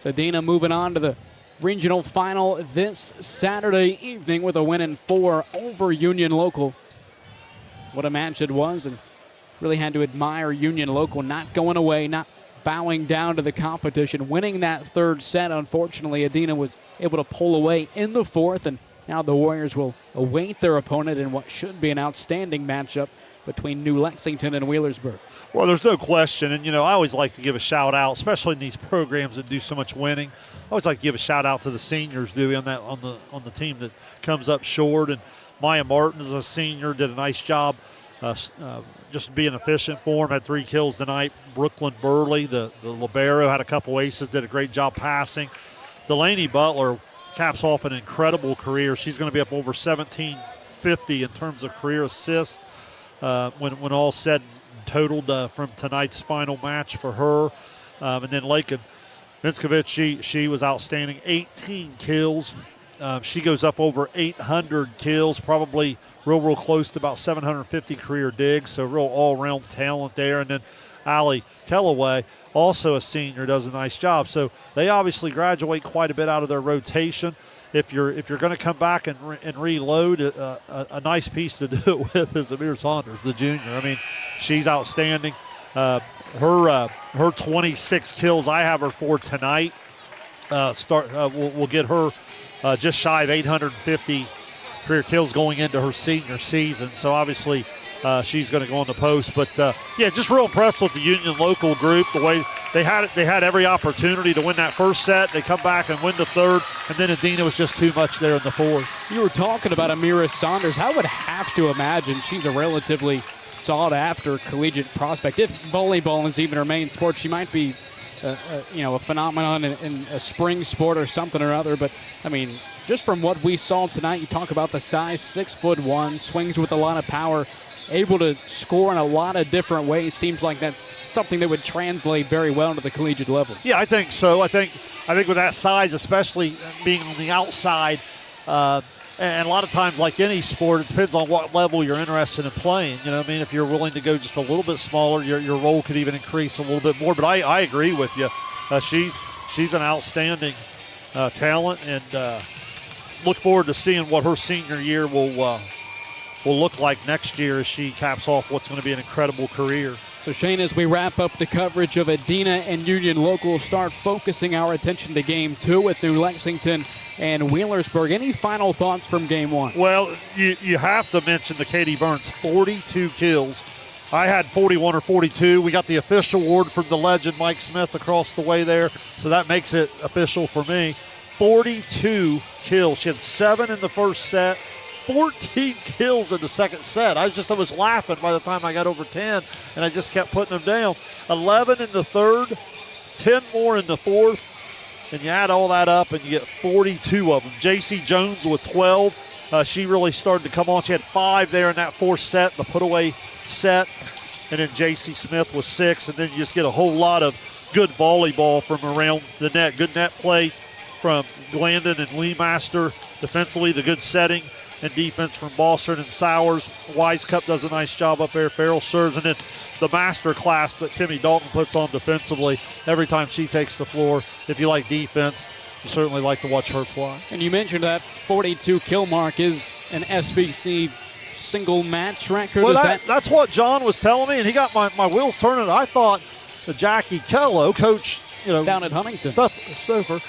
Adena moving on to the regional final this Saturday evening with a win in 4 over Union Local. What a match it was, and really had to admire Union Local not going away, not bowing down to the competition, winning that third set. Unfortunately, Adena was able to pull away in the fourth, and now the Warriors will await their opponent in what should be an outstanding matchup between New Lexington and Wheelersburg. Well, there's no question, and I always like to give a shout out, especially in these programs that do so much winning. I always like to give a shout out to the seniors on the team that comes up short. And Maya Martin is a senior, did a nice job just being efficient for him. Had 3 kills tonight. Brooklyn Burley, the libero, had a couple aces, did a great job passing. Delaney Butler caps off an incredible career. She's going to be up over 1,750 in terms of career assists when all said and totaled from tonight's final match for her. And then Lakin Vinskovich, she was outstanding, 18 kills. She goes up over 800 kills, probably real close to about 750 career digs, so real all-around talent there. And then Allie Kellaway, also a senior, does a nice job. So they obviously graduate quite a bit out of their rotation. If you're going to come back and reload, a nice piece to do it with is Amir Saunders, the junior. I mean, she's outstanding. Her 26 kills, I have her for tonight. We'll get her just shy of 850 career kills going into her senior season. So obviously she's going to go on the post. But just real impressed with the Union local group, the way they had every opportunity to win that first set. They come back and win the third, and then Adena was just too much there in the fourth. You were talking about Amira Saunders. I would have to imagine she's a relatively sought-after collegiate prospect. If volleyball is even her main sport, she might be a phenomenon in a spring sport or something or other. But, I mean, just from what we saw tonight, you talk about the size, 6'1", swings with a lot of power, able to score in a lot of different ways. Seems like that's something that would translate very well to the collegiate level. Yeah, I think so. I think with that size, especially being on the outside, and a lot of times, like any sport, it depends on what level you're interested in playing. If you're willing to go just a little bit smaller, your role could even increase a little bit more. But I agree with you. She's an outstanding talent, and look forward to seeing what her senior year will look like next year as she caps off what's going to be an incredible career. So, Shane, as we wrap up the coverage of Adena and Union Local, start focusing our attention to Game 2 with New Lexington and Wheelersburg. Any final thoughts from Game 1? Well, you have to mention the Katie Burns, 42 kills. I had 41 or 42. We got the official award from the legend Mike Smith across the way there, so that makes it official for me. 42 kills. She had 7 in the first set, 14 kills in the second set. I was laughing by the time I got over 10, and I just kept putting them down. 11 in the third, 10 more in the fourth, and you add all that up and you get 42 of them. J.C. Jones with 12. She really started to come on. She had 5 there in that fourth set, the put-away set, and then J.C. Smith was 6, and then you just get a whole lot of good volleyball from around the net. Good net play from Glandon and Lee Master. Defensively, the good setting and defense from Bossert and Sowers. Wise Cup does a nice job up there. Farrell serves, and then the master class that Timmy Dalton puts on defensively every time she takes the floor. If you like defense, you certainly like to watch her play. And you mentioned that 42 kill mark is an SVC single match record. Well, that's what John was telling me, and he got my wheels turning. I thought the Jackie Kello, coach, down at Huntington, Stouffer,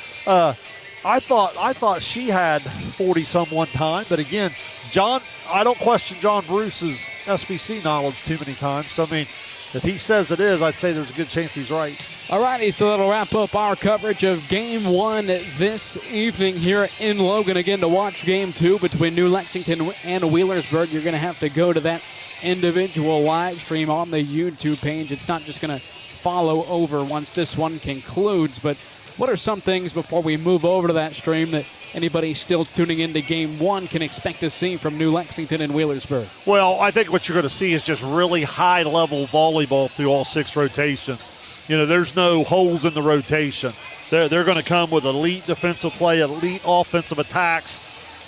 I thought she had 40-some one time, but again, John, I don't question John Bruce's SVC knowledge too many times. So, I mean, if he says it is, I'd say there's a good chance he's right. All righty, so that'll wrap up our coverage of Game 1 this evening here in Logan. Again, to watch Game 2 between New Lexington and Wheelersburg, you're going to have to go to that individual live stream on the YouTube page. It's not just going to follow over once this one concludes, but what are some things before we move over to that stream that anybody still tuning into Game 1 can expect to see from New Lexington and Wheelersburg? Well, I think what you're going to see is just really high-level volleyball through all 6 rotations. There's no holes in the rotation. They're going to come with elite defensive play, elite offensive attacks,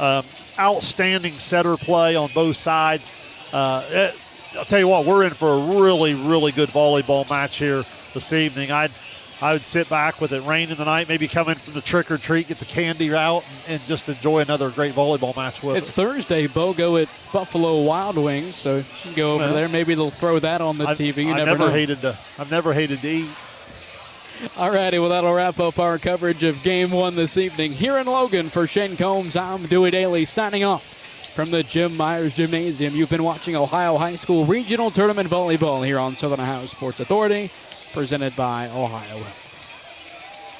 outstanding setter play on both sides. I'll tell you what, we're in for a really, really good volleyball match here this evening. I would sit back with it raining tonight, maybe come in from the trick-or-treat, get the candy out, and just enjoy another great volleyball match with It's Thursday, BOGO at Buffalo Wild Wings, so you can go over there. Maybe they'll throw that on the TV. I've never hated to eat. Alrighty, well, that'll wrap up our coverage of Game 1 this evening. Here in Logan, for Shane Combs, I'm Dewey Daly signing off from the Jim Myers Gymnasium. You've been watching Ohio High School Regional Tournament Volleyball here on Southern Ohio Sports Authority, presented by Ohio Health.